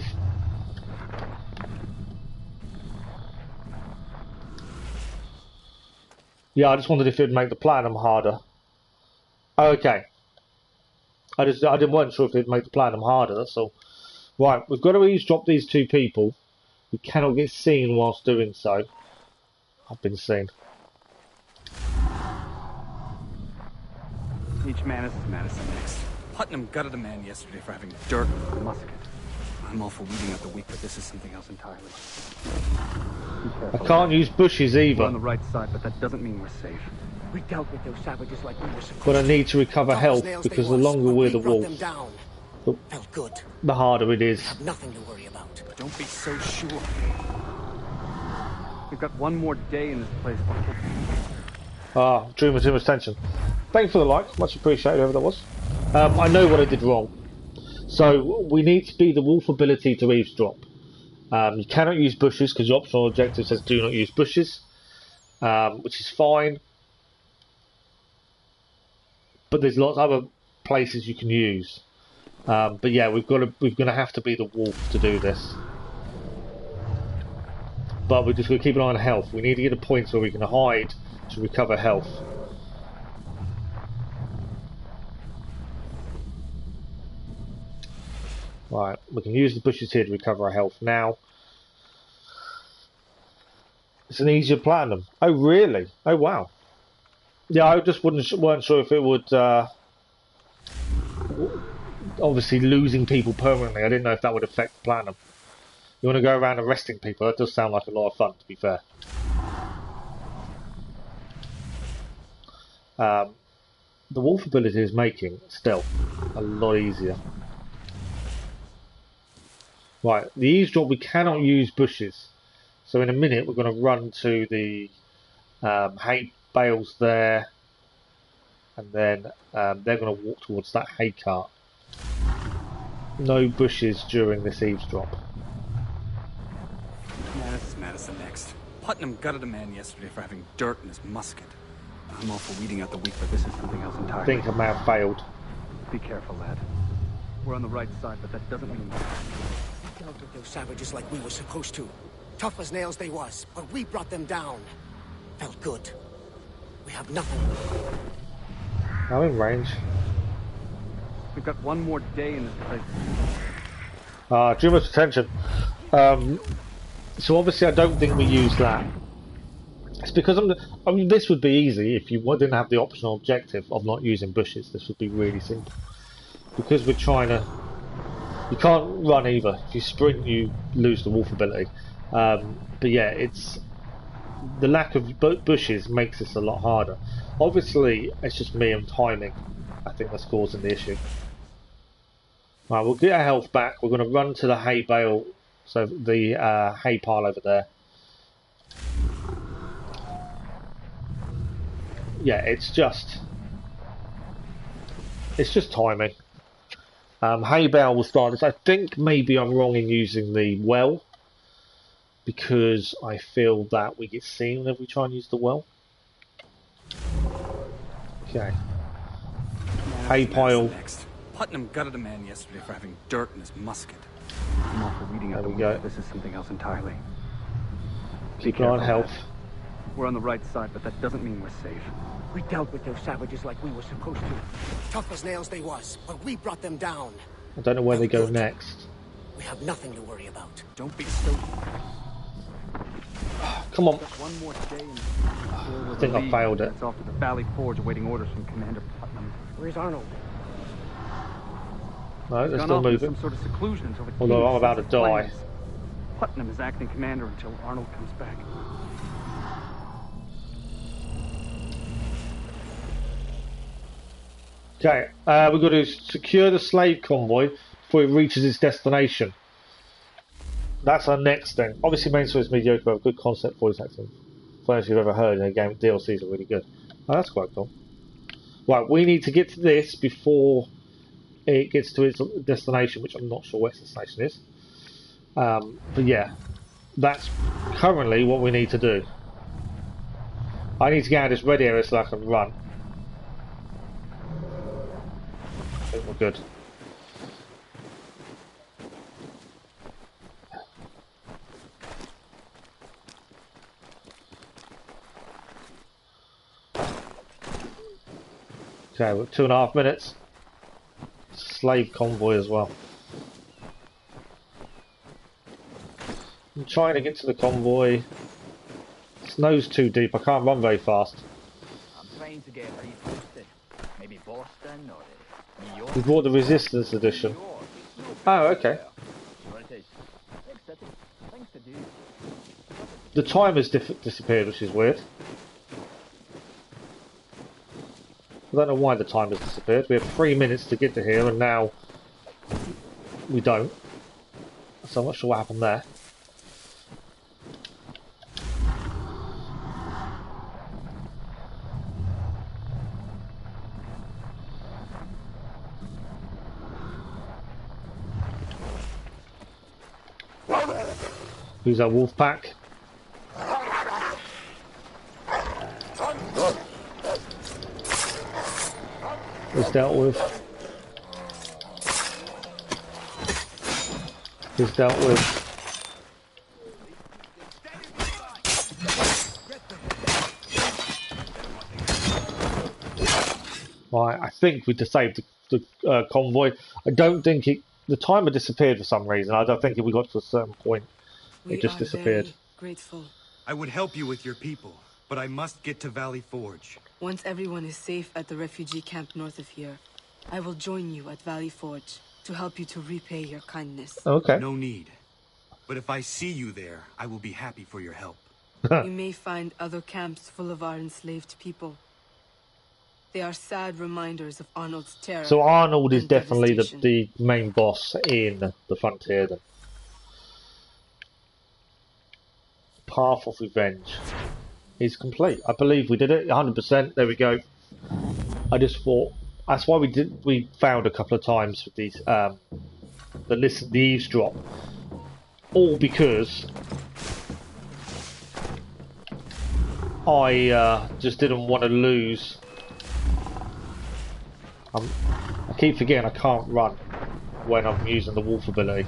[SPEAKER 1] Yeah, I just wondered if it would make the platinum harder. Okay. I wasn't sure if it'd make the platinum harder, that's all. Right, we've got to eavesdrop these two people. We cannot get seen whilst doing so. I've been seen.
[SPEAKER 6] Each man is his medicine next. Putnam gutted a man yesterday for having dirt with a musket. I'm all for weeding out the weak, but this is something else entirely.
[SPEAKER 1] I can't use bushes either.
[SPEAKER 6] We're on the right side, but that doesn't mean we're safe. We dealt with those savages like we were supposed to.
[SPEAKER 1] But I need to recover health, because the longer we're the wolf, the harder it is.
[SPEAKER 8] Nothing to worry about.
[SPEAKER 6] Don't be so sure. We've got one more day in this place.
[SPEAKER 1] Ah, drew too much tension. Thanks for the like, much appreciated, whoever that was. I know what I did wrong. So, we need to be the wolf ability to eavesdrop. You cannot use bushes, because your optional objective says do not use bushes. Which is fine. But there's lots of other places you can use. But yeah, we're gonna have to be the wolf to do this. But we're just gonna keep an eye on health. We need to get to points where we can hide to recover health. Right, we can use the bushes here to recover our health now. It's an easier platinum. Oh really? Oh wow. Yeah, I just weren't sure if it would. Obviously, losing people permanently. I didn't know if that would affect platinum. You want to go around arresting people? That does sound like a lot of fun, to be fair. The wolf ability is making stealth a lot easier. Right, the eavesdrop, we cannot use bushes. So in a minute, we're going to run to the hay bales there, and then they're going to walk towards that hay cart. No bushes during this eavesdrop.
[SPEAKER 6] Madison next. Putnam gutted a man yesterday for having dirt in his musket. I'm all for weeding out the weak, but this is something else entirely.
[SPEAKER 1] I think I may have failed.
[SPEAKER 6] Be careful, lad. We're on the right side, but that doesn't mean...
[SPEAKER 8] We dealt with those savages like we were supposed to. Tough as nails they was, but we brought them down. Felt good. We have nothing.
[SPEAKER 1] I'm in range.
[SPEAKER 6] We've got one more day in this place.
[SPEAKER 1] Too much attention. So obviously I don't think we use that. It's because I mean, this would be easy if you didn't have the optional objective of not using bushes. This would be really simple. Because we're trying to... You can't run either. If you sprint, you lose the wolf ability. But yeah, it's... The lack of bushes makes this a lot harder. Obviously, it's just me and timing. I think that's causing the issue. Right, we'll get our health back. We're going to run to the hay bale. So the hay pile over there. Yeah, it's just timing. Hay bale will start this. I think maybe I'm wrong in using the well, because I feel that we get seen whenever we try and use the well. Okay. Hay pile.
[SPEAKER 6] Next. Putnam gutted a man yesterday for having dirt in his musket. I'm all for weeding out the weak. This is something else entirely.
[SPEAKER 1] Keep an eye on health.
[SPEAKER 6] We're on the right side, but that doesn't mean we're safe.
[SPEAKER 8] We dealt with those savages like we were supposed to. Tough as nails they was, but we brought them down.
[SPEAKER 1] I don't know where they go next.
[SPEAKER 8] We have nothing to worry about.
[SPEAKER 6] Don't be so...
[SPEAKER 1] Come on.
[SPEAKER 6] One more day
[SPEAKER 1] I think I failed it.
[SPEAKER 6] It's off to the Valley Forge awaiting orders from Commander Putnam.
[SPEAKER 8] Where's Arnold?
[SPEAKER 1] No, they're
[SPEAKER 6] Gone
[SPEAKER 1] still
[SPEAKER 6] off into
[SPEAKER 1] moving.
[SPEAKER 6] some sort of seclusion until the
[SPEAKER 1] Although
[SPEAKER 6] king
[SPEAKER 1] I'm about to
[SPEAKER 6] sends his
[SPEAKER 1] die.
[SPEAKER 6] plans. Putnam is acting commander until Arnold comes back.
[SPEAKER 1] Okay, we've got to secure the slave convoy before it reaches its destination. That's our next thing. Obviously, main story is mediocre, but a good concept voice acting. First you've ever heard in a game. DLCs are really good. Oh, that's quite cool. Right, we need to get to this before it gets to its destination, which I'm not sure what its destination is. But yeah, that's currently what we need to do. I need to get out of this red area so I can run. I think we're good. Okay, we're 2.5 minutes. Slave convoy as well. I'm trying to get to the convoy. Snow's too deep, I can't run very fast.
[SPEAKER 12] I'm trying to get reposted. Maybe Boston or New York.
[SPEAKER 1] We bought the Resistance edition. Oh, okay.
[SPEAKER 12] Sure it is. Big city. Things to do.
[SPEAKER 1] The timer's disappeared, which is weird. I don't know why the timer's disappeared. We have 3 minutes to get to here, and now we don't. So I'm not sure what happened there. Who's our wolf pack? Is dealt with. Is dealt with. Right, I think we saved the convoy. I don't think the timer disappeared for some reason. I don't think if we got to a certain point, it just disappeared.
[SPEAKER 13] Very grateful.
[SPEAKER 9] I would help you with your people, but I must get to Valley Forge.
[SPEAKER 13] Once everyone is safe at the refugee camp north of here, I will join you at Valley Forge to help you to repay your kindness.
[SPEAKER 1] Okay.
[SPEAKER 9] No need. But if I see you there, I will be happy for your help.
[SPEAKER 13] You may find other camps full of our enslaved people. They are sad reminders of Arnold's terror.
[SPEAKER 1] So Arnold is
[SPEAKER 13] and
[SPEAKER 1] definitely
[SPEAKER 13] devastation.
[SPEAKER 1] the main boss in the Frontier then. Path of Revenge is complete. I believe we did it 100%. There we go. I just thought that's why we failed a couple of times with these the eavesdrop, all because I just didn't want to lose. I keep forgetting I can't run when I'm using the wolf ability.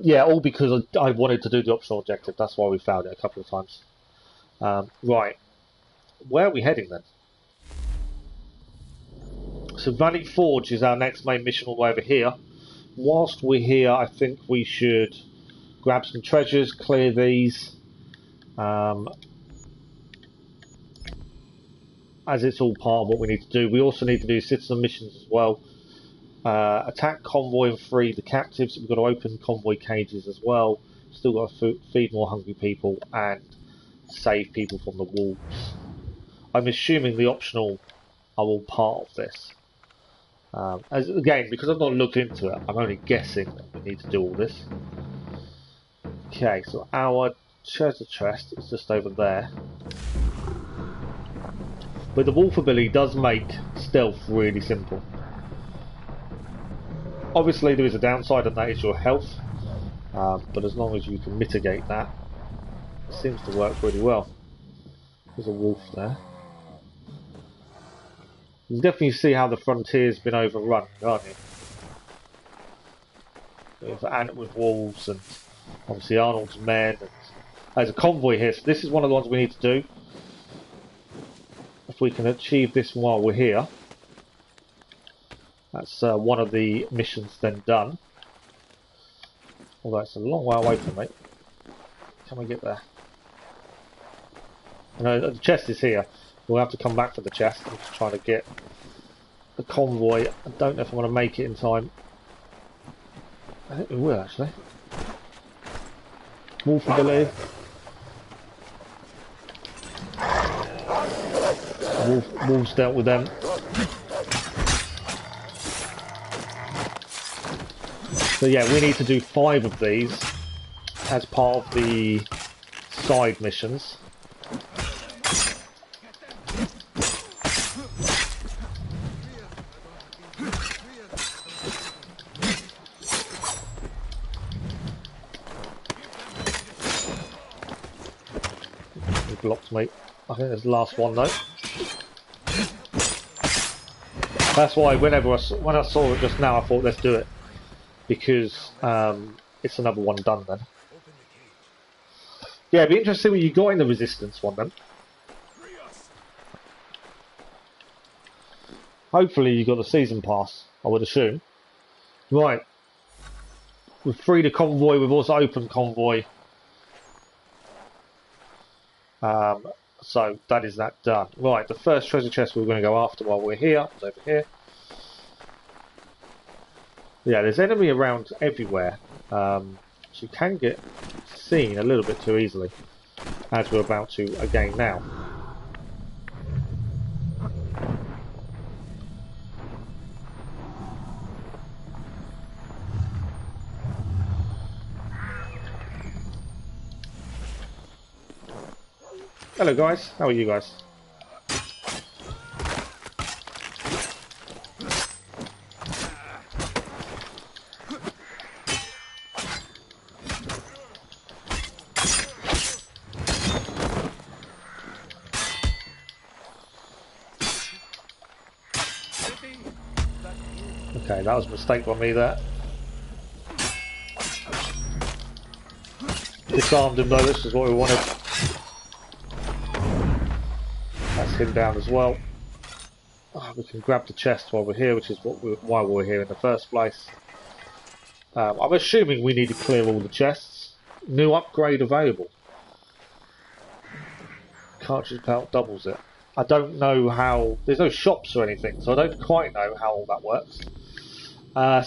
[SPEAKER 1] Yeah, all because I wanted to do the optional objective. That's why we failed it a couple of times. Right, where are we heading then? So Valley Forge is our next main mission all the way over here. Whilst we're here, I think we should grab some treasures, clear these, as it's all part of what we need to do. We also need to do citizen missions as well. Attack convoy and free the captives. We've got to open convoy cages as well. Still got to feed more hungry people and save people from the wolves. I'm assuming the optional are all part of this. Again, because I've not looked into it, I'm only guessing that we need to do all this. Okay, so our treasure chest is just over there. But the wolf ability does make stealth really simple. Obviously there is a downside, and that is your health, but as long as you can mitigate that, it seems to work really well. There's a wolf there. You can definitely see how the frontier's been overrun, can't you? With wolves and obviously Arnold's men. And there's a convoy here, so this is one of the ones we need to do. If we can achieve this while we're here, that's one of the missions then done. Although it's a long way away from me. Can we get there? No, the chest is here. We'll have to come back for the chest. I'm just trying to get the convoy. I don't know if I want to make it in time. I think we will actually. Wolf ability. Wolves dealt with them. So yeah, we need to do 5 of these as part of the side missions. He blocked me. I think there's the last one though. That's why when I saw it just now, I thought let's do it, because it's another one done then. Yeah, it'd be interesting what you got in the Resistance one then. Hopefully you got the season pass, I would assume. Right. We've freed a convoy, we've also opened convoy. So that is that done. Right, the first treasure chest we're going to go after while we're here is over here. Yeah, there's enemy around everywhere. So you can get seen a little bit too easily, as we're about to again now. Hello guys, how are you guys? Okay, that was a mistake by me there. Disarmed him though, this is what we wanted. That's him down as well. Oh, we can grab the chest while we're here, which is why we're here in the first place. I'm assuming we need to clear all the chests. New upgrade available. Cartridge belt doubles it. I don't know how... There's no shops or anything, so I don't quite know how all that works.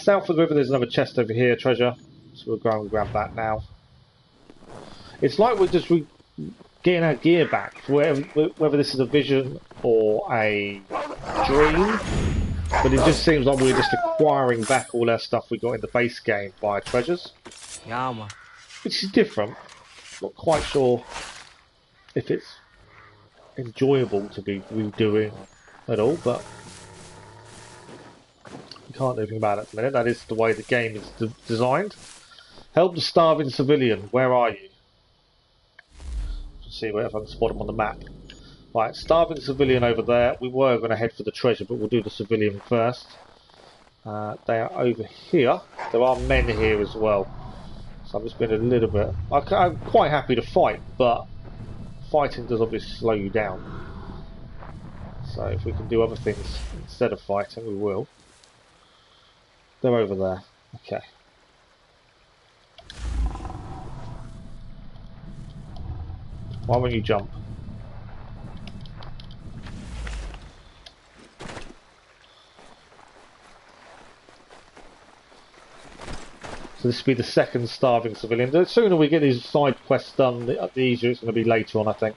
[SPEAKER 1] South of the river, there's another chest over here, treasure. So we'll go and grab that now. It's like we're just getting our gear back, whether this is a vision or a dream. But it just seems like we're just acquiring back all our stuff we got in the base game via treasures.
[SPEAKER 11] Yama.
[SPEAKER 1] Which is different. Not quite sure if it's enjoyable to be redoing at all, but you can't do anything about it at the minute. That is the way the game is designed. Help the starving civilian. Where are you? Let's see if I can spot him on the map. Right, starving civilian over there. We were going to head for the treasure, but we'll do the civilian first. They are over here. There are men here as well. So I'm just being a little bit... I'm quite happy to fight, but fighting does obviously slow you down. So if we can do other things instead of fighting, we will. They're over there. Okay. Why won't you jump? So this will be the second starving civilian. The sooner we get these side quests done, the easier it's going to be later on, I think.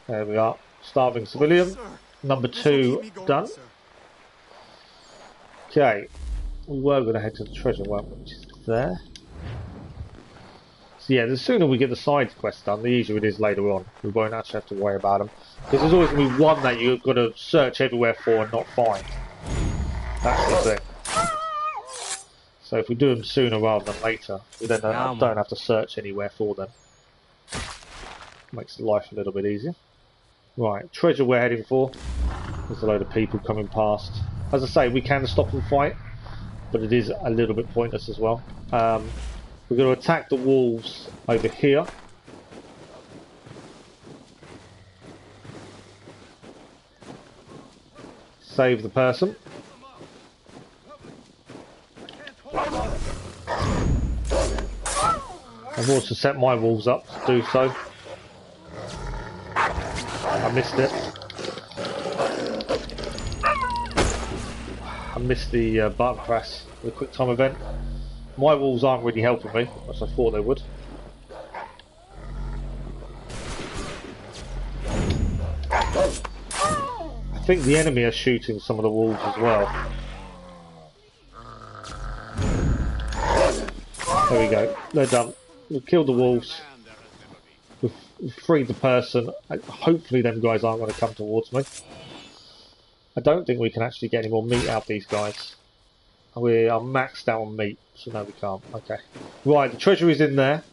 [SPEAKER 1] There we are. Starving civilian. Number 2 done. Okay. We were going to head to the treasure, weren't we? Which is there. So yeah, the sooner we get the side quests done, the easier it is later on. We won't actually have to worry about them. Because there's always going to be one that you've got to search everywhere for and not find. That's the thing. So if we do them sooner rather than later, we then don't have to search anywhere for them. Makes life a little bit easier. Right, treasure we're heading for. There's a load of people coming past. As I say, we can stop and fight, but it is a little bit pointless as well. We're going to attack the wolves over here. Save the person. I've also set my wolves up to do so. I missed it. missed the button press, the quick time event. My walls aren't really helping me, as I thought they would. I think the enemy are shooting some of the walls as well. There we go, they're done. We've killed the wolves. We've freed the person. Hopefully them guys aren't going to come towards me. I don't think we can actually get any more meat out of these guys. We are maxed out on meat, so no we can't. Okay. Right, the treasure is in there.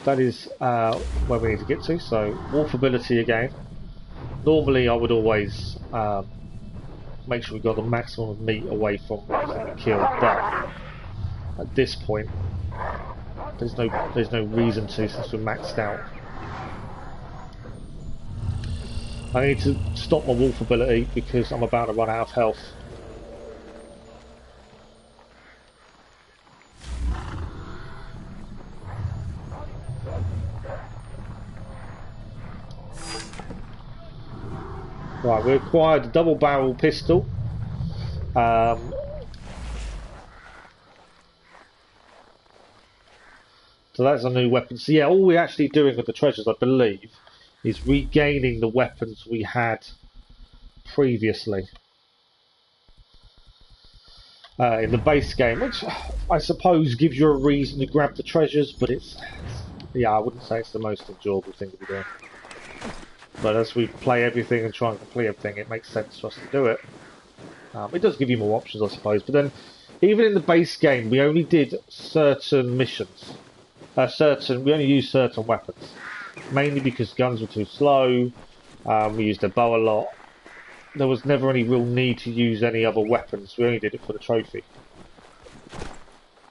[SPEAKER 1] That is where we need to get to, so wolf ability again. Normally I would always make sure we got the maximum of meat away from everything we killed, but at this point there's no reason to, since we're maxed out. I need to stop my wolf ability because I'm about to run out of health. Right, we acquired a double barrel pistol. So that's a new weapon. So yeah, all we're actually doing with the treasures, I believe, is regaining the weapons we had previously in the base game, which I suppose gives you a reason to grab the treasures, but yeah, I wouldn't say it's the most enjoyable thing to be doing. But as we play everything and try and complete everything, it makes sense for us to do it. It does give you more options, I suppose, but then even in the base game, we only did certain missions. We only used certain weapons. Mainly because guns were too slow, we used a bow a lot. There was never any real need to use any other weapons, we only did it for the trophy.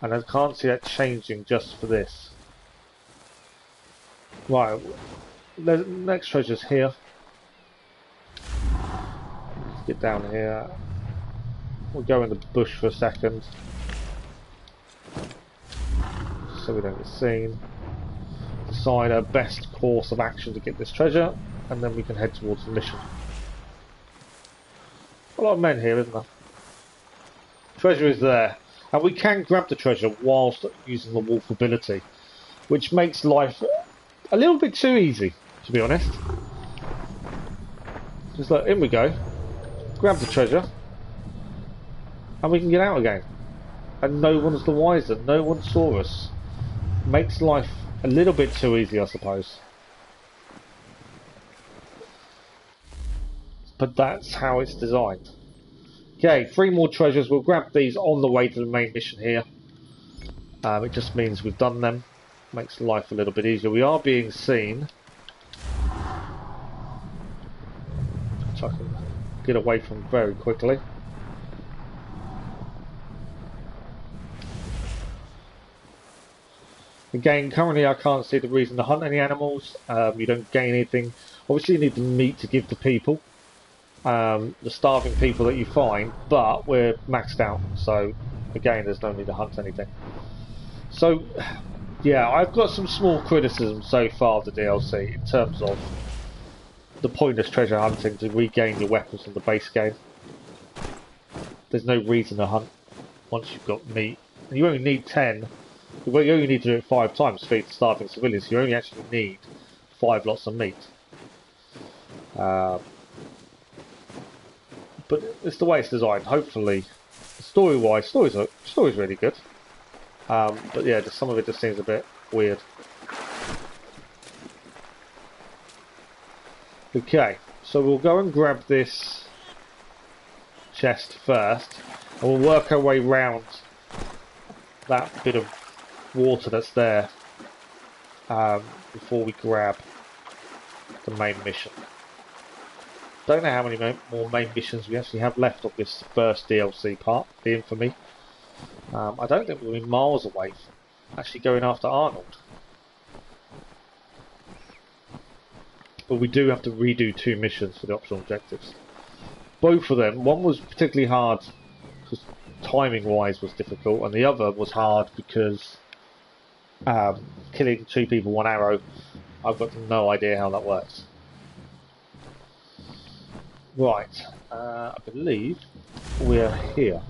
[SPEAKER 1] And I can't see that changing just for this. Right, the next treasure's here. Let's get down here. We'll go in the bush for a second, so we don't get seen. Decide our best course of action to get this treasure, and then we can head towards the mission. A lot of men here, isn't there? Treasure is there, and we can grab the treasure whilst using the wolf ability, which makes life a little bit too easy, to be honest. Just like, in we go, grab the treasure, and we can get out again. And no one's the wiser, no one saw us. Makes life a little bit too easy, I suppose. But that's how it's designed. Okay, 3 more treasures. We'll grab these on the way to the main mission here. It just means we've done them. Makes life a little bit easier. We are being seen, which I can get away from very quickly. Again, currently I can't see the reason to hunt any animals. You don't gain anything. Obviously you need the meat to give to people, the starving people that you find, but we're maxed out, so again there's no need to hunt anything. So yeah, I've got some small criticisms so far of the DLC in terms of the pointless treasure hunting to regain your weapons from the base game. There's no reason to hunt once you've got meat, and you only need 10. Well, you only need to do it 5 times to feed the starving civilians. You only actually need 5 lots of meat. But it's the way it's designed. Hopefully, story-wise, story's really good. But yeah, some of it just seems a bit weird. Okay, so we'll go and grab this chest first, and we'll work our way round that bit of water that's there before we grab the main mission. Don't know how many more main missions we actually have left of this first DLC part, the Infamy. I don't think we're miles away from actually going after Arnold. But we do have to redo 2 missions for the optional objectives. Both of them, one was particularly hard because timing wise was difficult, and the other was hard because killing 2 people 1 arrow, I've got no idea how that works. Right, I believe we're here.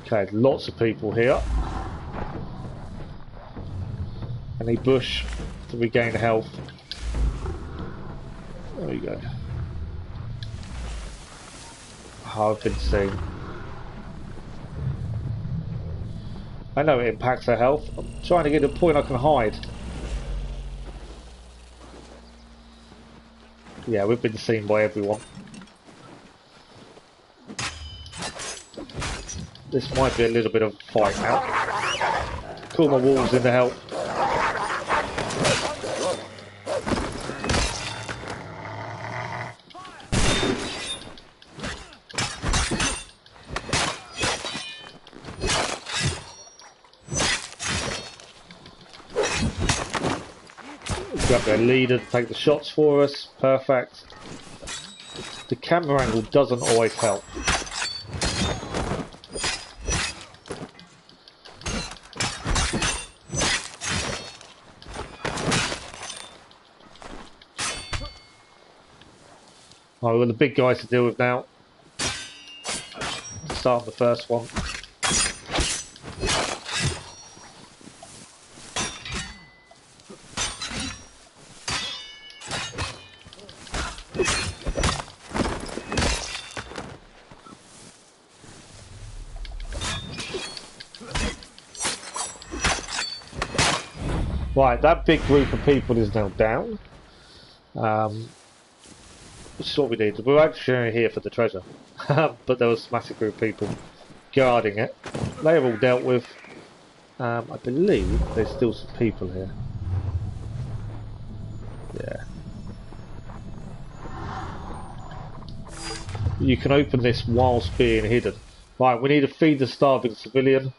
[SPEAKER 1] Okay, lots of people here. Any bush to regain health. There we go. Oh, I've been seen. I know it impacts her health. I'm trying to get to a point I can hide. Yeah, we've been seen by everyone. This might be a little bit of a fight now. Call my wolves in to help. We've got their leader to take the shots for us. Perfect. The camera angle doesn't always help. Oh, we've got the big guys to deal with now. Start the first one. Right, that big group of people is now down. Which is what we need. We're actually here for the treasure. But there was a massive group of people guarding it. They are all dealt with. I believe there's still some people here. Yeah. You can open this whilst being hidden. Right, we need to feed the starving civilian.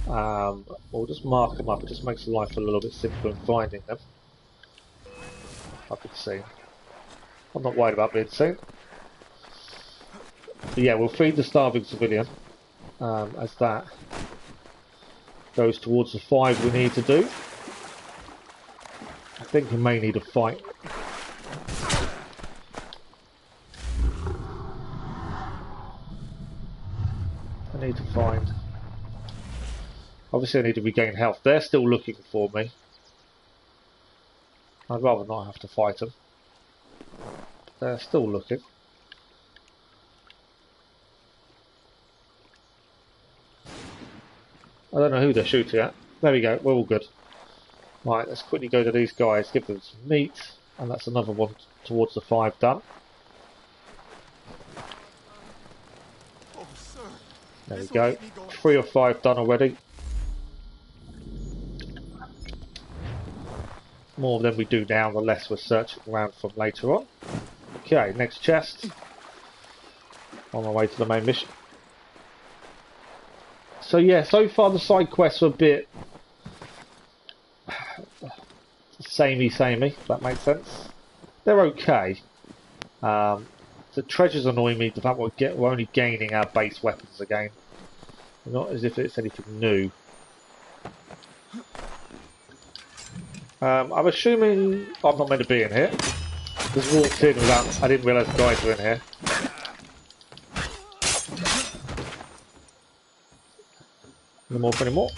[SPEAKER 1] We'll just mark them up. It just makes life a little bit simpler in finding them. I've been seen. I'm not worried about being seen. But yeah, we'll feed the starving civilian as that goes towards the 5 we need to do. I think we may need a fight. I need to find... Obviously I need to regain health. They're still looking for me. I'd rather not have to fight them. They're still looking. I don't know who they're shooting at. There we go, we're all good. Right, let's quickly go to these guys, give them some meat, and that's another one towards the 5 done.
[SPEAKER 10] Oh, sir.
[SPEAKER 1] There we go. 3 or 5 done already. The more of them we do now, the less we're searching around from later on. Okay, next chest. On my way to the main mission. So yeah, so far the side quests are a bit samey, if that makes sense. They're okay. The treasures annoy me, the fact we're only gaining our base weapons again. Not as if it's anything new. I'm assuming I'm not meant to be in here. Just walked in without... I didn't realise the guys were in here. No more for any more.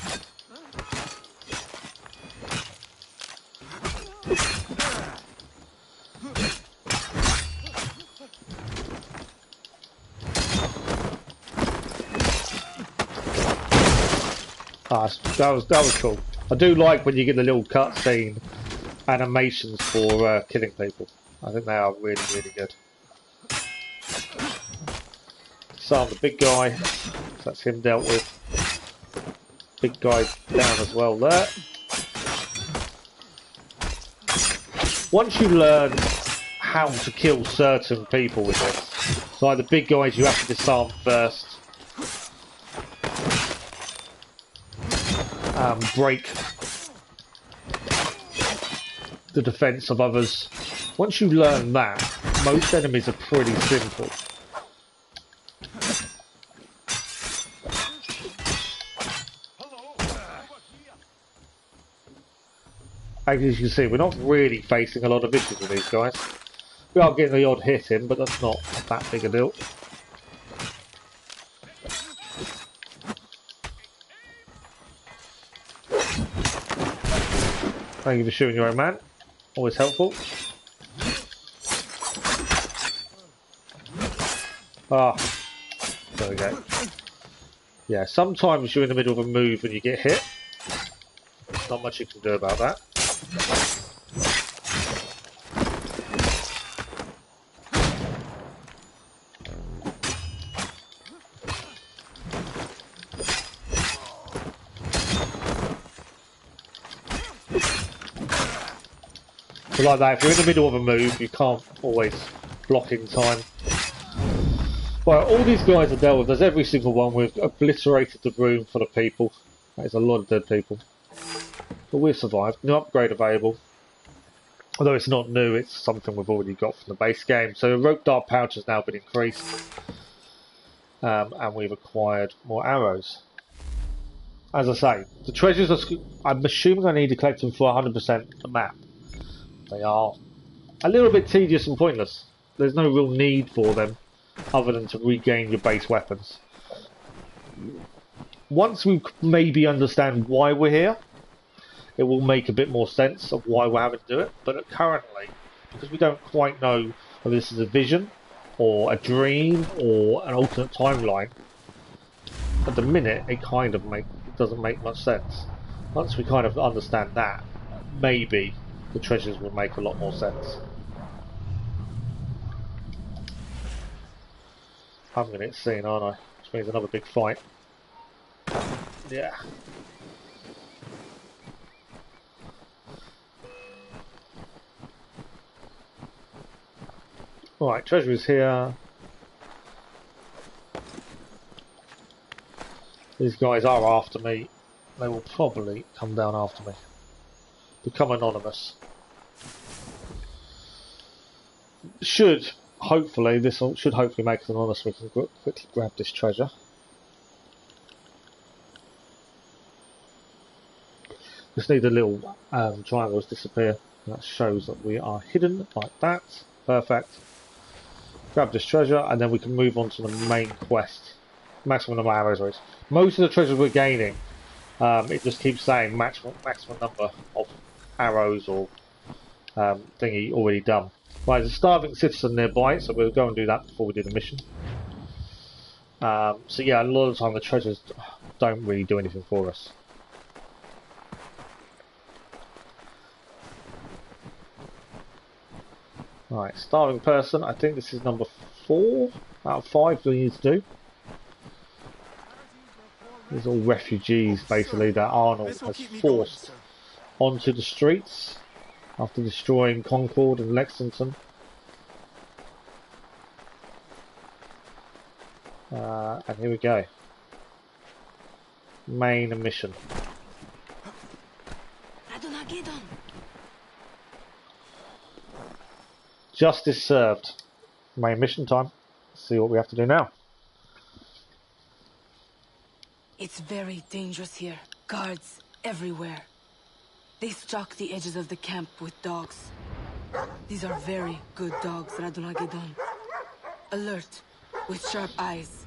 [SPEAKER 1] Ah, that was cool. I do like when you get the little cutscene animations for killing people. I think they are really, really good. So I'm the big guy. So that's him dealt with. Big guy down as well there. Once you learn how to kill certain people with this, so like the big guys you have to disarm first. Break the defense of others. Once you learn that, most enemies are pretty simple. as you can see, we're not really facing a lot of issues with these guys. We are getting the odd hit in, but that's not that big a deal. Thank you for shooting your own man. Always helpful. Ah, there we go. Yeah, sometimes you're in the middle of a move and you get hit. Not much you can do about that. So like that, if you're in the middle of a move, you can't always block in time. Well, all these guys are dealt with. There's every single one. We've obliterated the room full of people. That is a lot of dead people. But we've survived. New upgrade available. Although it's not new, it's something we've already got from the base game. So the rope dart pouch has now been increased. And we've acquired more arrows. As I say, the treasures are... I'm assuming I need to collect them for 100% of the map. They are a little bit tedious and pointless. There's no real need for them other than to regain your base weapons. Once we maybe understand why we're here, it will make a bit more sense of why we're having to do it. But currently, because we don't quite know whether this is a vision or a dream or an alternate timeline, at the minute it kind of doesn't make much sense. Once we kind of understand that, maybe the treasures will make a lot more sense. I'm going to get seen, aren't I? Which means another big fight. Yeah. Alright, treasure is here. These guys are after me. They will probably come down after me. Become anonymous. Should hopefully make us anonymous. We can quickly grab this treasure. Just need the little triangles disappear. That shows that we are hidden like that. Perfect. Grab this treasure and then we can move on to the main quest. Maximum number of arrows rates. Most of the treasures we're gaining, it just keeps saying maximum number of arrows or thingy already done. Right, there's a starving citizen nearby, so we'll go and do that before we do the mission. So yeah, a lot of the time the treasures don't really do anything for us. Right, starving person. I think this is number 4 out of 5 we need to do. These are all refugees, basically, that Arnold has forced onto the streets after destroying Concord and Lexington. And here we go. Main mission. Justice served. Main mission time. Let's see what we have to do now.
[SPEAKER 13] It's very dangerous here. Guards everywhere. They stalk the edges of the camp with dogs. These are very good dogs, Radunagedon. Alert, with sharp eyes.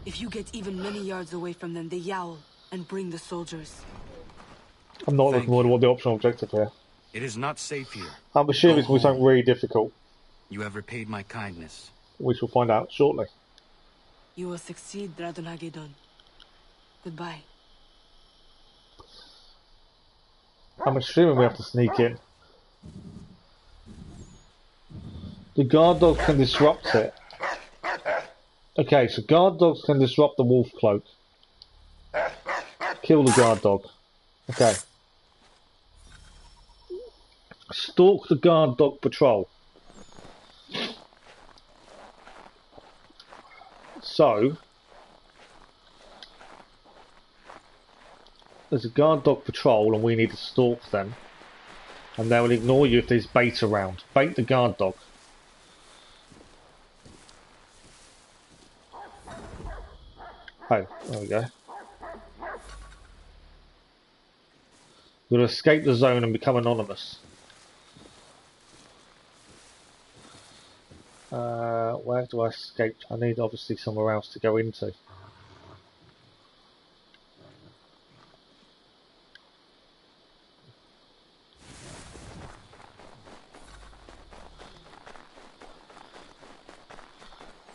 [SPEAKER 13] If you get even many yards away from them, they yowl and bring the soldiers.
[SPEAKER 1] I'm not looking forward to what the optional objective here.
[SPEAKER 3] It is not safe here.
[SPEAKER 1] I'm assuming it's going to be something really difficult.
[SPEAKER 3] You have repaid my kindness.
[SPEAKER 1] We shall find out shortly.
[SPEAKER 13] You will succeed, Radunagedon. Goodbye.
[SPEAKER 1] I'm assuming we have to sneak in. The guard dogs can disrupt it. Okay, so guard dogs can disrupt the wolf cloak. Kill the guard dog. Okay. Stalk the guard dog patrol. So, there's a guard dog patrol and we need to stalk them. And they will ignore you if there's bait around. Bait the guard dog. Oh, there we go. We're going to escape the zone and become anonymous. Where do I escape? I need obviously somewhere else to go into.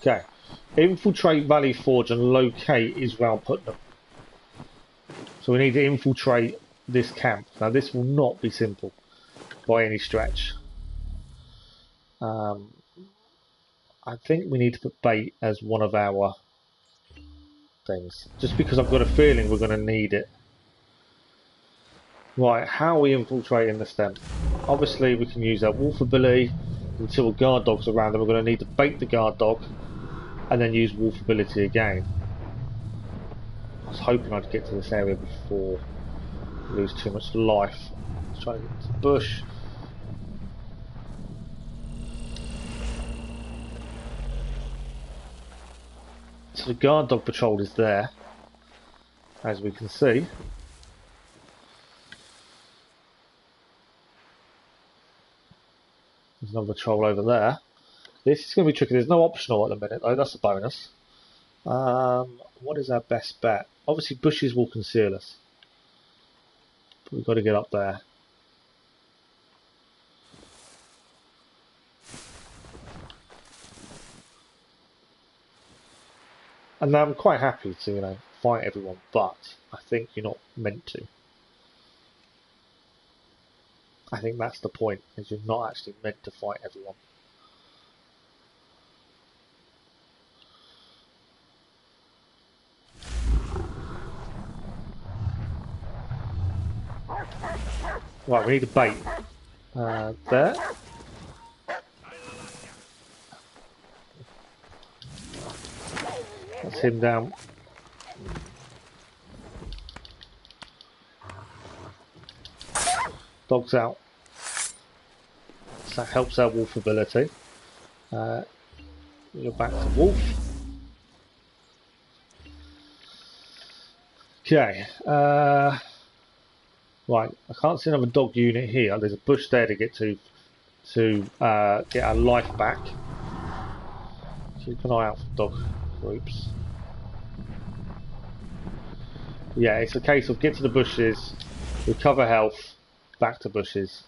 [SPEAKER 1] Okay. Infiltrate Valley Forge and locate Israel Putnam. So we need to infiltrate this camp. Now this will not be simple by any stretch. I think we need to put bait as one of our things. Just because I've got a feeling we're going to need it. Right, how are we infiltrating the stem? Obviously we can use our wolf ability until a guard dog's around, and we're going to need to bait the guard dog and then use wolf ability again. I was hoping I'd get to this area before I lose too much life. Let's try to get to the bush. So the guard dog patrol is there, as we can see. There's another patrol over there. This is going to be tricky. There's no optional at the minute though, that's a bonus. What is our best bet? Obviously bushes will conceal us. But we've got to get up there. And I'm quite happy to, you know, fight everyone, but I think you're not meant to. I think that's the point, is you're not actually meant to fight everyone. Right, we need a bait. There. That's him down. Dog's out. So that helps our wolf ability. You're back to wolf. Okay. Right, I can't see another dog unit here. There's a bush there to get to get our life back. Keep an eye out for dog groups. Yeah, it's a case of get to the bushes, recover health, back to bushes.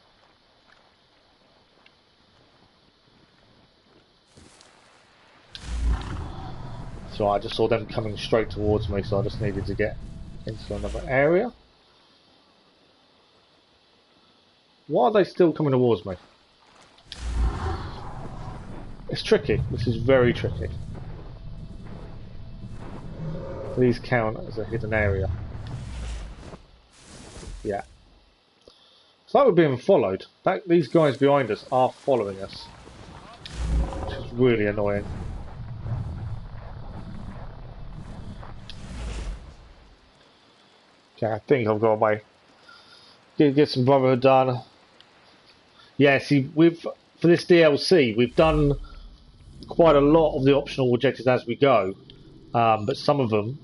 [SPEAKER 1] So I just saw them coming straight towards me, so I just needed to get into another area. Why are they still coming towards me? It's tricky. This is very tricky. These count as a hidden area. Yeah. It's like we're being followed. These guys behind us are following us. Which is really annoying. Okay, I think I've got away. Get some Brotherhood done. Yeah, see, for this DLC, we've done quite a lot of the optional objectives as we go, but some of them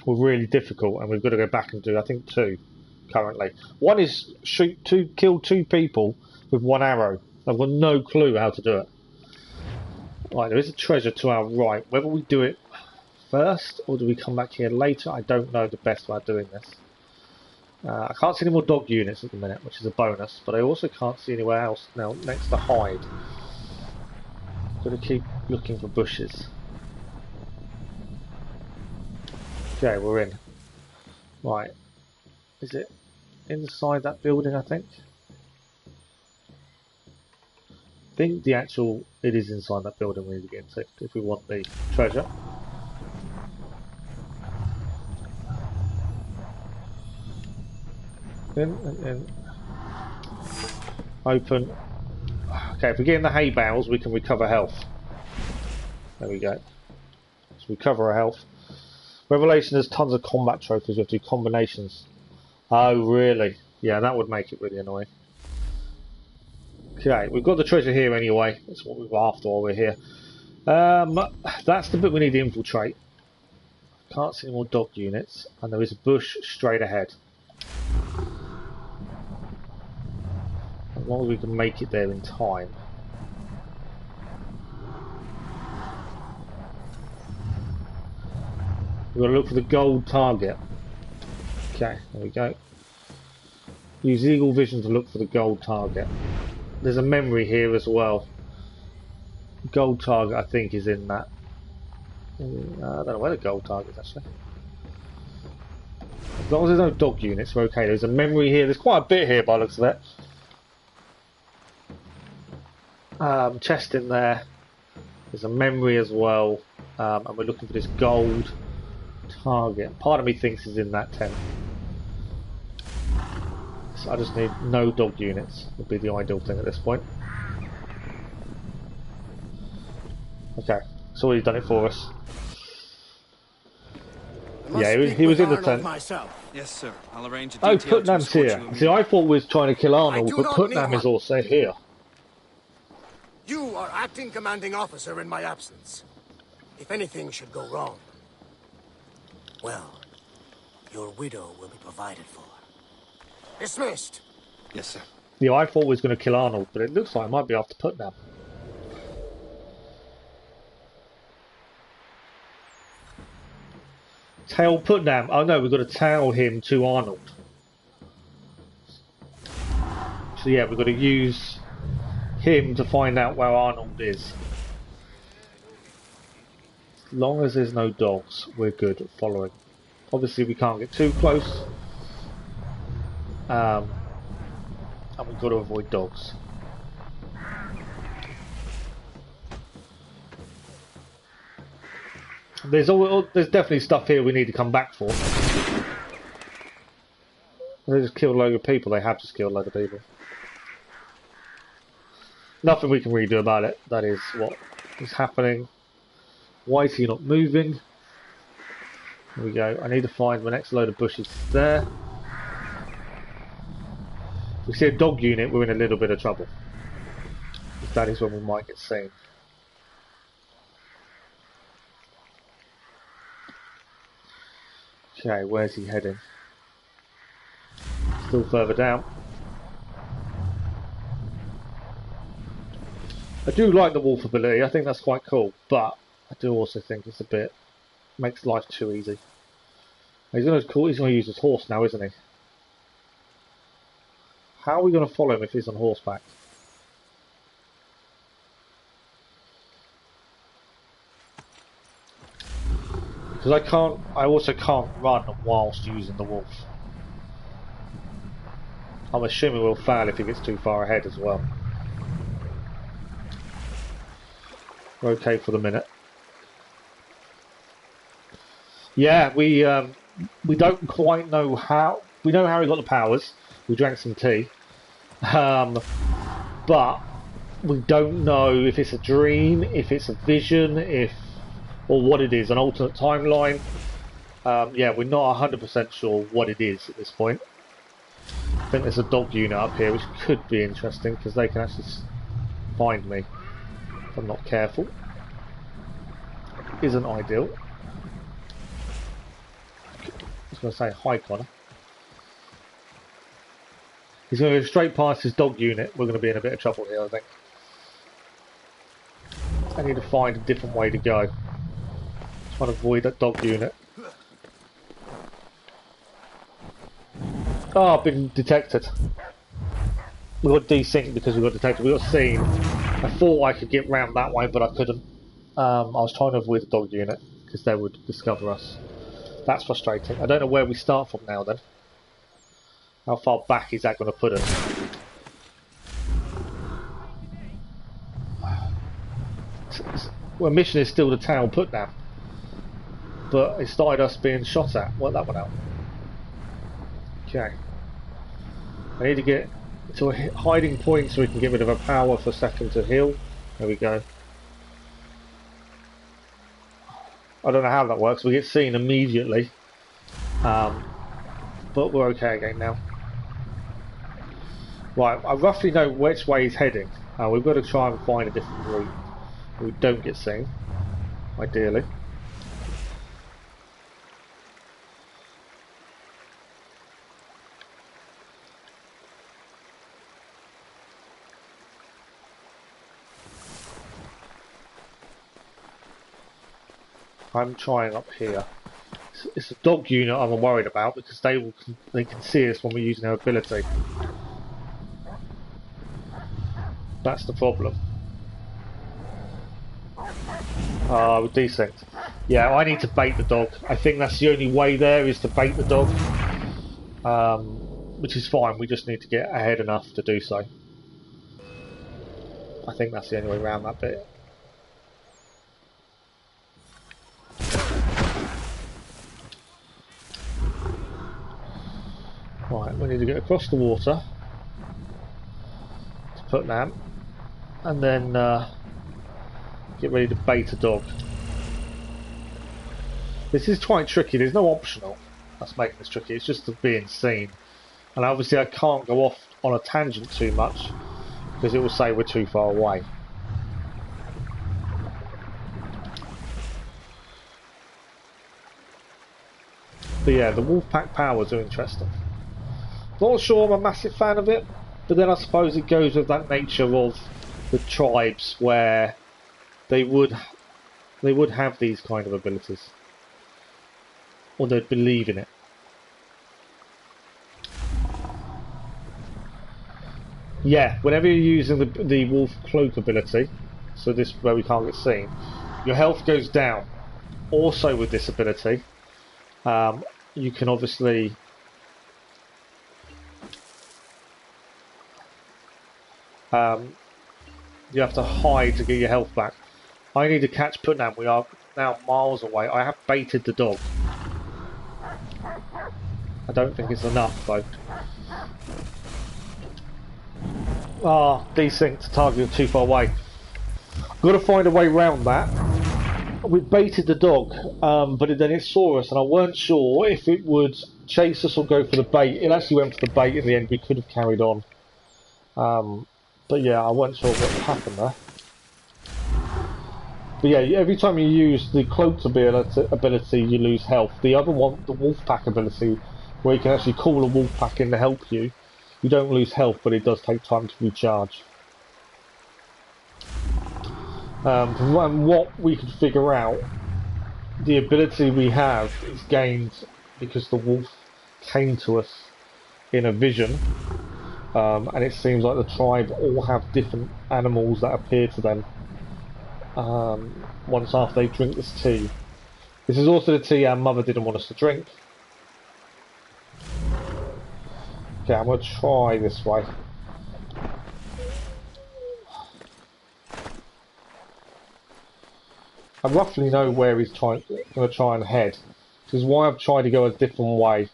[SPEAKER 1] were really difficult, and we've got to go back and do, I think, 2 currently. One is kill 2 people with 1 arrow. I've got no clue how to do it. Right, there is a treasure to our right. Whether we do it first or do we come back here later, I don't know the best way of doing this. I can't see any more dog units at the minute, which is a bonus, but I also can't see anywhere else now next to hide. Got to keep looking for bushes. Okay, we're in. Right. Is it inside that building, I think? I think it is inside that building we need to get into if we want the treasure. In. Open. Okay, if we get in the hay bales, we can recover health. There we go. Let's recover our health. Revelation has tons of combat trophies. We have to do combinations. Oh, really? Yeah, that would make it really annoying. Okay, we've got the treasure here anyway. That's what we're after while we're here. That's the bit we need to infiltrate. Can't see any more dog units, and there is a bush straight ahead. As long as we can make it there in time. We've got to look for the gold target. Okay, there we go. Use Eagle Vision to look for the gold target. There's a memory here as well. Gold target, I think, is in that. I don't know where the gold target is actually. As long as there's no dog units, we're okay. There's a memory here. There's quite a bit here by the looks of it. Chest in there. There's a memory as well. And we're looking for this gold target. Part of me thinks it's in that tent. So I just need no dog units. Would be the ideal thing at this point. Okay, so he's done it for us. Yeah, he was in the tent.
[SPEAKER 6] Myself. Yes, sir. I'll arrange a
[SPEAKER 1] Oh,
[SPEAKER 6] detail to
[SPEAKER 1] Putnam's
[SPEAKER 6] escort
[SPEAKER 1] here.
[SPEAKER 6] you
[SPEAKER 1] See, I thought we was trying to kill Arnold,
[SPEAKER 9] do
[SPEAKER 1] but
[SPEAKER 9] not
[SPEAKER 1] Putnam
[SPEAKER 9] need
[SPEAKER 1] is also here.
[SPEAKER 9] You are acting commanding officer in my absence. If anything should go wrong, well, your widow will be provided for. Dismissed.
[SPEAKER 6] Yes, sir.
[SPEAKER 1] Yeah, I thought we was going to kill Arnold, but it looks like I might be after Putnam. Tail Putnam. Oh no, we've got to tail him to Arnold. So yeah, we've got to use him to find out where Arnold is. As long as there's no dogs, we're good at following. Obviously we can't get too close. And we've got to avoid dogs. There's definitely stuff here we need to come back for. They just killed a load of people. They have just killed a load of people. Nothing we can really do about it. That is what is happening. Why is he not moving? Here we go. I need to find the next load of bushes there. If we see a dog unit, we're in a little bit of trouble. That is when we might get seen. Okay, where's he heading? Still further down. I do like the wolf ability, I think that's quite cool, but I do also think it's a bit... makes life too easy. He's going to use his horse now, isn't he? How are we going to follow him if he's on horseback? Because I also can't run whilst using the wolf. I'm assuming we'll fail if he gets too far ahead as well. We're okay for the minute. Yeah, we don't quite know how. We know how he got the powers. We drank some tea. But we don't know if it's a dream, if it's a vision, or what it is, an alternate timeline. Yeah, we're not 100% sure what it is at this point. I think there's a dog unit up here, which could be interesting, because they can actually find me if I'm not careful. Isn't ideal. I was going to say, hi Connor. He's going to go straight past his dog unit. We're going to be in a bit of trouble here, I think. I need to find a different way to go. Trying to avoid that dog unit. Oh, I've been detected. We got desynced because we got detected. We got seen. I thought I could get round that way, but I couldn't. I was trying to avoid the dog unit because they would discover us. That's frustrating. I don't know where we start from now then. How far back is that going to put us? Well, mission is still the town Putnam. But it started us being shot at. Work that one out. Okay. I need to get to a hiding point so we can get rid of our power for a second to heal. There we go. I don't know how that works. We get seen immediately. But we're okay again now. Right, I roughly know which way he's heading. We've got to try and find a different route. We don't get seen. Ideally. I'm trying up here. It's the dog unit I'm worried about because they can see us when we're using our ability. That's the problem. We're desynced. Yeah, I need to bait the dog. I think that's the only way there is to bait the dog. Which is fine, we just need to get ahead enough to do so. I think that's the only way around that bit. Right, we need to get across the water to put that, and then get ready to bait a dog. This is quite tricky, there's no optional that's making this tricky, it's just being seen. And obviously I can't go off on a tangent too much because it will say we're too far away. But yeah, the Wolfpack powers are interesting. Not sure I'm a massive fan of it, but then I suppose it goes with that nature of the tribes where they would have these kind of abilities. Or they'd believe in it. Yeah, whenever you're using the wolf cloak ability, so this where we can't get seen, your health goes down. Also with this ability, you can obviously you have to hide to get your health back. I need to catch Putnam. We are now miles away. I have baited the dog. I don't think it's enough though. Desynced target too far away. Got to find a way around that. We baited the dog, but then it saw us, and I weren't sure if it would chase us or go for the bait. It actually went for the bait in the end. We could have carried on, but yeah, I wasn't sure what happened there. But yeah, every time you use the cloaked ability, you lose health. The other one, the Wolfpack ability, where you can actually call a Wolfpack in to help you. You don't lose health, but it does take time to recharge. From what we could figure out, the ability we have is gained because the wolf came to us in a vision, and it seems like the tribe all have different animals that appear to them once after they drink this tea. This is also the tea our mother didn't want us to drink. Okay, I'm going to try this way. I roughly know where he's going to try and head, which is why I've tried to go a different way.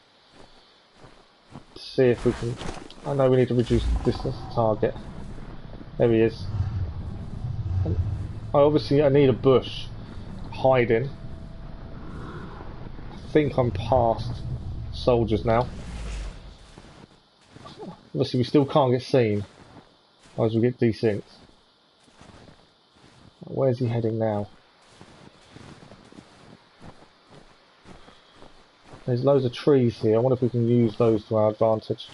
[SPEAKER 1] To see if we can... I know we need to reduce the distance to target. There he is. And I need a bush to hide in. I think I'm past soldiers now. Obviously we still can't get seen, otherwise we get desynced. Where's he heading now? There's loads of trees here, I wonder if we can use those to our advantage.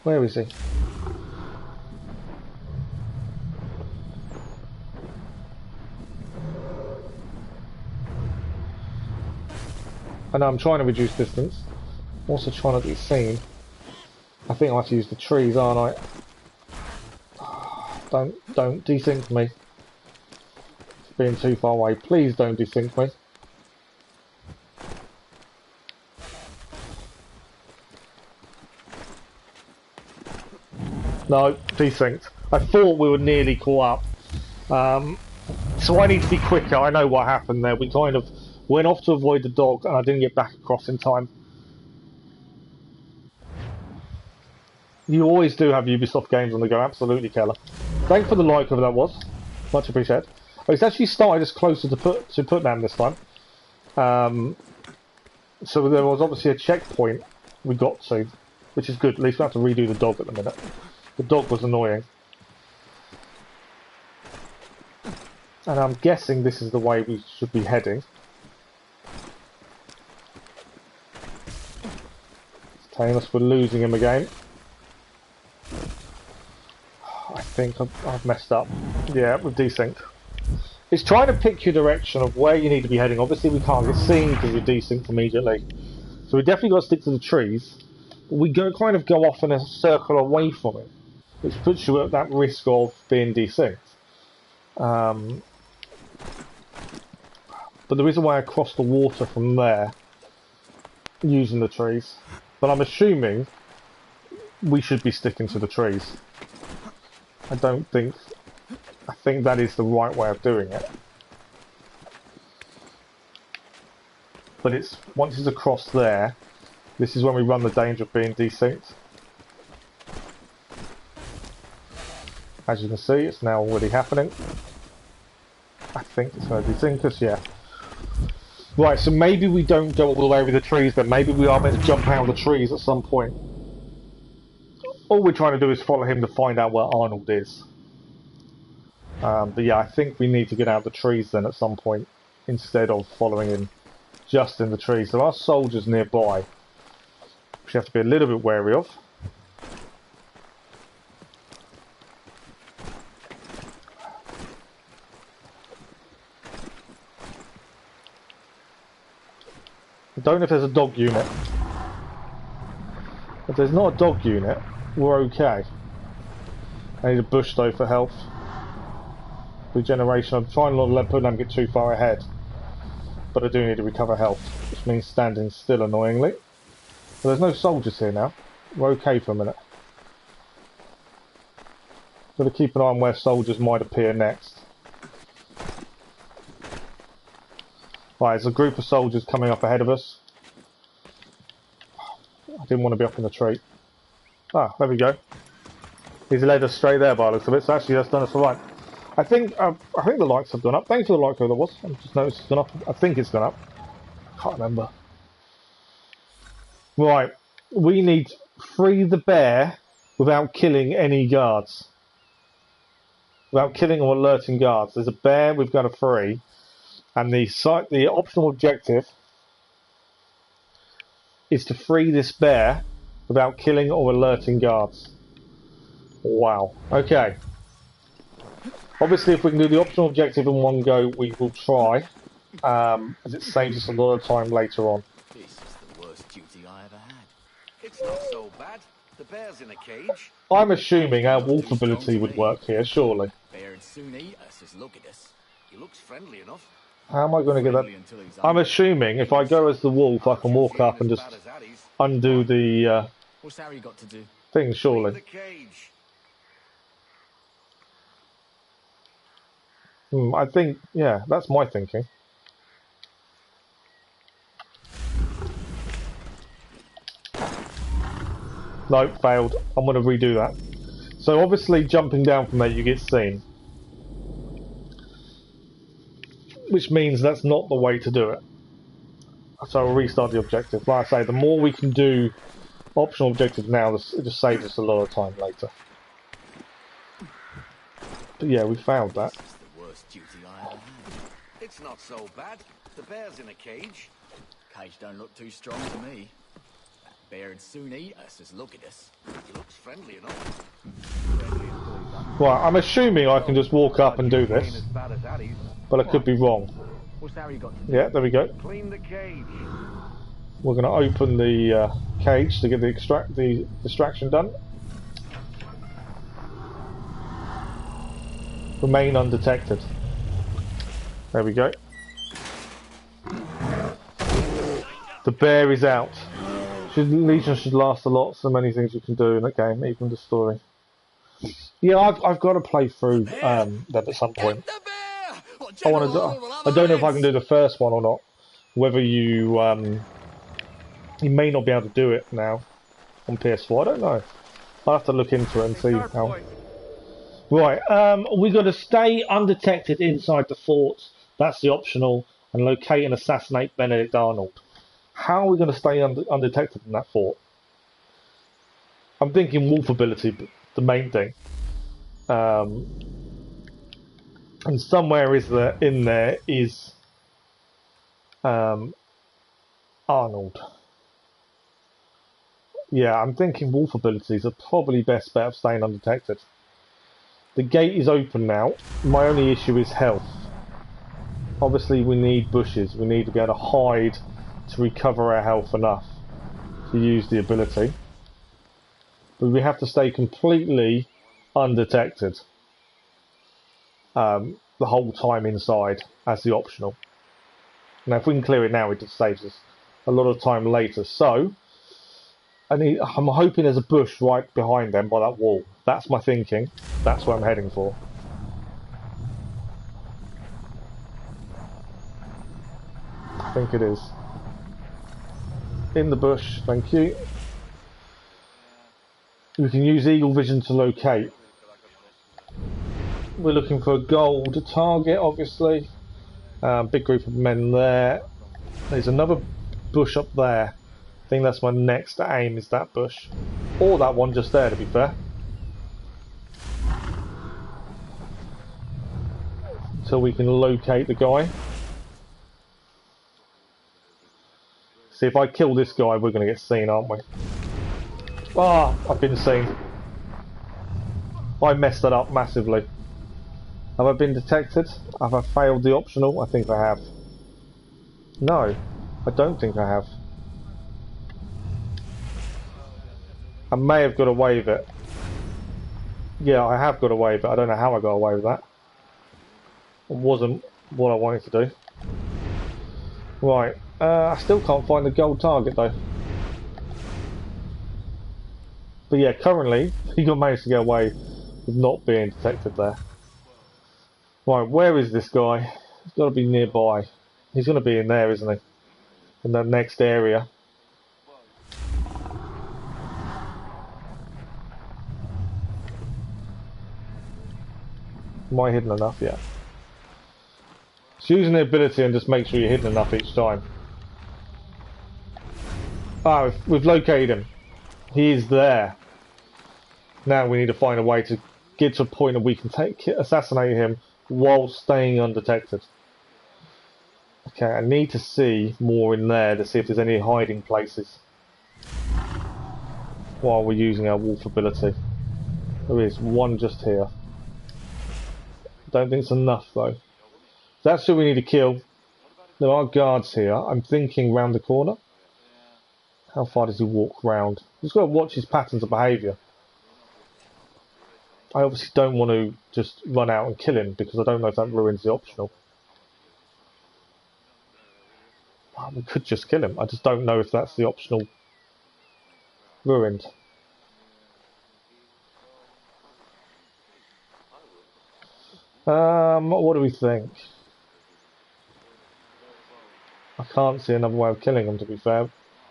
[SPEAKER 1] Where is he? I know I'm trying to reduce distance. Also trying not to be seen. I think I have to use the trees, aren't I? Don't desync me. It's being too far away. Please don't desync me. No, desynced. I thought we were nearly caught up. So I need to be quicker. I know what happened there. We kind of went off to avoid the dog and I didn't get back across in time. You always do have Ubisoft games on the go, absolutely, Keller. Thanks for the like, whoever that was. Much appreciated. Oh, it's actually started us closer to Putnam this time. So there was obviously a checkpoint we got to, which is good. At least we have to redo the dog at the minute. The dog was annoying. And I'm guessing this is the way we should be heading. It's telling us we're losing him again. think I've messed up. Yeah, with desync. It's trying to pick your direction of where you need to be heading. Obviously, we can't get seen because we're desynced immediately. So we definitely got to stick to the trees. But we kind of go off in a circle away from it, which puts you at that risk of being desynced. But there is a way across the water from there using the trees. But I'm assuming we should be sticking to the trees. I think that is the right way of doing it. But once it's across there, this is when we run the danger of being desynced. As you can see, it's now already happening. I think it's going to desync us, yeah. Right, so maybe we don't go all the way over the trees, but maybe we are meant to jump out of the trees at some point. All we're trying to do is follow him to find out where Arnold is. But yeah, I think we need to get out of the trees then at some point, instead of following him just in the trees. There are soldiers nearby, which you have to be a little bit wary of. I don't know if there's a dog unit. If there's not a dog unit, we're okay. I need a bush though for health. Regeneration. I'm trying not to let Putnam get too far ahead. But I do need to recover health, which means standing still annoyingly. But there's no soldiers here now. We're okay for a minute. Got to keep an eye on where soldiers might appear next. Right, there's a group of soldiers coming up ahead of us. I didn't want to be up in the tree. Ah, there we go. He's led us straight there by the looks of it, so actually that's done us alright. I think the likes have gone up. Thanks for the like who that was. I just noticed it's gone up. I think it's gone up. Can't remember. Right, we need to free the bear without killing any guards. Without killing or alerting guards. There's a bear we've got to free. And the optional objective is to free this bear without killing or alerting guards. Wow. Okay. Obviously, if we can do the optional objective in one go, we will try, as it saves us a lot of time later on.
[SPEAKER 4] This is the worst duty I ever had. It's not so bad. The bear's in a cage.
[SPEAKER 1] I'm assuming our wolf ability would work here, surely.
[SPEAKER 4] Bear'd soon eat us, just look at us. He looks friendly enough.
[SPEAKER 1] How am I going to get that? I'm assuming if I go as the wolf, I can walk up and just undo the
[SPEAKER 12] What's Harry got to do?
[SPEAKER 1] thing, surely. I think, yeah, that's my thinking. No, failed. I'm going to redo that. So obviously jumping down from there you get seen. Which means that's not the way to do it. So I'll restart the objective. Like I say, the more we can do optional objectives now, it just saves us a lot of time later. But yeah, we failed that.
[SPEAKER 4] It's not so bad. The bear's in a cage.
[SPEAKER 12] Cage don't look too strong to me. That bear'd soon eat us, just look at us.
[SPEAKER 4] He looks friendly enough.
[SPEAKER 1] Right, I'm assuming I can just walk up and do this. But I could be wrong.
[SPEAKER 12] What's Harry got to do?
[SPEAKER 1] Yeah, there we go.
[SPEAKER 4] Clean the cage.
[SPEAKER 1] We're going to open the cage to get the distraction done. Remain undetected. There we go. The bear is out. Legion should last a lot. So many things you can do in that game, even the story. Yeah, I've got to play through them at some point. I don't know if I can do the first one or not. Whether you may not be able to do it now on PS4. I don't know. I'll have to look into it and see how. Right, we got to stay undetected inside the fort. That's the optional, and locate and assassinate Benedict Arnold. How are we going to stay undetected in that fort? I'm thinking wolf ability, the main thing. And somewhere in there is Arnold. Yeah, I'm thinking wolf abilities are probably best bet of staying undetected. The gate is open now. My only issue is health. Obviously we need bushes. We need to be able to hide to recover our health enough to use the ability. But we have to stay completely undetected the whole time inside as the optional. Now if we can clear it now, it just saves us a lot of time later. So I'm hoping there's a bush right behind them by that wall. That's my thinking. That's what I'm heading for. I think it is. In the bush, thank you. We can use eagle vision to locate. We're looking for a gold target, obviously. Big group of men there. There's another bush up there. I think that's my next aim, is that bush. Or that one just there, to be fair. Until we can locate the guy. See, if I kill this guy, we're going to get seen, aren't we? Ah, I've been seen. I messed that up massively. Have I been detected? Have I failed the optional? I think I have. No, I don't think I have. I may have got away with it. Yeah, I have got away with it. I don't know how I got away with that. It wasn't what I wanted to do. Right, I still can't find the gold target though. But yeah, currently, he got managed to get away with not being detected there. Right, where is this guy? He's got to be nearby. He's going to be in there, isn't he? In that next area. Am I hidden enough? Yeah. Just using the ability and just make sure you're hidden enough each time. Ah, we've located him. He is there. Now we need to find a way to get to a point that we can assassinate him while staying undetected. Okay, I need to see more in there to see if there's any hiding places while we're using our wolf ability. There is one just here. Don't think it's enough though. That's who we need to kill. There are guards here. I'm thinking round the corner. How far does he walk round? He's got to watch his patterns of behaviour. I obviously don't want to just run out and kill him because I don't know if that ruins the optional. We could just kill him. I just don't know if that's the optional ruined. What do we think? I can't see another way of killing him, to be fair,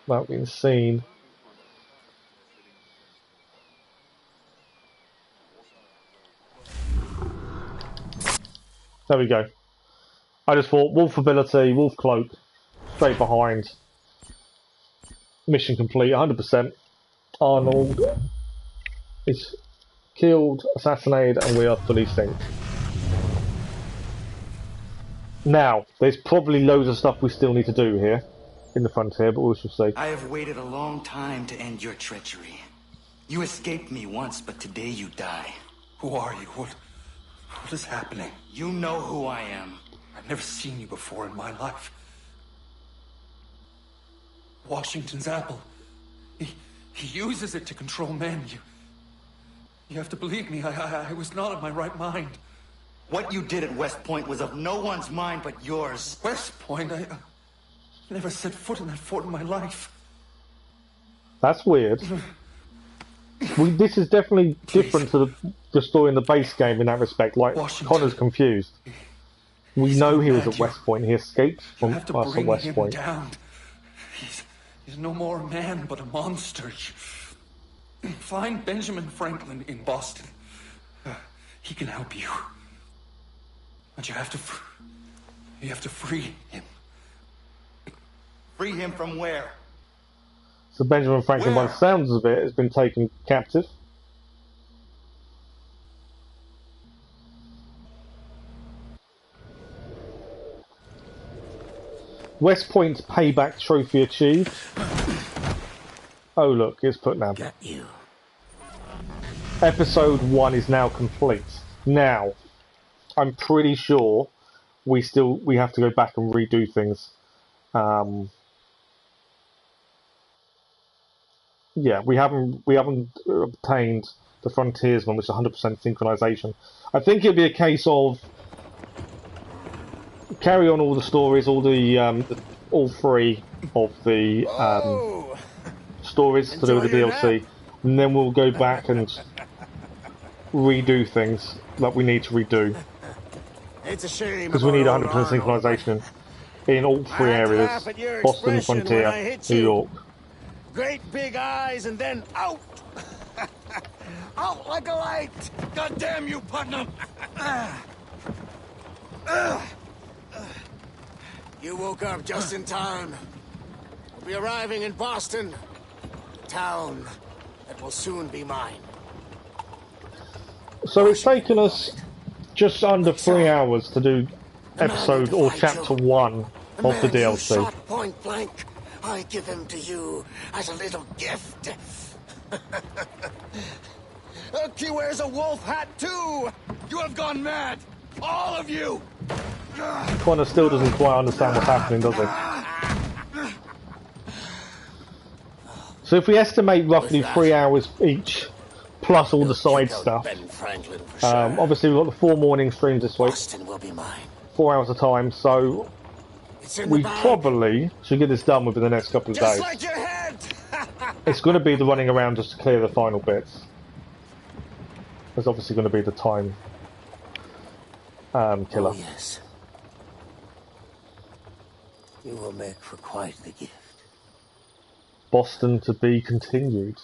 [SPEAKER 1] without being seen. There we go. I just thought wolf ability, wolf cloak, straight behind. Mission complete, 100%. Arnold is killed, assassinated, and we are fully synced. Now, there's probably loads of stuff we still need to do here in the frontier, but we shall see.
[SPEAKER 14] I have waited a long time to end your treachery. You escaped me once, but today you die.
[SPEAKER 15] Who are you? What is happening?
[SPEAKER 14] You know who I am.
[SPEAKER 15] I've never seen you before in my life. Washington's apple. He uses it to control men. You have to believe me. I was not in my right mind.
[SPEAKER 14] What you did at West Point was of no one's mind but yours.
[SPEAKER 15] West Point? I never set foot in that fort in my life.
[SPEAKER 1] That's weird. This is definitely different to the story in the base game in that respect. Like, Connor's confused. We know he was at West Point. He escaped from us at West Point.
[SPEAKER 15] Down. He's no more a man, but a monster. Find Benjamin Franklin in Boston. He can help you. But you have to free him.
[SPEAKER 14] Free him from where?
[SPEAKER 1] So Benjamin Franklin, by the sounds of it, has been taken captive. West Point's Payback trophy achieved. Oh look, it's put now.
[SPEAKER 7] Got you.
[SPEAKER 1] Episode 1 is now complete. Now, I'm pretty sure we have to go back and redo things. Yeah, we haven't obtained the Frontiersman, which is 100% synchronization. I think it'd be a case of carry on all the stories, all three of the stories to do with the DLC, and then we'll go back and redo things that we need to redo.
[SPEAKER 7] It's a shame
[SPEAKER 1] because we need 100%
[SPEAKER 7] Arnold,
[SPEAKER 1] synchronization in all three areas: Boston, Frontier, New York.
[SPEAKER 7] Great big eyes and then out! Out like a light! God damn you, Putnam! You woke up just in time. We'll be arriving in Boston, the town that will soon be mine.
[SPEAKER 1] So it's taken us just under 3 hours to do episode or chapter 1 of the DLC.
[SPEAKER 7] You shot point blank. I give him to you as a little gift. Look, he wears a wolf hat too. You have gone mad, all of you.
[SPEAKER 1] Connor still doesn't quite understand what's happening, does he? So if we estimate roughly 3 hours each, plus all the side stuff, obviously we've got the 4 morning streams this week, 4 hours a time, so we probably should get this done within the next couple of days.
[SPEAKER 7] Like your head.
[SPEAKER 1] It's going to be the running around just to clear the final bits. There's obviously going to be the time killer.
[SPEAKER 7] Oh, yes. You will make for quite the gift.
[SPEAKER 1] Boston to be continued.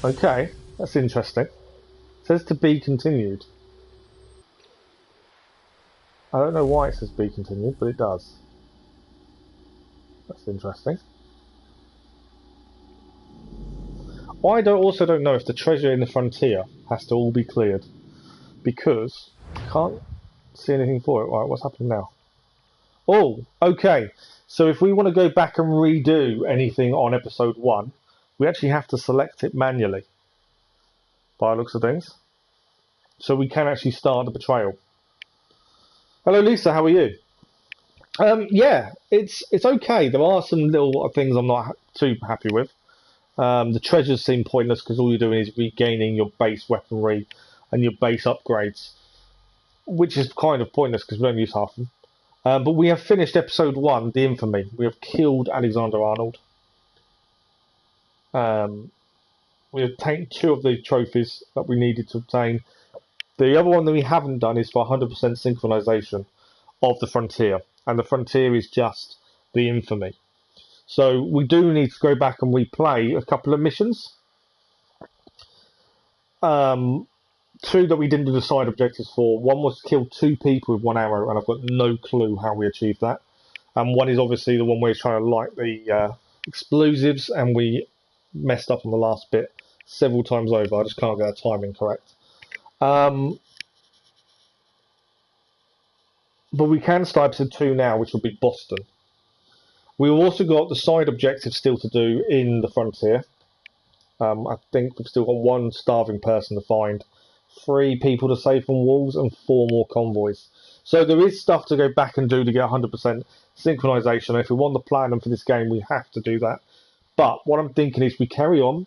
[SPEAKER 1] Okay, that's interesting. It says to be continued. I don't know why it says be continued, but it does. That's interesting. I also don't know if the treasure in the frontier has to all be cleared, because I can't see anything for it. Right, what's happening now? Oh, okay. So if we want to go back and redo anything on episode 1, we actually have to select it manually, by the looks of things. So we can actually start the Betrayal. Hello, Lisa. How are you? Yeah, it's okay. There are some little things I'm not too happy with. The treasures seem pointless because all you're doing is regaining your base weaponry and your base upgrades, which is kind of pointless because we don't use half of them. But we have finished episode 1, the Infamy. We have killed Alexander Arnold. We obtained 2 of the trophies that we needed to obtain. The other one that we haven't done is for 100% synchronization of the Frontier. And the Frontier is just the Infamy. So we do need to go back and replay a couple of missions. 2 that we didn't do the side objectives for. One was kill 2 people with 1 arrow, and I've got no clue how we achieved that. And one is obviously the one where you're trying to light the explosives, and we messed up on the last bit several times over. I just can't get the timing correct. But we can start episode 2 now, which will be Boston. We've also got the side objectives still to do in the Frontier. I think we've still got 1 starving person to find, 3 people to save from wolves, and 4 more convoys. So there is stuff to go back and do to get 100% synchronization. If we want the platinum for this game, we have to do that. But what I'm thinking is we carry on.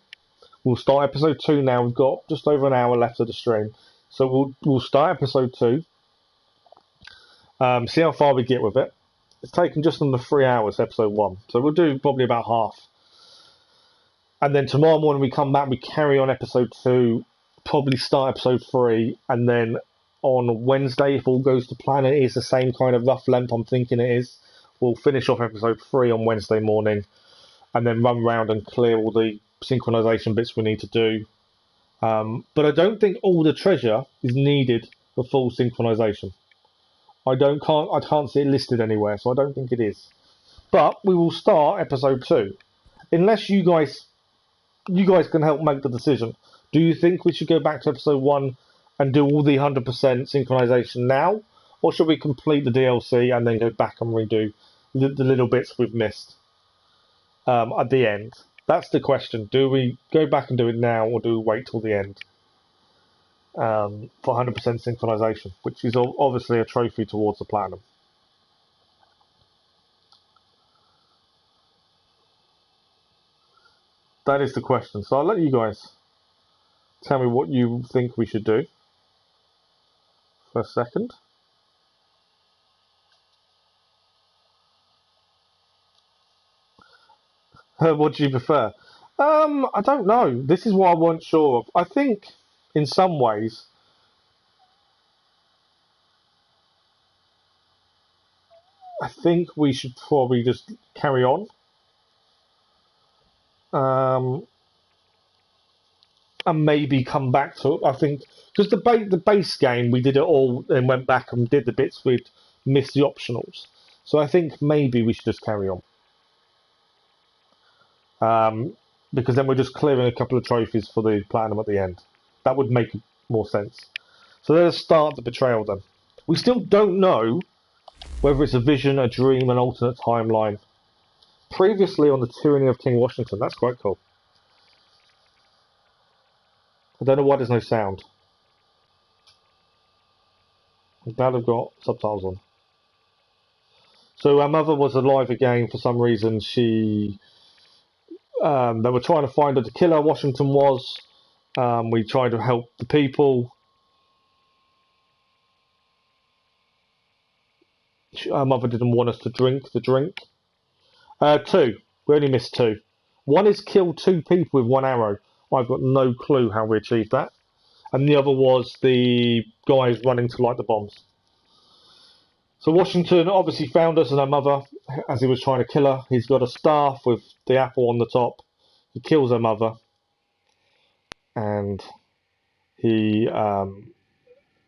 [SPEAKER 1] We'll start episode 2 now. We've got just over an hour left of the stream. So we'll start episode 2. See how far we get with it. It's taken just under 3 hours, episode 1. So we'll do probably about half. And then tomorrow morning we come back, we carry on episode 2, probably start episode 3, and then on Wednesday, if all goes to plan, it is the same kind of rough length I'm thinking it is. We'll finish off episode 3 on Wednesday morning, and then run around and clear all the synchronization bits we need to do. But I don't think all the treasure is needed for full synchronization. I can't see it listed anywhere, so I don't think it is. But we will start episode 2, unless you guys can help make the decision. Do you think we should go back to episode 1 and do all the 100% synchronization now, or should we complete the DLC and then go back and redo the little bits we've missed at the end? That's the question. Do we go back and do it now, or do we wait till the end? for 100% synchronization, which is obviously a trophy towards the platinum. That is the question. So I'll let you guys tell me what you think we should do for a second. What do you prefer? I don't know. This is what I wasn't sure of. I think, in some ways, I think we should probably just carry on. And maybe come back to it. I think because the base game we did it all and went back and did the bits we'd missed the optionals. So I think maybe we should just carry on. Because then we're just clearing a couple of trophies for the platinum at the end. That would make more sense. So let's start the Betrayal then. We still don't know whether it's a vision, a dream, an alternate timeline. Previously on the Tyranny of King Washington. That's quite cool. I don't know why there's no sound. I'm glad I've got subtitles on. So our mother was alive again for some reason. They were trying to find her to kill her. Washington was. We tried to help the people. Our mother didn't want us to drink the drink. 2. We only missed 2. One is kill 2 people with 1 arrow. I've got no clue how we achieved that. And the other was the guys running to light the bombs. So Washington obviously found us and our mother as he was trying to kill her. He's got a staff with the apple on the top. He kills her mother. And he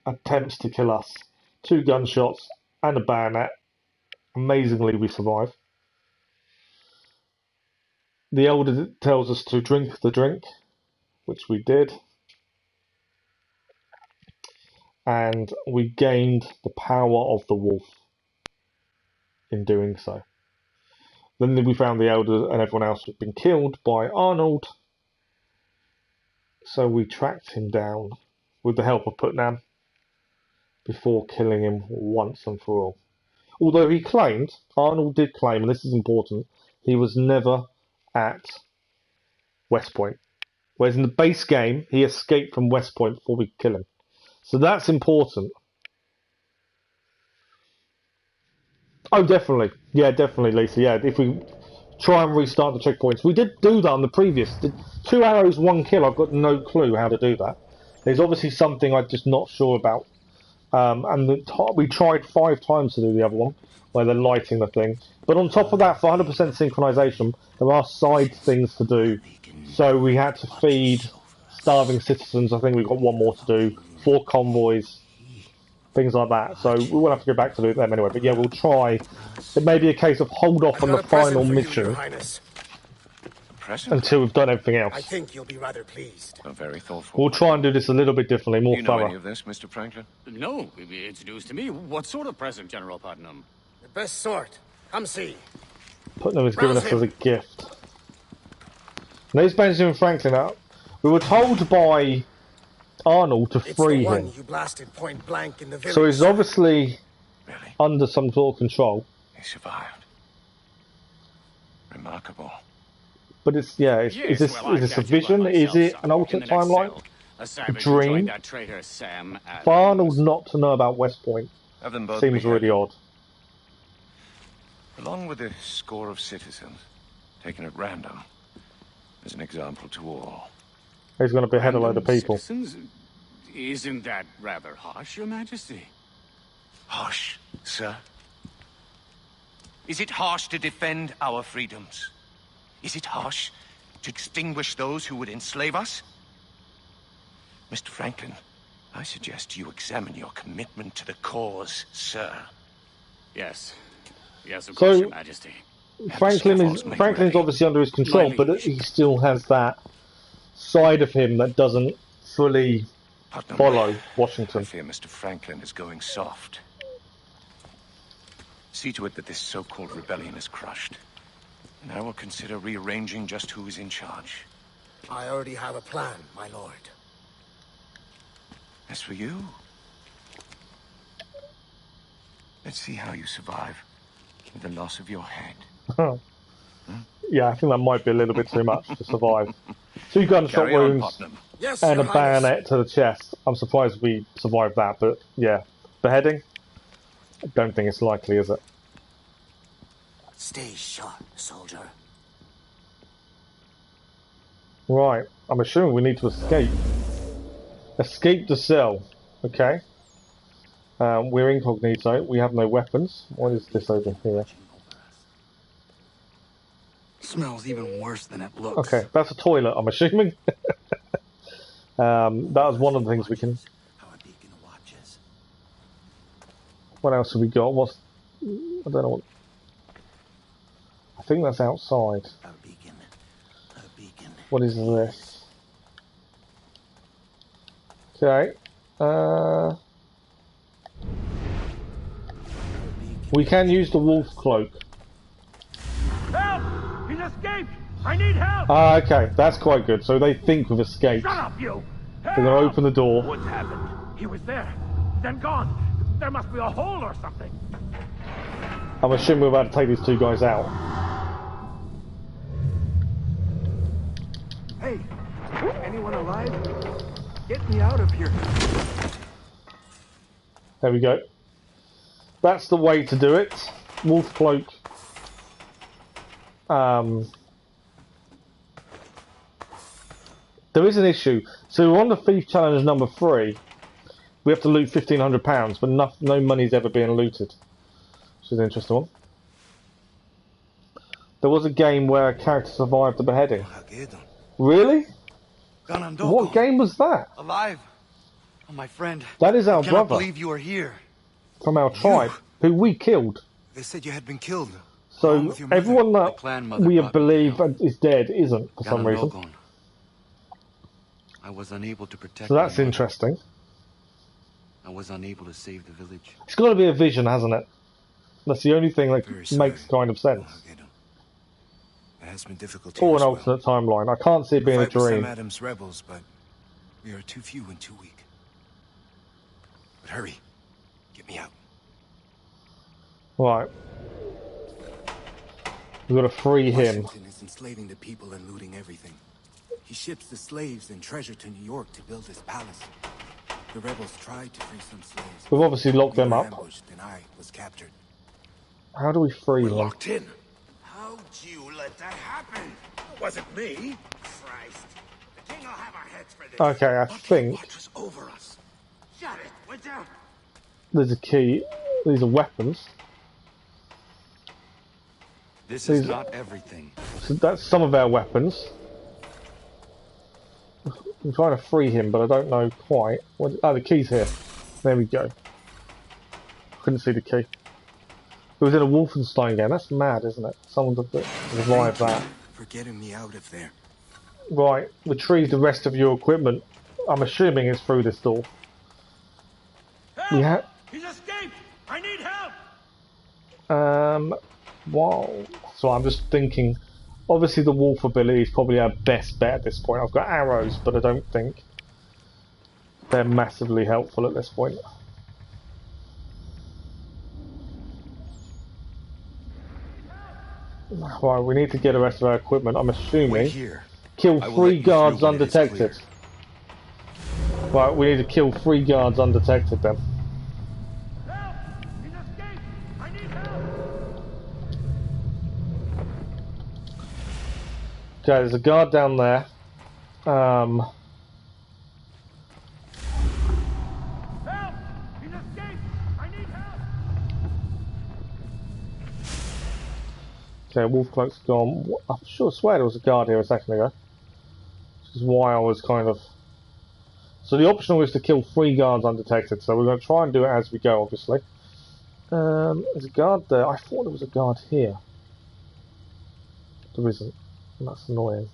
[SPEAKER 1] attempts to kill us. 2 gunshots and a bayonet. Amazingly, we survive. The elder tells us to drink the drink, which we did. And we gained the power of the wolf in doing so. Then we found the elder and everyone else had been killed by Arnold. So we tracked him down with the help of Putnam before killing him once and for all. Although he claimed, Arnold did claim, and this is important, he was never at West Point. Whereas in the base game, he escaped from West Point before we could kill him. So that's important. Oh, definitely. Yeah, definitely, Lisa. Yeah, if we try and restart the checkpoints. We did do that on the previous. 2 arrows, 1 kill. I've got no clue how to do that. There's obviously something I'm just not sure about. And we tried 5 times to do the other one, where they're lighting the thing. But on top of that, for 100% synchronization, there are side things to do. So we had to feed starving citizens. I think we've got 1 more to do. 4 convoys. Things like that. So we will have to go back to do them anyway. But yeah, we'll try. It may be a case of hold off on the final mission until we've done everything else.
[SPEAKER 16] I think you'll be rather pleased.
[SPEAKER 12] Very thoughtful.
[SPEAKER 1] We'll try and do this a little bit differently, more
[SPEAKER 6] thorough.
[SPEAKER 12] Do you know any of this, Mr. Franklin?
[SPEAKER 6] No, it's news to me. What sort of present, General Putnam?
[SPEAKER 16] The best sort. Come see.
[SPEAKER 1] Putnam has given us as a gift. Now, this Benjamin Franklin out. We were told by Arnold to free him.
[SPEAKER 16] You blasted point blank in the village.
[SPEAKER 1] So he's obviously under some sort of control.
[SPEAKER 12] He survived. Remarkable.
[SPEAKER 1] But it's is this a vision? Is it an alternate timeline? A dream? For Arnold not to know about West Point seems really odd.
[SPEAKER 12] Along with a score of citizens, taken at random, as an example to all.
[SPEAKER 1] He's going to behead a load of people.
[SPEAKER 6] Citizens? Isn't that rather harsh, Your Majesty?
[SPEAKER 7] Harsh, sir? Is it harsh to defend our freedoms? Is it harsh to extinguish those who would enslave us? Mr. Franklin, I suggest you examine your commitment to the cause, sir.
[SPEAKER 6] Yes. Yes, of course, Your Majesty.
[SPEAKER 1] Franklin's obviously under his control, but he still has that side of him that doesn't fully follow Washington.
[SPEAKER 12] I fear Mr. Franklin is going soft. See to it that this so-called rebellion is crushed. And I will consider rearranging just who is in charge.
[SPEAKER 16] I already have a plan, my lord.
[SPEAKER 7] As for you, let's see how you survive with the loss of your head.
[SPEAKER 1] Yeah, I think that might be a little bit too much to survive. 2 gunshot wounds
[SPEAKER 16] Yes,
[SPEAKER 1] and a
[SPEAKER 16] Your Highness.
[SPEAKER 1] bayonet to the chest. I'm surprised we survived that, but yeah. Beheading? I don't think it's likely, is it?
[SPEAKER 16] Stay sharp, soldier.
[SPEAKER 1] Right, I'm assuming we need to escape. Escape the cell. Okay. We're incognito. We have no weapons. What is this over here?
[SPEAKER 6] Smells even worse than it looks.
[SPEAKER 1] Okay, that's a toilet, I'm assuming. That was one of the things we can... What else have we got? What's... I don't know what... I think that's outside. What is this? Okay. We can use the wolf cloak.
[SPEAKER 10] Help! He's escaped! I need help!
[SPEAKER 1] Ah, okay. That's quite good. So they think we've escaped.
[SPEAKER 10] Shut up, you!
[SPEAKER 1] They're going to open the door.
[SPEAKER 10] What's happened? He was there, then gone. There must be a hole or something.
[SPEAKER 1] I'm assuming we're about to take these 2 guys out.
[SPEAKER 10] Hey, anyone alive? Get me out of here.
[SPEAKER 1] There we go. That's the way to do it. Wolf cloak. There is an issue. So we're on the thief challenge number 3. We have to loot £1,500, but no money's ever being looted. Which is an interesting one. There was a game where a character survived the beheading. Really? What game was that?
[SPEAKER 14] Alive. Oh, my friend.
[SPEAKER 1] That is our
[SPEAKER 14] I cannot
[SPEAKER 1] brother.
[SPEAKER 14] believe you are here.
[SPEAKER 1] From our tribe, who we killed.
[SPEAKER 9] They said you had been killed.
[SPEAKER 1] So everyone that we believe is dead isn't, for some reason.
[SPEAKER 3] I was unable to protect.
[SPEAKER 1] So that's interesting.
[SPEAKER 3] I was unable to save the village.
[SPEAKER 1] It's got to be a vision, hasn't it? That's the only thing that makes kind of sense.
[SPEAKER 9] It has been difficult.
[SPEAKER 1] Or an alternate timeline. I can't see it being a dream.
[SPEAKER 9] Some Adam's rebels, but we are too few and too weak. But hurry, get me out.
[SPEAKER 1] Right. We've got to free him.
[SPEAKER 9] Washington is enslaving the people and looting everything. He ships the slaves and treasure to New York to build his palace. The rebels tried to free some slaves.
[SPEAKER 1] We've obviously locked them up.
[SPEAKER 9] Ambushed and I was captured.
[SPEAKER 1] How do we free them?
[SPEAKER 10] Locked in.
[SPEAKER 16] How'd you let that happen? It wasn't me. Christ. The king will have our heads for this.
[SPEAKER 1] Okay, I think
[SPEAKER 16] Watch over us. Shut it, would you?
[SPEAKER 1] there's a key. These are weapons.
[SPEAKER 3] This is not everything.
[SPEAKER 1] So that's some of our weapons. I'm trying to free him, but I don't know quite. Oh, the key's here. There we go. Couldn't see the key. It was in a Wolfenstein game. That's mad, isn't it? Someone survived that.
[SPEAKER 9] For getting me out of there.
[SPEAKER 1] Right, retrieve the rest of your equipment. I'm assuming it's through this door.
[SPEAKER 10] Help! He's escaped! I need help!
[SPEAKER 1] Wow. So I'm just thinking, obviously the wolf ability is probably our best bet at this point. I've got arrows, but I don't think they're massively helpful at this point. Right, we need to get the rest of our equipment. I'm assuming kill 3 guards undetected. Right, we need to kill 3 guards undetected then. Okay, there's a guard down there.
[SPEAKER 10] Help! He's escaped! I need help!
[SPEAKER 1] Okay, wolf cloak's gone. I'm sure I swear there was a guard here a second ago. Which is why I was kind of... So the optional is to kill 3 guards undetected, so we're going to try and do it as we go, obviously. There's a guard there. I thought there was a guard here. There isn't. And that's annoying.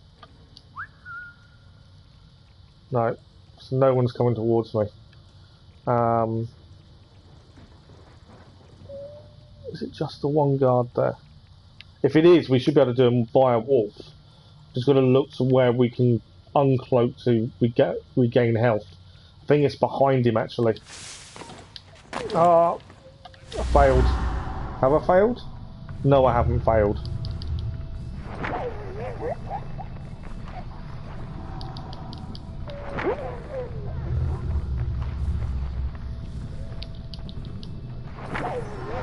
[SPEAKER 1] No. So no one's coming towards me. Is it just the one guard there? If it is, we should be able to do them by a wolf. Just got to look to where we can uncloak to regain health. I think it's behind him actually. Ah, I failed. Have I failed? No, I haven't failed.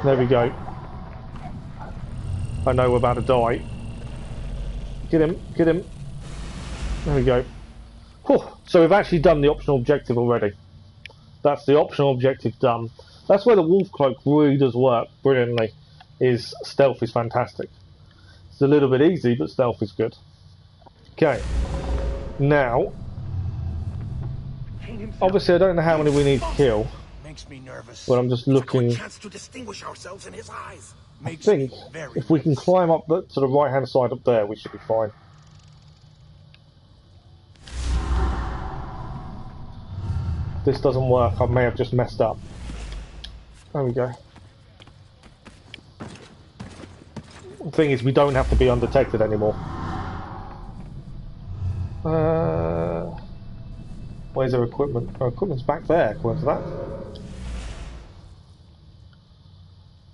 [SPEAKER 1] There we go. I know we're about to die. Get him, get him. There we go. Whew. So we've actually done the optional objective already. That's the optional objective done. That's where the wolf cloak really does work brilliantly. Is stealth is fantastic. It's a little bit easy, but stealth is good. Okay. Now, obviously I don't know how many we need to kill.
[SPEAKER 16] Makes me nervous.
[SPEAKER 1] But I'm just looking.
[SPEAKER 16] Chance to distinguish ourselves in his eyes.
[SPEAKER 1] I think if we can climb up to the right hand side up there, we should be fine. This doesn't work. I may have just messed up. There we go. The thing is, we don't have to be undetected anymore. Where's our equipment? Our equipment's back there, according to that.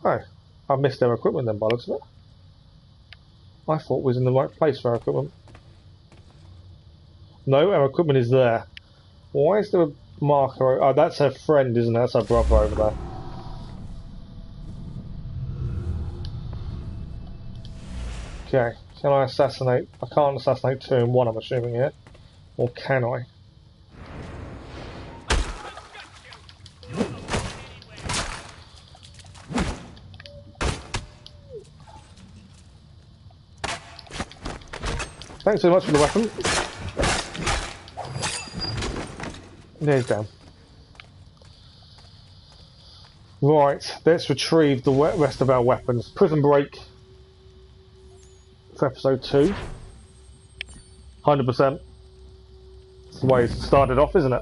[SPEAKER 1] Oh, I missed our equipment then by the looks of it. I thought we was in the right place for our equipment. No, our equipment is there. Why is there a marker? Oh, that's her friend, isn't it? That's her brother over there. Okay, can I assassinate? I can't assassinate 2 in 1, I'm assuming here. Or can I? Thanks so much for the weapon. There's down. Right, let's retrieve the rest of our weapons. Prison Break for episode 2. 100%. That's the way it started off, isn't it?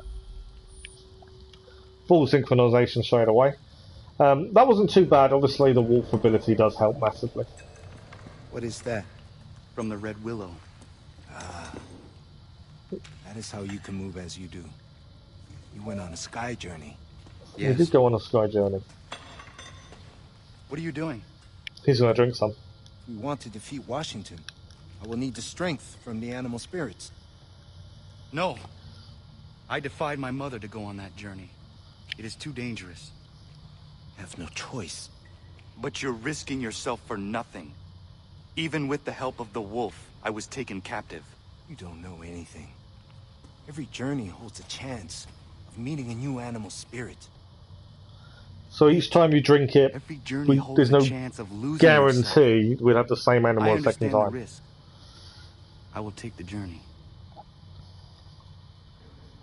[SPEAKER 1] Full synchronization straight away. That wasn't too bad. Obviously, the wolf ability does help massively.
[SPEAKER 9] What is that?
[SPEAKER 3] From the Red Willow.
[SPEAKER 9] Ah. That is how you can move as you do. You went on a sky journey.
[SPEAKER 1] Yes. We did go on a sky journey.
[SPEAKER 3] What are you doing?
[SPEAKER 1] He's gonna drink some.
[SPEAKER 9] We want to defeat Washington. I will need the strength from the animal spirits.
[SPEAKER 3] No. I defied my mother to go on that journey. It is too dangerous.
[SPEAKER 9] I have no choice.
[SPEAKER 3] But you're risking yourself for nothing. Even with the help of the wolf, I was taken captive.
[SPEAKER 9] You don't know anything. Every journey holds a chance of meeting a new animal spirit.
[SPEAKER 1] So each time you drink it, there's no guarantee we'll have the same animal a second time.
[SPEAKER 3] Risk. I will take the journey.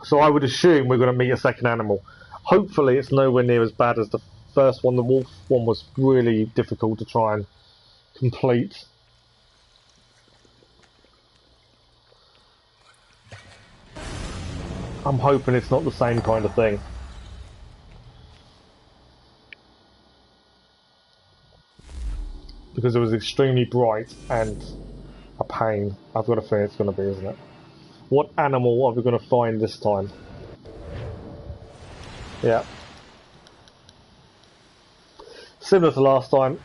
[SPEAKER 1] So I would assume we're going to meet a second animal. Hopefully it's nowhere near as bad as the first one. The wolf one was really difficult to try and complete. I'm hoping it's not the same kind of thing. Because it was extremely bright and a pain. I've got a feeling it's going to be, isn't it? What animal are we going to find this time? Yeah. Similar to last time.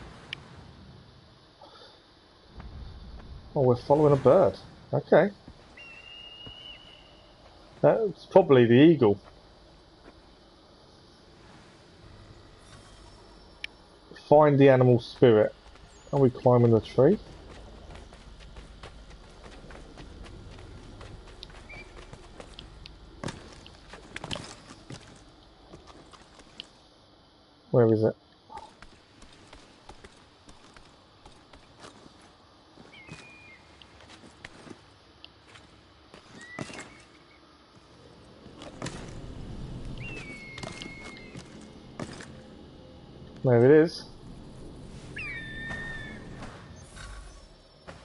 [SPEAKER 1] Oh, we're following a bird. Okay. That's probably the eagle. Find the animal spirit. Are we climbing the tree? Where is it? There it is.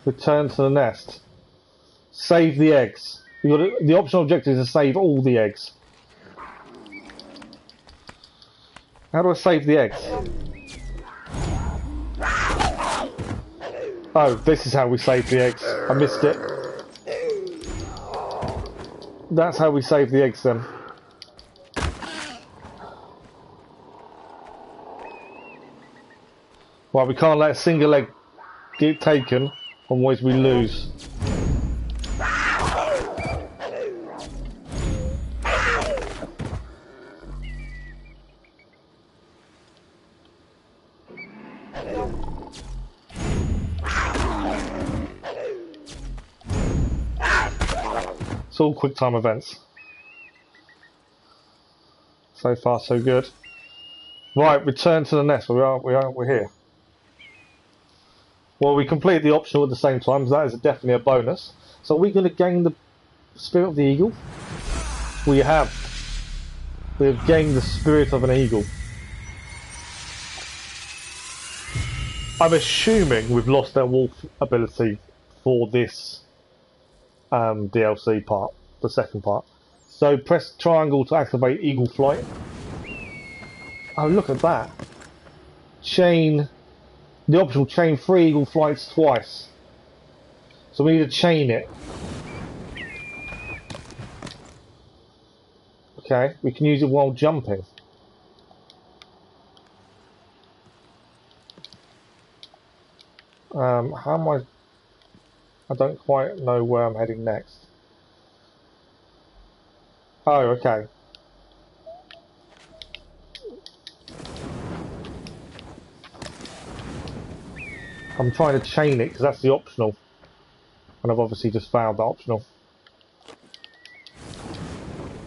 [SPEAKER 1] Return to the nest. Save the eggs. The optional objective is to save all the eggs. How do I save the eggs? Oh, this is how we save the eggs. I missed it. That's how we save the eggs then. Right, we can't let a single leg get taken, otherwise we lose. It's all quick time events. So far, so good. Right, return to the nest. We're here. Well, we completed the optional at the same time, so that is definitely a bonus. So are we going to gain the spirit of the eagle? We have. We have gained the spirit of an eagle. I'm assuming we've lost our wolf ability for this DLC part, the second part. So press triangle to activate eagle flight. Oh, look at that. Chain, the optional chain 3 eagle flights twice. So we need to chain it. Okay, we can use it while jumping. How am I don't quite know where I'm heading next. Oh, okay. I'm trying to chain it because that's the optional. And I've obviously just found the optional.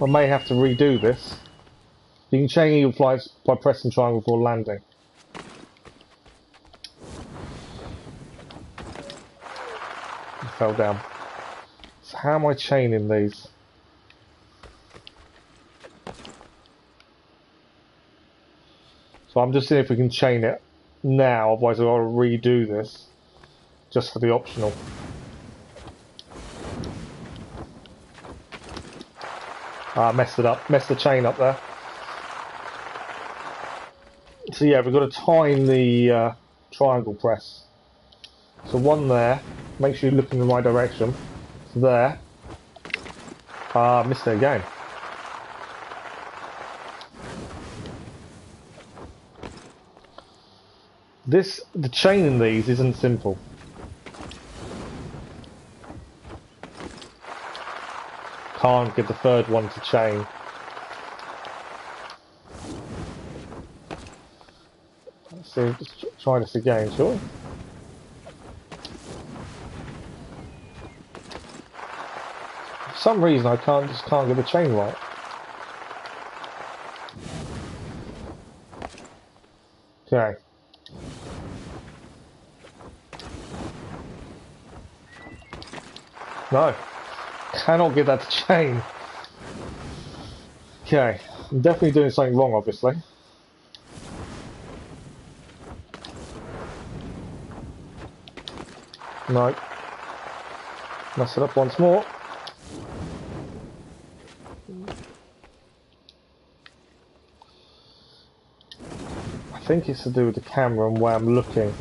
[SPEAKER 1] I may have to redo this. You can chain eagle flights by pressing triangle before landing. I fell down. So how am I chaining these? So I'm just seeing if we can chain it now, otherwise I've got to redo this just for the optional. I messed it up, messed the chain up there. So yeah, we've got to time the triangle press. So one there, make sure you look in the right direction. So there. Missed it again. The chain in these isn't simple. Can't get the third one to chain. Let's see, let's try this again, shall we? For some reason I just can't get the chain right. Okay. No. Cannot get that to chain. Okay. I'm definitely doing something wrong, obviously. No. Mess it up once more. I think it's to do with the camera and where I'm looking.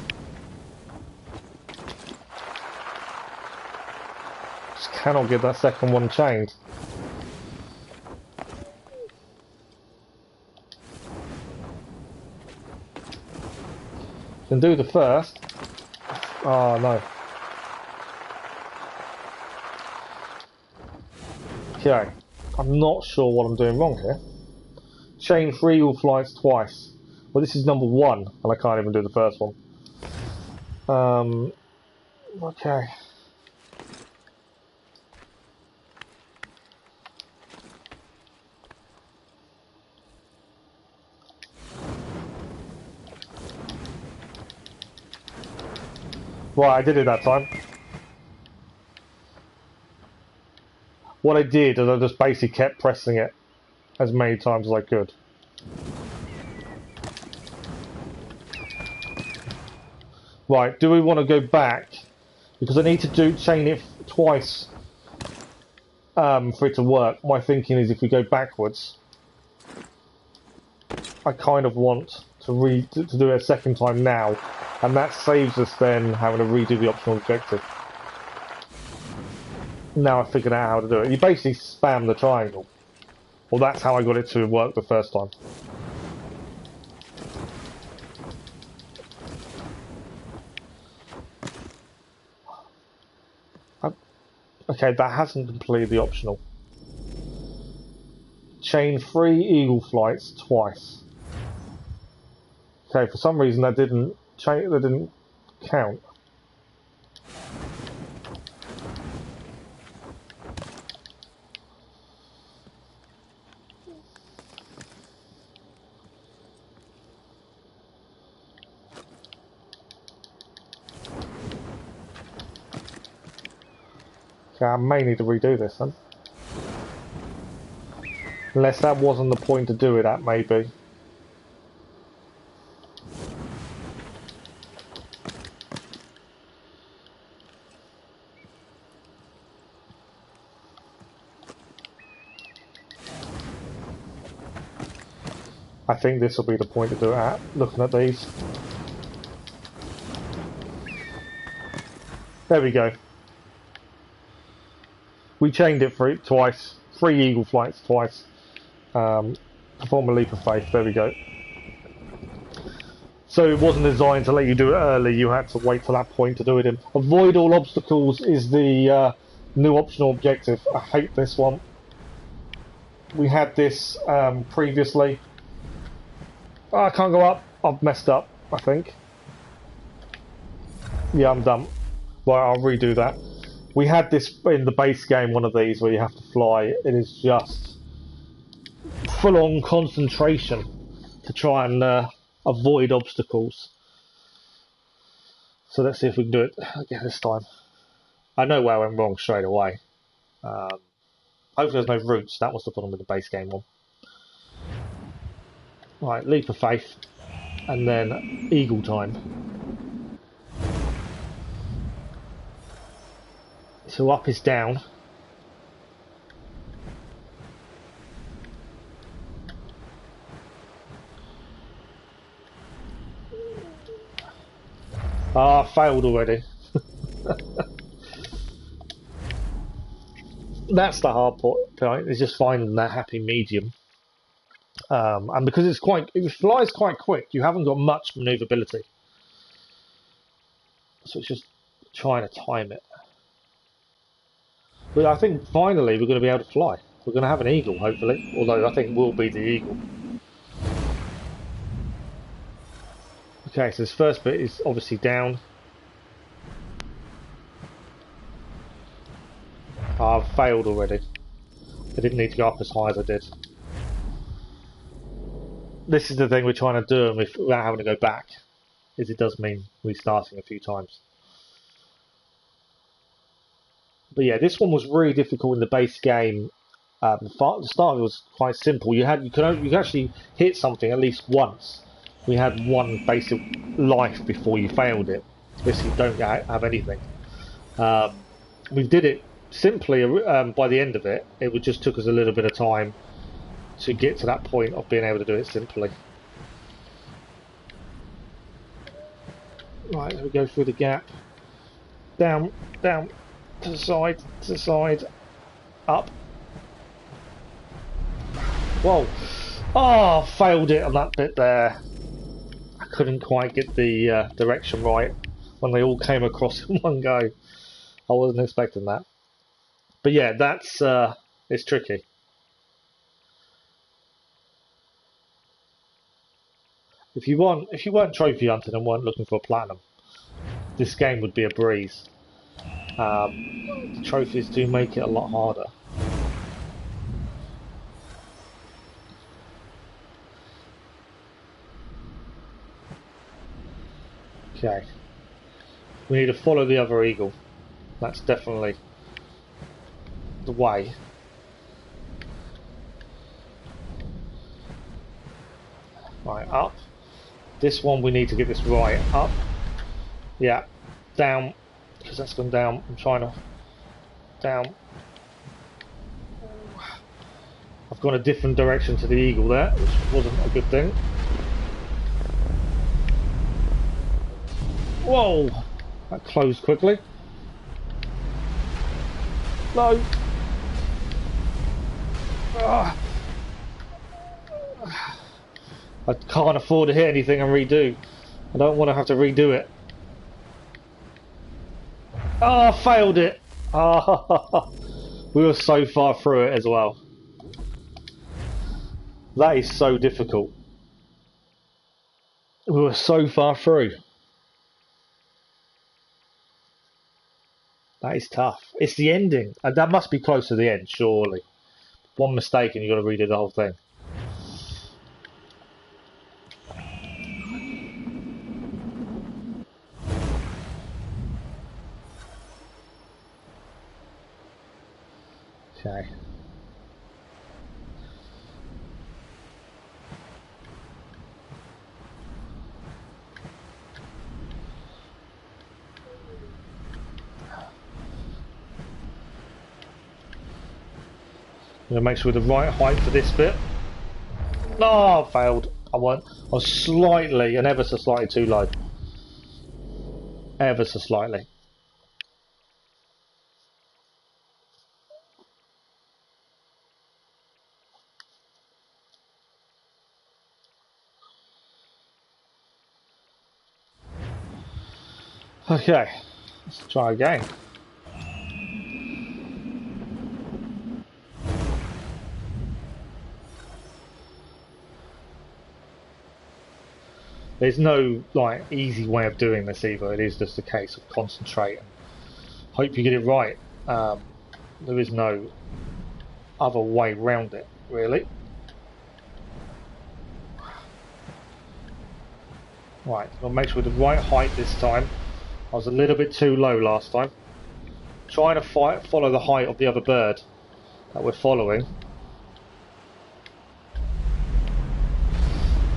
[SPEAKER 1] Just cannot get that second one chained. Can do the first. Oh no. Okay. I'm not sure what I'm doing wrong here. Chain 3 eagle flights twice. Well, this is number 1, and I can't even do the first one. Okay. Right, I did it that time. What I did is I just basically kept pressing it as many times as I could. Right, do we want to go back? Because I need to chain it twice for it to work. My thinking is if we go backwards, I kind of want to do it a second time now, and that saves us then having to redo the optional objective. Now I've figured out how to do it. You basically spam the triangle. Well, that's how I got it to work the first time. Okay, that hasn't completed the optional. Chain 3 eagle flights twice. Okay, for some reason that didn't count. Okay, I may need to redo this then. Unless that wasn't the point to do it at, maybe. I think this will be the point to do it at, looking at these. There we go. We chained it for it twice. 3 eagle flights twice. Perform a leap of faith. There we go. So it wasn't designed to let you do it early. You had to wait till that point to do it in. Avoid all obstacles is the new optional objective. I hate this one. We had this previously. Oh, I can't go up. I've messed up, I think. Yeah, I'm done. Well, I'll redo that. We had this in the base game, one of these, where you have to fly. It is just full-on concentration to try and avoid obstacles. So let's see if we can do it again this time. I know where I went wrong straight away. Hopefully there's no roots. That was the problem with the base game one. Right, leap of faith. And then eagle time. So up is down. Ah, failed already. That's the hard point, is just finding that happy medium. And because it flies quite quick, you haven't got much maneuverability. So it's just trying to time it. But I think finally we're going to be able to fly. We're going to have an eagle, hopefully. Although I think it will be the eagle. Okay, so this first bit is obviously down. I've failed already. I didn't need to go up as high as I did. This is the thing we're trying to do without having to go back. Is it does mean restarting a few times. But yeah, this one was really difficult in the base game. The start of it was quite simple. You could actually hit something at least once. We had one basic life before you failed it. This you don't have anything. We did it simply by the end of it. It just took us a little bit of time to get to that point of being able to do it simply. Right, we go through the gap. Down, down, to the side, up. Whoa! Oh, failed it on that bit there. I couldn't quite get the direction right when they all came across in one go. I wasn't expecting that. But yeah, that's it's tricky. If you weren't trophy hunting and weren't looking for a platinum, this game would be a breeze. The trophies do make it a lot harder. Okay. We need to follow the other eagle. That's definitely the way. Right, up. This one we need to get this right. Up. Yeah. Down. Because that's gone down. I'm trying to... Down. I've gone a different direction to the eagle there, which wasn't a good thing. Whoa! That closed quickly. No! Ah. I can't afford to hit anything and redo. I don't want to have to redo it. Oh, I failed it! Ah, we were so far through it as well. That is so difficult. We were so far through. That is tough. It's the ending. And that must be close to the end, surely. One mistake and you've got to redo the whole thing. Okay. I'm going to make sure we're the right height for this bit. No, I failed. I was slightly, and ever so slightly too low. Ever so slightly. Okay, let's try again. There's no like easy way of doing this either. It is just a case of concentrating. Hope you get it right. There is no other way around it, really. Right, I'll make sure we're the right height this time. I was a little bit too low last time. Trying to follow the height of the other bird that we're following.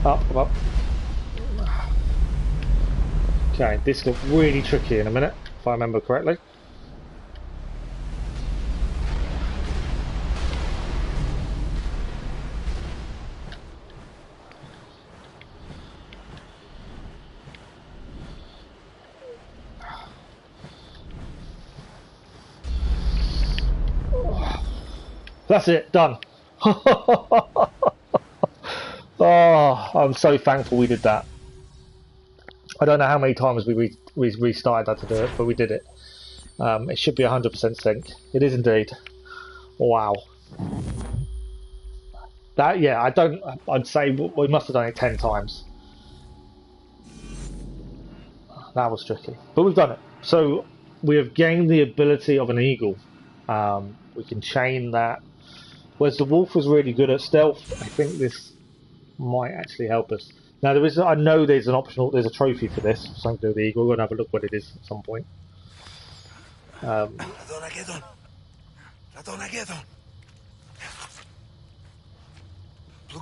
[SPEAKER 1] Up, up. Okay, this looks really tricky in a minute, if I remember correctly. That's it, done. Oh, I'm so thankful we did that. I don't know how many times we restarted that to do it, but we did it. It should be 100% sync. It is indeed. Wow. That, yeah, I'd say we must have done it 10 times. That was tricky. But we've done it. So we have gained the ability of an eagle. We can chain that. Whereas the wolf was really good at stealth, I think this might actually help us. Now there is, I know there's an optional, there's a trophy for this, something to do with the eagle. We're going to have a look what it is at some point.
[SPEAKER 9] Blue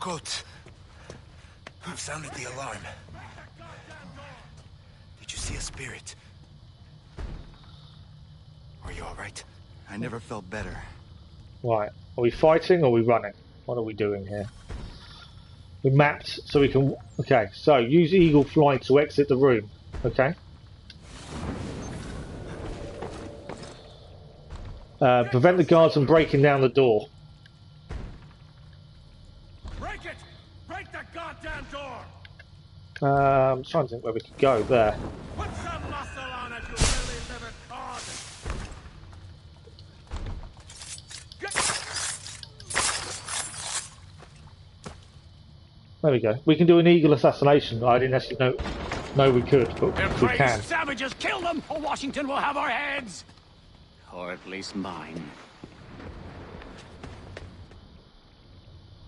[SPEAKER 9] coats, I've sounded the alarm. Did you see a spirit? Are you alright?
[SPEAKER 3] I never felt better.
[SPEAKER 1] Right, are we fighting or are we running? What are we doing here? We mapped so we can, okay, so use eagle flight to exit the room, okay? Prevent the guards from breaking down the door.
[SPEAKER 4] Break it! Break the goddamn door!
[SPEAKER 1] I'm trying to think where we could go there.
[SPEAKER 4] Put some muscle on it, you silly liver cod!
[SPEAKER 1] There we go. We can do an eagle assassination. I didn't actually know we could, but we can.
[SPEAKER 6] Savages, kill them, or Washington will have our heads! Or at least mine.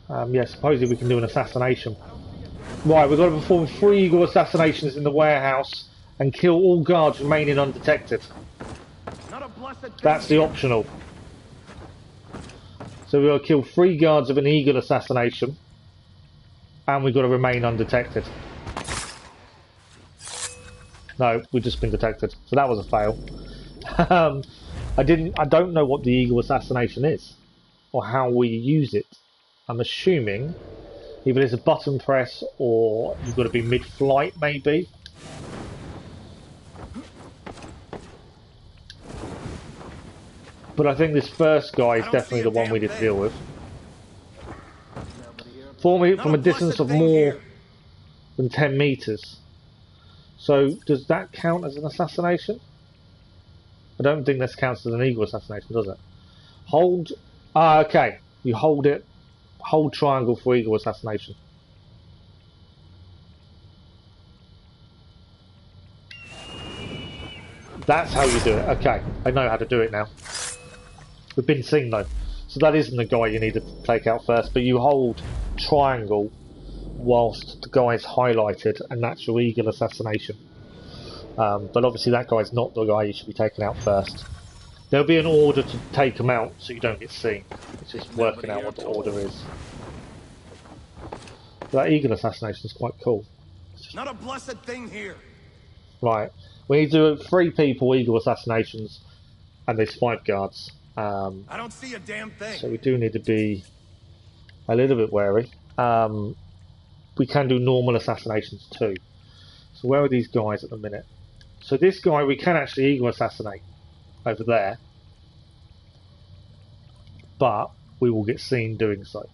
[SPEAKER 1] Yeah, supposedly we can do an assassination. Right, we've got to perform 3 eagle assassinations in the warehouse and kill all guards remaining undetected. That's the optional. So we've got to kill 3 guards of an eagle assassination. And we've got to remain undetected. No, we've just been detected. So that was a fail. I don't know what the eagle assassination is. Or how we use it. I'm assuming either it's a button press or you've got to be mid-flight maybe. But I think this first guy is definitely the one we need to deal with. Form it from a distance of more than 10 meters. So does that count as an assassination? I don't think this counts as an eagle assassination, does it? Hold. Ah, okay. You hold it. Hold triangle for eagle assassination. That's how you do it. Okay, I know how to do it now. We've been seen though. So that isn't the guy you need to take out first, but you hold triangle whilst the guy's highlighted, and that's your eagle assassination. But obviously that guy's not the guy you should be taking out first. There'll be an order to take him out so you don't get seen. It's just working out what the order is. That eagle assassination is quite cool.
[SPEAKER 16] Not a blessed thing here.
[SPEAKER 1] Right. We need to do 3 people eagle assassinations, and there's 5 guards.
[SPEAKER 16] I don't see a damn thing.
[SPEAKER 1] So we do need to be a little bit wary. We can do normal assassinations too. So where are these guys at the minute? So this guy we can actually eagle assassinate over there, but we will get seen doing so.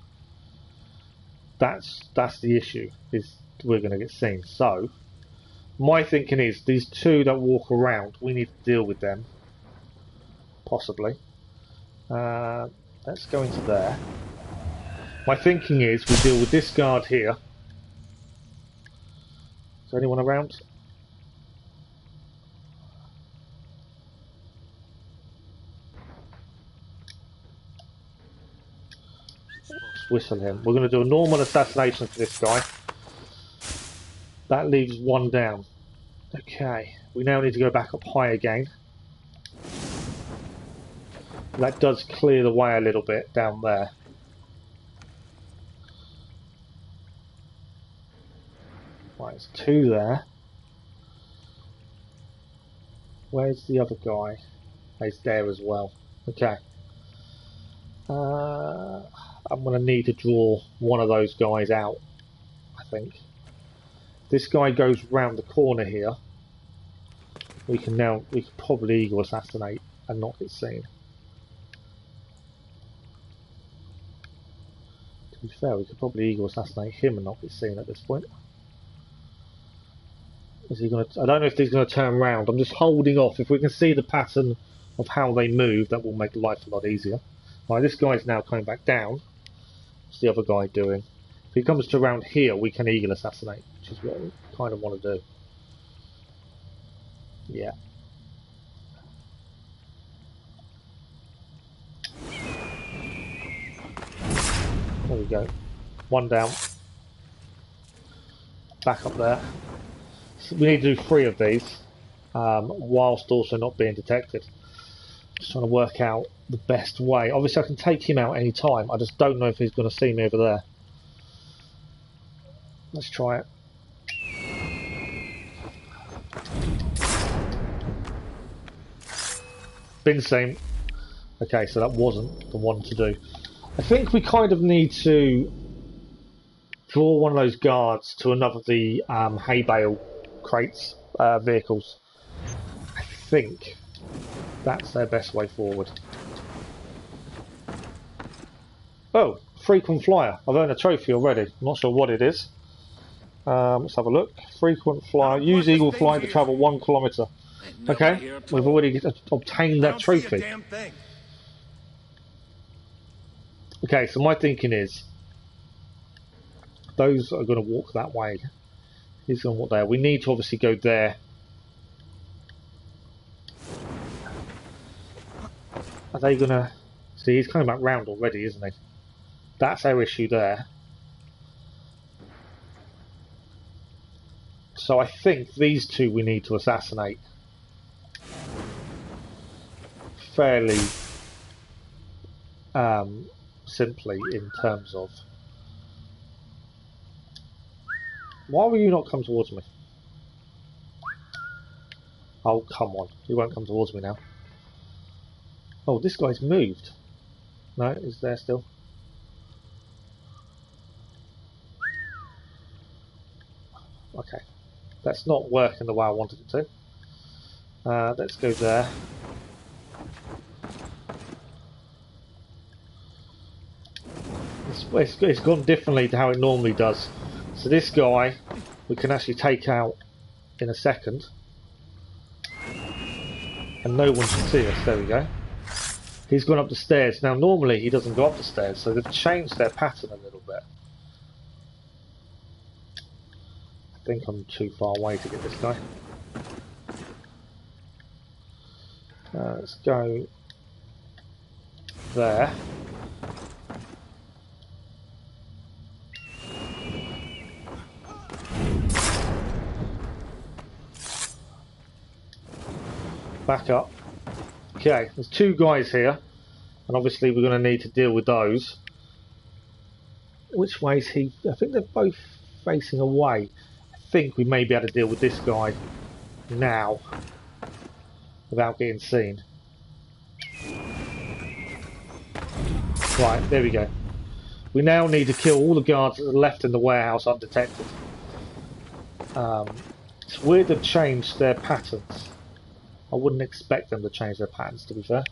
[SPEAKER 1] That's the issue, is we're going to get seen. So my thinking is these 2 that walk around, we need to deal with them, possibly. Let's go into there. My thinking is we deal with this guard here. Is there anyone around? Let's whistle him. We're going to do a normal assassination for this guy. That leaves 1 down. Okay, we now need to go back up high again. That does clear the way a little bit down there. Right, it's 2 there. Where's the other guy? He's there as well. Okay. I'm going to need to draw one of those guys out, I think. This guy goes round the corner here. We can probably eagle assassinate and not get seen. To be fair, we could probably eagle assassinate him and not get seen at this point. Is he going to? I don't know if he's going to turn around. I'm just holding off. If we can see the pattern of how they move, that will make life a lot easier. Right, this guy's now coming back down. What's the other guy doing? If he comes to around here, we can eagle assassinate, which is what we kind of want to do. Yeah. There we go. 1 down. Back up there. So we need to do 3 of these, whilst also not being detected. Just trying to work out the best way. Obviously I can take him out any time. I just don't know if he's going to see me over there. Let's try it. Been seen. Okay, so that wasn't the one to do. I think we kind of need to draw one of those guards to another of the hay bale crates vehicles. I think that's their best way forward. Oh, frequent flyer. I've earned a trophy already. I'm not sure what it is. Let's have a look. Frequent flyer. Use Eagle Fly to travel 1 kilometre. Okay, we've already obtained that trophy. Okay, so my thinking is those are going to walk that way. He's going to walk there. We need to obviously go there. Are they going to... See, he's coming back round already, isn't he? That's our issue there. So I think these 2 we need to assassinate fairly simply in terms of... Why will you not come towards me? Oh, come on. You won't come towards me now. Oh, this guy's moved. No, he's there still. Okay. That's not working the way I wanted it to. Let's go there. It's gone differently to how it normally does. So this guy we can actually take out in a second. And no one should see us. There we go. He's gone up the stairs. Now normally he doesn't go up the stairs, so they've changed their pattern a little bit. I think I'm too far away to get this guy. Let's go there. Back up. Okay, there's two guys here, and obviously we're going to need to deal with those. Which way is he? I think they're both facing away. I think we may be able to deal with this guy now without getting seen. Right, there we go. We now need to kill all the guards that are left in the warehouse undetected. It's weird they've changed their patterns. I wouldn't expect them to change their patterns, to be fair.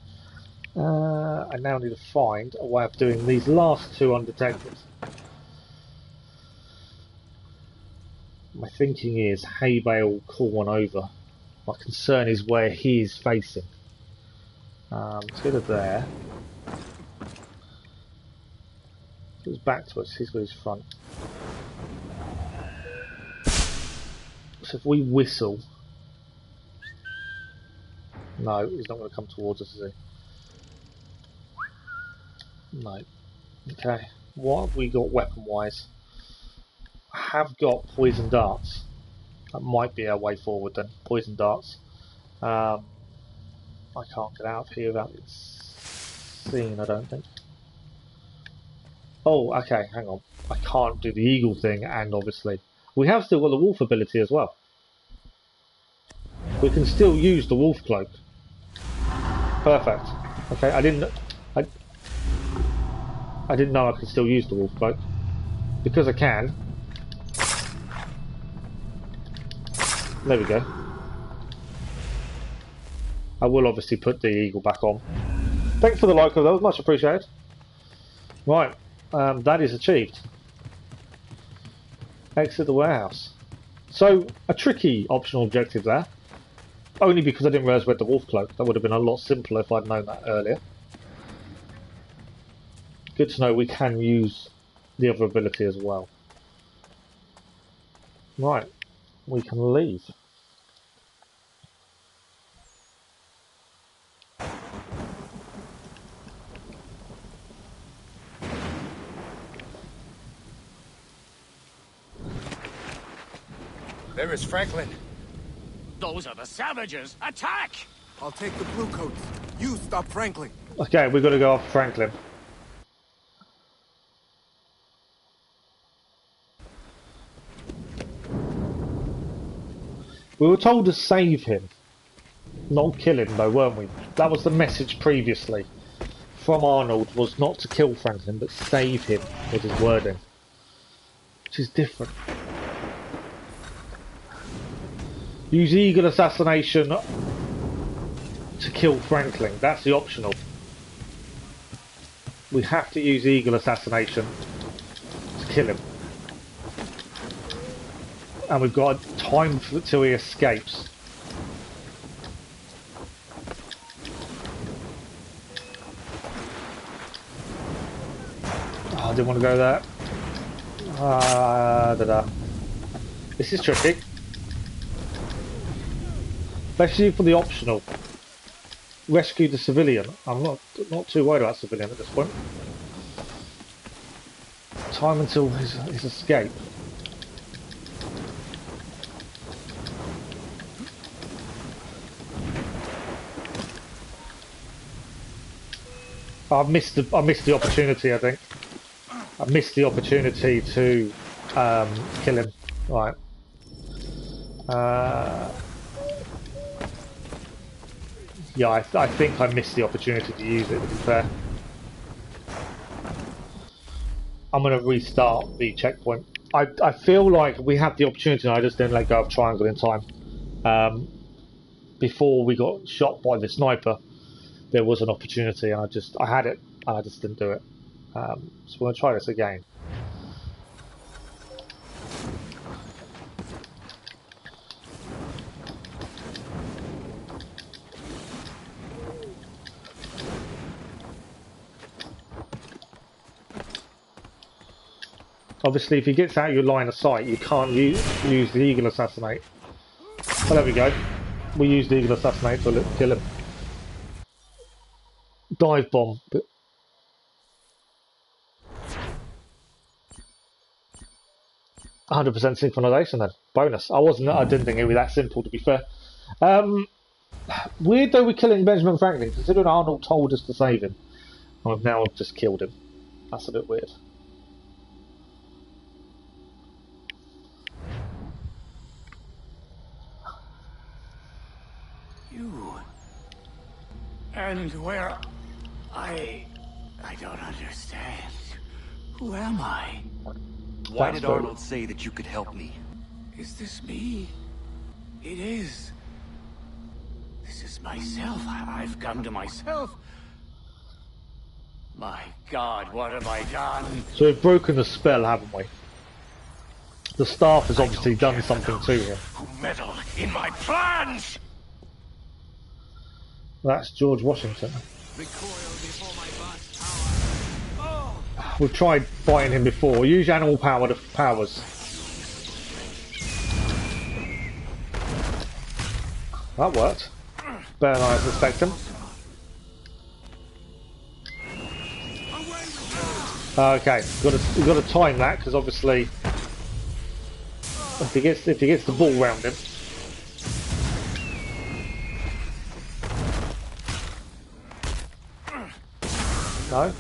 [SPEAKER 1] I now need to find a way of doing these last two undetected. My thinking is Haybale will call one over. My concern is where he is facing. Let's go to there. He's back to us, he's got his front. So if we whistle... No, he's not going to come towards us, is he? No. Okay. What have we got weapon-wise? I have got poison darts. That might be our way forward then. Poison darts. I can't get out of here without it seen, I don't think. Oh, okay, hang on. I can't do the eagle thing, and obviously... We have still got the wolf ability as well. We can still use the wolf cloak. Perfect. Okay, I didn't know I could still use the wolf cloak. Because I can. There we go. I will obviously put the eagle back on. Thanks for the like of those, much appreciated. Right, that is achieved. Exit the warehouse. So, a tricky optional objective there. Only because I didn't realise we had the wolf cloak. That would have been a lot simpler if I'd known that earlier. Good to know we can use the other ability as well. Right, we can leave.
[SPEAKER 4] There is Franklin.
[SPEAKER 7] Those are the savages! Attack!
[SPEAKER 9] I'll take the blue coats. You stop Franklin.
[SPEAKER 1] Okay, we've got to go after Franklin. We were told to save him. Not kill him though, weren't we? That was the message previously from Arnold, was not to kill Franklin, but save him, with his wording. Which is different. Use Eagle Assassination to kill Franklin. That's the optional. We have to use Eagle Assassination to kill him. And we've got time till he escapes. Oh, I didn't want to go there. This is tricky. Especially for the optional. Rescue the civilian. I'm not too worried about civilian at this point. Time until his escape. I missed the opportunity, I think. I missed the opportunity to kill him. Right. Yeah, I think I missed the opportunity to use it, to be fair. I'm going to restart the checkpoint. I feel like we had the opportunity and I just didn't let go of triangle in time. Before we got shot by the sniper, there was an opportunity and I had it and I just didn't do it. So we're going to try this again. Obviously, if he gets out of your line of sight, you can't use the Eagle Assassinate. Oh, there we go. We use the Eagle Assassinate to kill him. Dive bomb. 100% synchronization then. Bonus. I didn't think it would be that simple, to be fair. Weird though we're killing Benjamin Franklin, considering Arnold told us to save him. And we've now just killed him. That's a bit weird.
[SPEAKER 16] You... And where... I don't understand. Who am I?
[SPEAKER 3] Why did Arnold say that you could help me?
[SPEAKER 16] Is this me? It is. This is myself. I've come to myself. My God, what have I done?
[SPEAKER 1] So we've broken the spell, haven't we? The staff has obviously done something to him.
[SPEAKER 16] Who meddle in my plans?
[SPEAKER 1] That's George Washington. We've tried fighting him before. Use animal power to powers. That worked. Better than I was expecting. Okay, we've got to time that because obviously, if he gets the ball round him. No.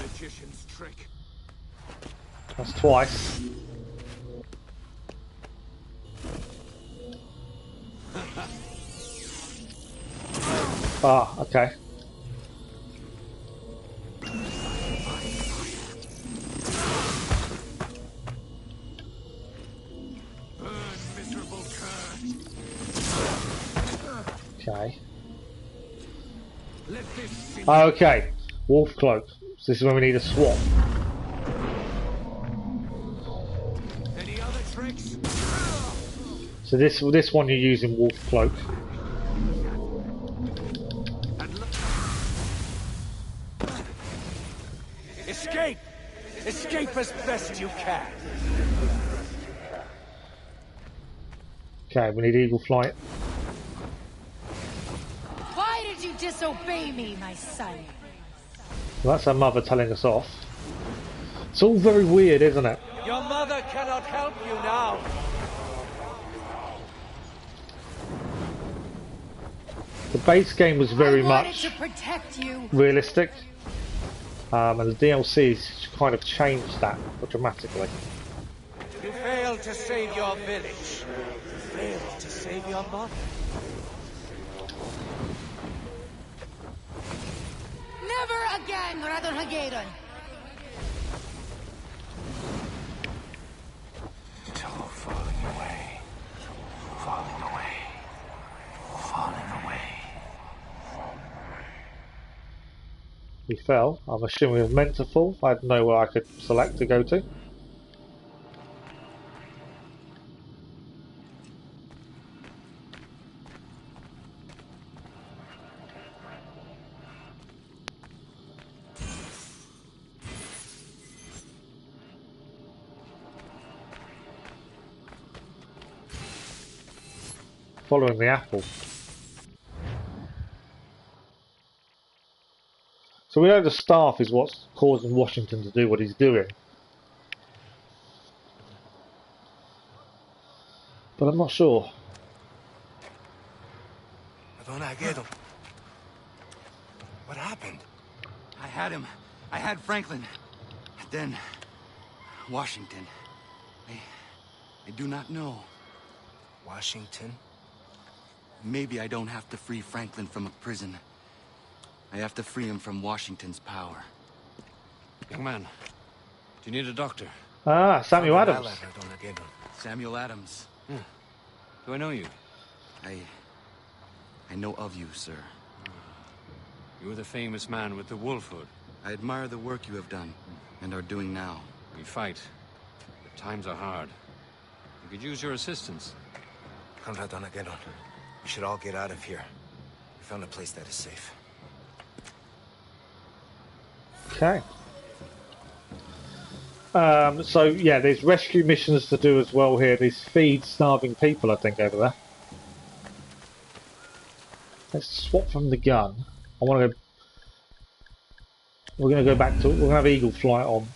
[SPEAKER 1] That's twice. Ah, okay. Okay. Okay. Wolf cloak. So this is when we need a swap.
[SPEAKER 16] Any other tricks?
[SPEAKER 1] So this one you're using wolf cloak.
[SPEAKER 16] Escape! Escape as best you can.
[SPEAKER 1] Okay, we need eagle flight.
[SPEAKER 2] Why did you disobey me, my son?
[SPEAKER 1] Well, that's our mother telling us off. It's all very weird, isn't it?
[SPEAKER 16] Your mother cannot help you now.
[SPEAKER 1] The base game was very much
[SPEAKER 2] to protect you.
[SPEAKER 1] realistic, and the DLC's kind of changed that dramatically.
[SPEAKER 16] You failed to save your village. You failed to save your mother.
[SPEAKER 2] Never again, Radon Hagedon.
[SPEAKER 16] It's all falling away. Falling away. Falling away.
[SPEAKER 1] We fell. I'm assuming we were meant to fall. I had nowhere I could select to go to. Following the apple. So we know the staff is what's causing Washington to do what he's doing. But I'm not sure.
[SPEAKER 9] What happened?
[SPEAKER 3] I had him. I had Franklin. Then, Washington. I do not know.
[SPEAKER 9] Washington?
[SPEAKER 3] Maybe I don't have to free Franklin from a prison. I have to free him from Washington's power.
[SPEAKER 6] Young man, do you need a doctor?
[SPEAKER 1] Ah, Samuel Adams.
[SPEAKER 3] Samuel Adams.
[SPEAKER 6] Yeah. Do I know you?
[SPEAKER 3] I know of you, sir.
[SPEAKER 6] You're the famous man with the wolf hood.
[SPEAKER 3] I admire the work you have done, and are doing now.
[SPEAKER 6] We fight. The times are hard. We could use your assistance.
[SPEAKER 9] We should all get out of here. We found a place that is safe.
[SPEAKER 1] Okay. So yeah, there's rescue missions to do as well here. There's feed starving people, I think, over there. Let's swap from the gun. I want to go. We're going to go back to. We're going to have Eagle Flight on,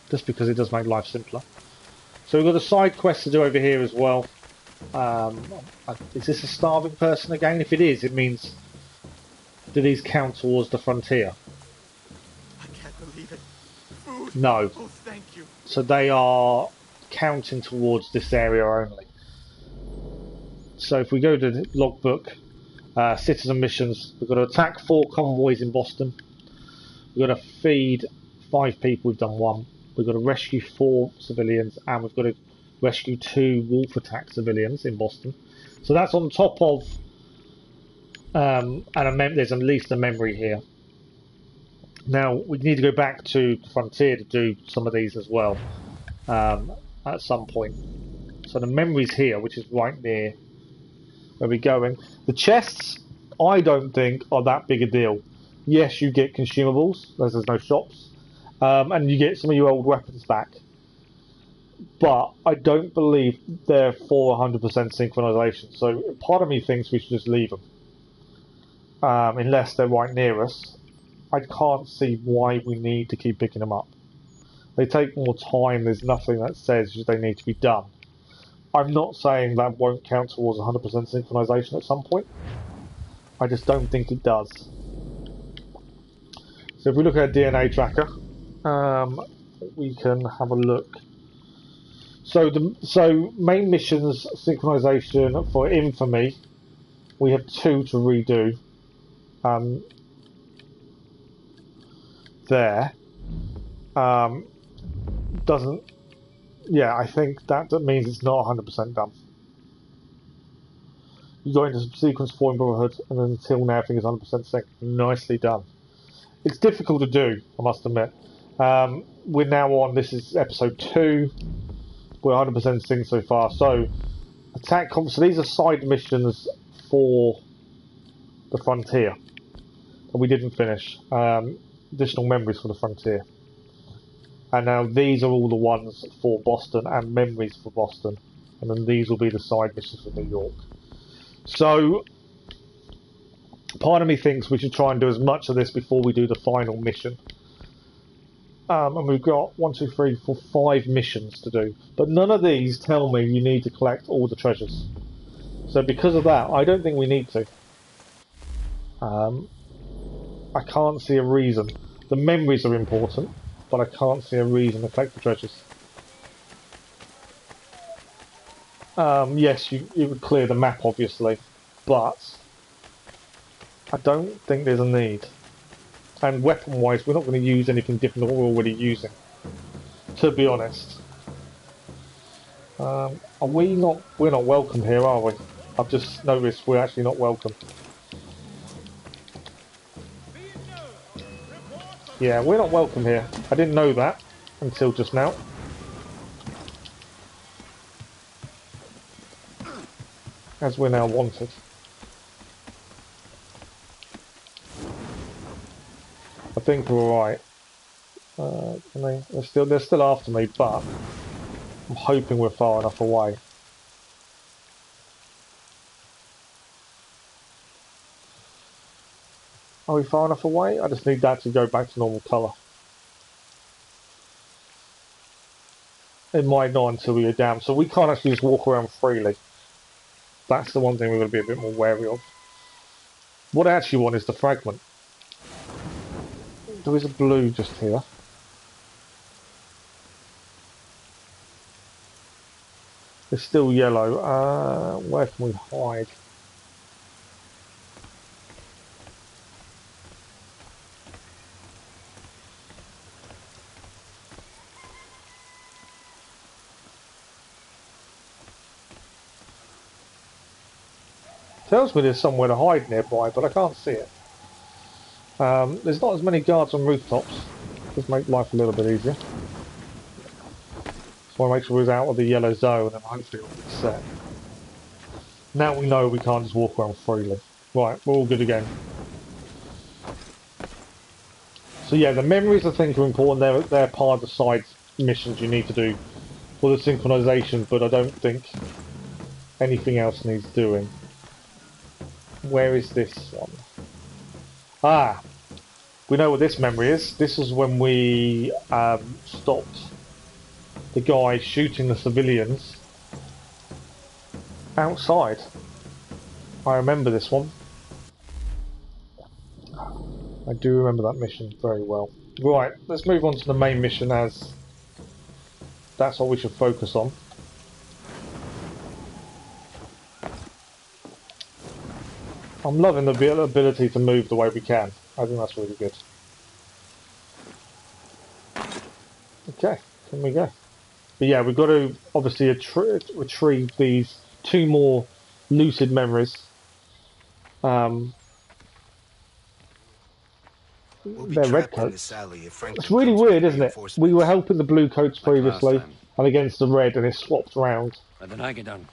[SPEAKER 1] just because it does make life simpler. So we've got a side quest to do over here as well. Is this a starving person again? If it is, it means do these count towards the frontier?
[SPEAKER 7] I can't believe it. Food.
[SPEAKER 1] No.
[SPEAKER 7] Oh, thank you.
[SPEAKER 1] So they are counting towards this area only. So if we go to the logbook, citizen missions, we've got to attack 4 convoys in Boston. We've got to feed 5 people, we've done 1. We've got to rescue 4 civilians, and we've got to rescue 2 wolf attack civilians in Boston. So that's on top of, and there's at least a memory here. Now we need to go back to the frontier to do some of these as well at some point. So the memory's here, which is right near where we're going. The chests, I don't think are that big a deal. Yes, you get consumables, there's no shops, and you get some of your old weapons back. But I don't believe they're for 100% synchronization. So part of me thinks we should just leave them. Unless they're right near us. I can't see why we need to keep picking them up. They take more time, there's nothing that says they need to be done. I'm not saying that won't count towards 100% synchronization at some point. I just don't think it does. So if we look at a DNA tracker, we can have a look. So main missions synchronization for Infamy, we have 2 to redo. There doesn't. Yeah, I think that means it's not 100% done. You go into sequence 4 in Brotherhood, and then until now, I think it's 100% sync. Nicely done. It's difficult to do, I must admit. We're now on. This is episode 2. We're 100% sync so far. So attack. So these are side missions for the frontier that we didn't finish. Additional memories for the frontier. And now these are all the ones for Boston and memories for Boston. And then these will be the side missions for New York. So part of me thinks we should try and do as much of this before we do the final mission. And we've got 1, 2, 3, 4, 5 missions to do. But none of these tell me you need to collect all the treasures. So because of that, I don't think we need to. I can't see a reason. The memories are important, but I can't see a reason to collect the treasures. Yes, you would clear the map, obviously, but I don't think there's a need. And weapon-wise, we're not going to use anything different than what we're already using, to be honest. We're not welcome here, are we? I've just noticed we're actually not welcome. Yeah, we're not welcome here. I didn't know that until just now. As we're now wanted. I think we're alright. They're still after me, but I'm hoping we're far enough away. Are we far enough away? I just need that to go back to normal colour. It might not until we are down, so we can't actually just walk around freely. That's the one thing we're going to be a bit more wary of. What I actually want is the fragment. There is a blue just here. It's still yellow. Where can we hide? Tells me there's somewhere to hide nearby, but I can't see it. There's not as many guards on rooftops. Just make life a little bit easier. Just want to make sure we're out of the yellow zone and hopefully it'll be set. Now we know we can't just walk around freely. Right, we're all good again. So yeah, the memories I think are important. They're part of the side missions you need to do for the synchronization, but I don't think anything else needs doing. Where is this one? Ah, we know what this memory is. This is when we stopped the guy shooting the civilians outside. I remember this one. I do remember that mission very well. Right, let's move on to the main mission, as that's what we should focus on. I'm loving the ability to move the way we can. I think that's really good. Okay, can we go? But yeah, we've got to obviously retrieve these 2 more lucid memories. They're red coats. It's really weird, isn't it? We were helping the blue coats previously, and against the red, and it swapped round.
[SPEAKER 17] Benedict, I'm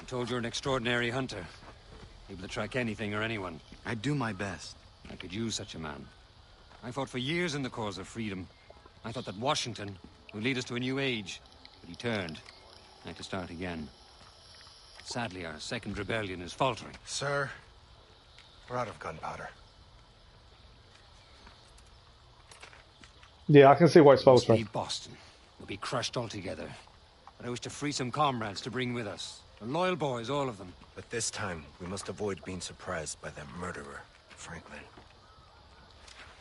[SPEAKER 17] told you're an extraordinary hunter, able to track anything or anyone.
[SPEAKER 14] I do my best.
[SPEAKER 17] I could use such a man. I fought for years in the cause of freedom. I thought that Washington would lead us to a new age, but he turned. I had to start again. Sadly, our second rebellion is faltering.
[SPEAKER 9] Sir, we're out of gunpowder.
[SPEAKER 1] Yeah, I can see why it's faltering.
[SPEAKER 17] Leave Boston. We'll be crushed altogether. But I wish to free some comrades to bring with us. They're loyal boys, all of them.
[SPEAKER 9] But this time, we must avoid being surprised by that murderer, Franklin.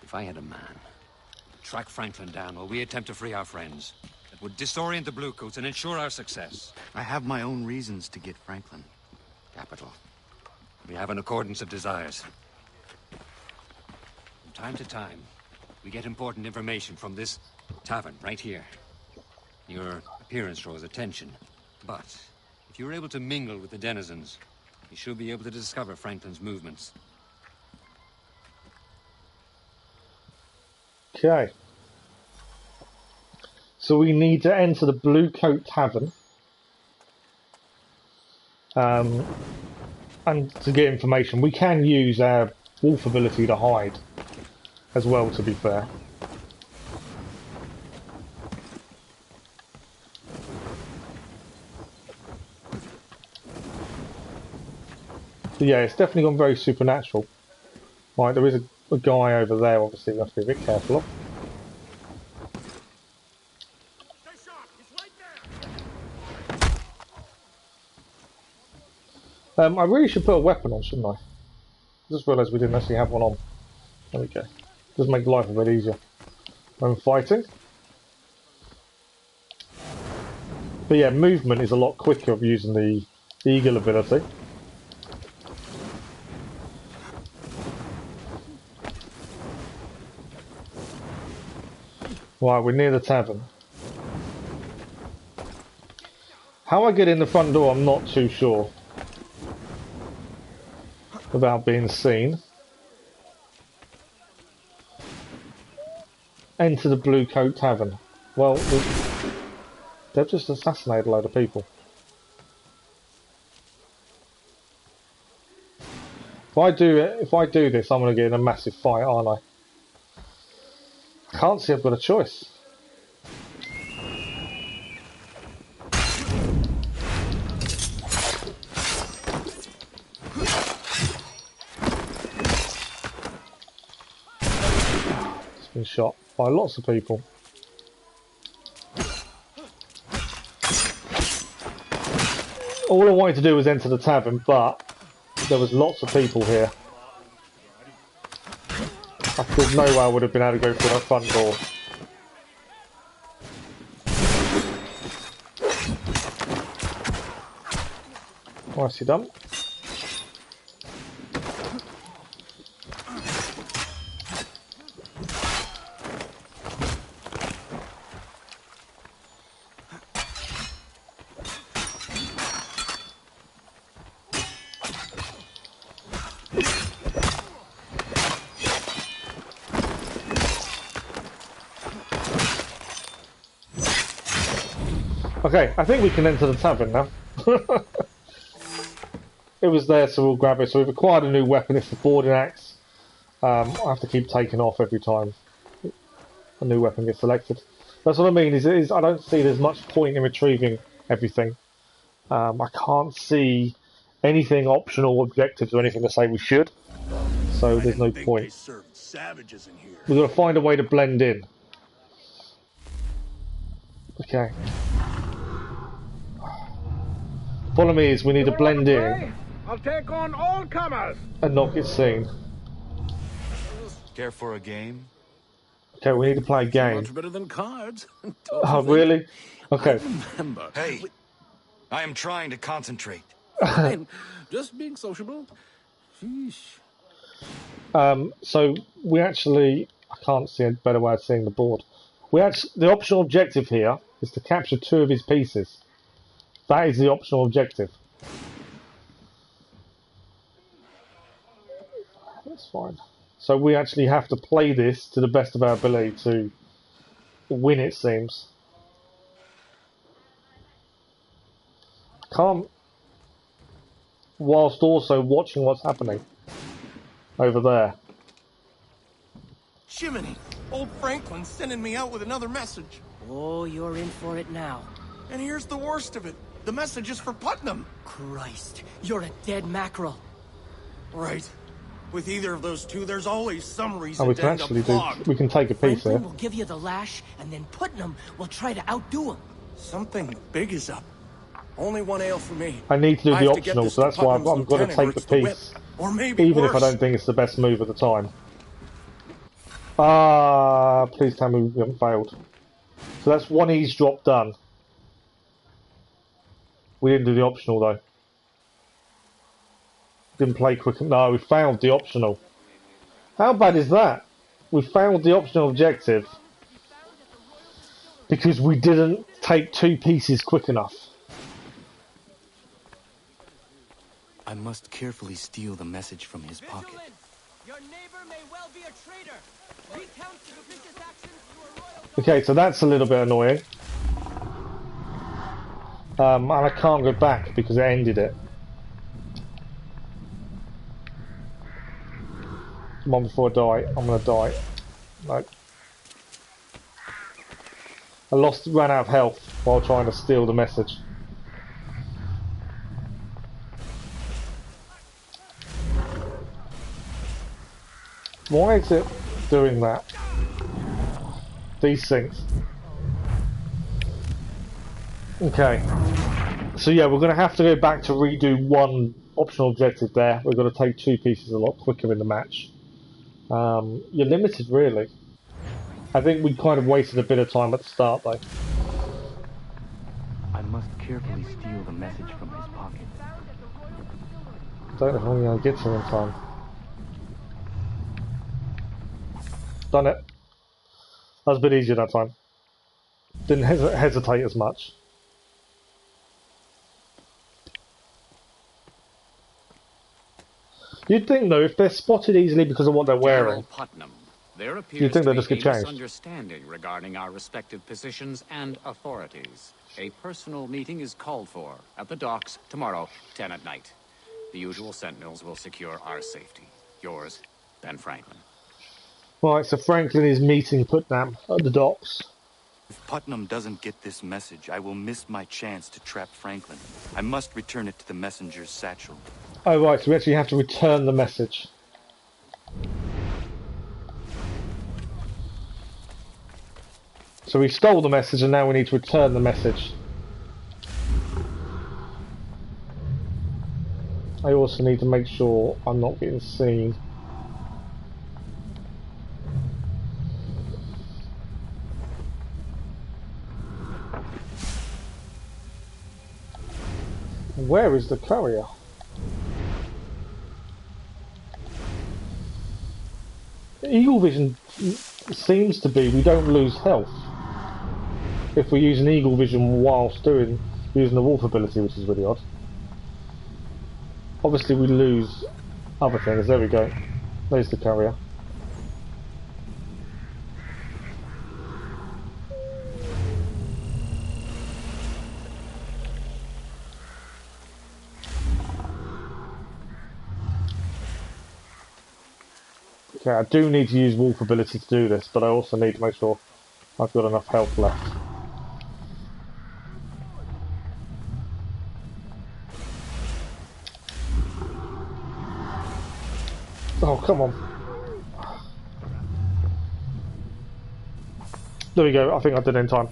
[SPEAKER 17] If I had a man, track Franklin down while we attempt to free our friends, that would disorient the Bluecoats and ensure our success.
[SPEAKER 14] I have my own reasons to get Franklin.
[SPEAKER 17] Capital. We have an accordance of desires. From time to time, we get important information from this tavern right here. Your appearance draws attention, but if you're able to mingle with the denizens, you should be able to discover Franklin's movements.
[SPEAKER 1] Okay. So we need to enter the Blue Coat Tavern. And to get information. We can use our wolf ability to hide as well, to be fair. So yeah, it's definitely gone very supernatural. Right, there is a guy over there, obviously we have to be a bit careful of. I really should put a weapon on, shouldn't I? I just realised we didn't actually have one on. There we go. Does make life a bit easier when fighting. But yeah, movement is a lot quicker of using the eagle ability. Right, we're near the tavern. How I get in the front door, I'm not too sure. Without being seen. Enter the Blue Coat Tavern. Well, they've just assassinated a load of people. If I do this, I'm going to get in a massive fight, aren't I? I can't see I've got a choice. It's been shot by lots of people. All I wanted to do was enter the tavern, but there was lots of people here. There's no way I would have been able to go through that front door. Nicely done. Okay, I think we can enter the tavern now. It was there, so we'll grab it. So we've acquired a new weapon. It's the boarding axe. I have to keep taking off every time a new weapon gets selected. That's what I mean. Is I don't see there's much point in retrieving everything. I can't see anything optional, objectives, or anything to say we should. So there's no point.
[SPEAKER 10] Savages in here.
[SPEAKER 1] We've got to find a way to blend in. Okay. Problem is, we need to blend in.
[SPEAKER 10] I'll take on all comers.
[SPEAKER 1] And not get seen.
[SPEAKER 3] Care for a game?
[SPEAKER 1] Okay, we need to play a game.
[SPEAKER 10] Much better than cards.
[SPEAKER 1] Oh, really? Okay.
[SPEAKER 3] Hey, I am trying to concentrate.
[SPEAKER 10] Fine. Just being sociable. Sheesh.
[SPEAKER 1] So we actually, I can't see a better way of seeing the board. The optional objective here is to capture 2 of his pieces. That is the optional objective. That's fine. So we actually have to play this to the best of our ability to win, it seems. Can't, whilst also watching what's happening over there.
[SPEAKER 18] Jiminy! Old Franklin's sending me out with another message.
[SPEAKER 8] Oh, you're in for it now.
[SPEAKER 18] And here's the worst of it. The message is for Putnam.
[SPEAKER 8] Christ, you're a dead mackerel.
[SPEAKER 18] Right. With either of those two, there's always some reason
[SPEAKER 1] We
[SPEAKER 18] to
[SPEAKER 1] can
[SPEAKER 18] end up
[SPEAKER 1] actually
[SPEAKER 18] flogged.
[SPEAKER 1] we can take a piece
[SPEAKER 8] Franklin
[SPEAKER 1] here.
[SPEAKER 8] will give you the lash, and then Putnam will try to outdo him.
[SPEAKER 18] Something big is up. Only one ale for me.
[SPEAKER 1] I need to do
[SPEAKER 18] I
[SPEAKER 1] the
[SPEAKER 18] have to get
[SPEAKER 1] optional,
[SPEAKER 18] this
[SPEAKER 1] so that's why I've
[SPEAKER 18] Putnam's
[SPEAKER 1] got to
[SPEAKER 18] lieutenant,
[SPEAKER 1] take
[SPEAKER 18] or
[SPEAKER 1] the
[SPEAKER 18] it's the whip.
[SPEAKER 1] piece.
[SPEAKER 18] Or maybe
[SPEAKER 1] Even if I
[SPEAKER 18] worse.
[SPEAKER 1] don't think it's the best move at the time. Please tell me we haven't failed. So that's one eavesdrop done. We didn't do the optional though. Didn't play quick. No, we failed the optional. How bad is that? We failed the optional objective because we didn't take 2 pieces quick enough.
[SPEAKER 3] I must carefully steal the message from his pocket.
[SPEAKER 8] Your neighbor may well be a traitor. Recount suspicious actions to a royal...
[SPEAKER 1] Okay, so that's a little bit annoying. And I can't go back because it ended it. Come on, before I die. I'm gonna die. No. Ran out of health while trying to steal the message. Why is it doing that? These things. Okay. So yeah, we're going to have to go back to redo one optional objective there. We've got to take 2 pieces a lot quicker in the match. You're limited, really. I think we kind of wasted a bit of time at the start, though.
[SPEAKER 3] I must carefully steal the message from his pocket.
[SPEAKER 1] Don't know how I'm going to get to him in time. Done it. That was a bit easier that time. Didn't hesitate as much. You'd think though, if they're spotted easily because of what they're wearing,
[SPEAKER 19] Putnam, there
[SPEAKER 1] you'd
[SPEAKER 19] appears
[SPEAKER 1] think
[SPEAKER 19] to
[SPEAKER 1] they'd just
[SPEAKER 19] be
[SPEAKER 1] get
[SPEAKER 19] a
[SPEAKER 1] changed.
[SPEAKER 19] misunderstanding regarding our respective positions and authorities. A personal meeting is called for at the docks tomorrow, 10 at night. The usual sentinels will secure our safety. Yours, Ben Franklin.
[SPEAKER 1] Right, so Franklin is meeting Putnam at the docks.
[SPEAKER 3] If Putnam doesn't get this message, I will miss my chance to trap Franklin. I must return it to the messenger's satchel.
[SPEAKER 1] Oh right, so we actually have to return the message. So we stole the message and now we need to return the message. I also need to make sure I'm not getting seen. Where is the courier? Eagle vision seems to be we don't lose health if we use an eagle vision whilst using the wolf ability, which is really odd. Obviously we lose other things. There we go. There's the courier. Okay, I do need to use wolf ability to do this, but I also need to make sure I've got enough health left. Oh, come on. There we go. I think I did it in time.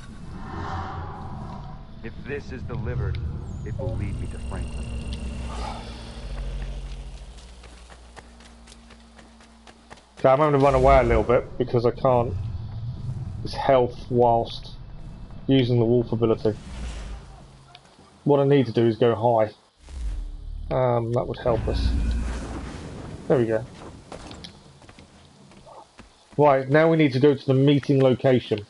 [SPEAKER 20] If this is delivered, it will lead me to Franklin.
[SPEAKER 1] Okay, I'm having to run away a little bit because I can't. It's health whilst using the wolf ability. What I need to do is go high. That would help us. There we go. Right, now we need to go to the meeting location.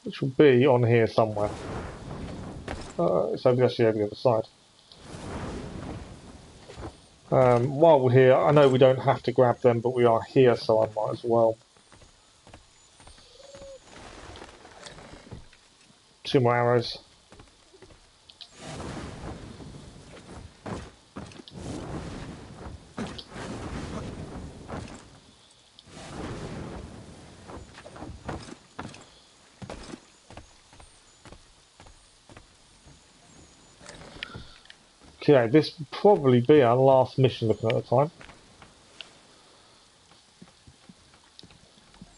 [SPEAKER 1] Which will be on here somewhere. It's actually over the other side. While we're here, I know we don't have to grab them, but we are here, so I might as well. 2 more arrows. Okay, this will probably be our last mission looking at the time.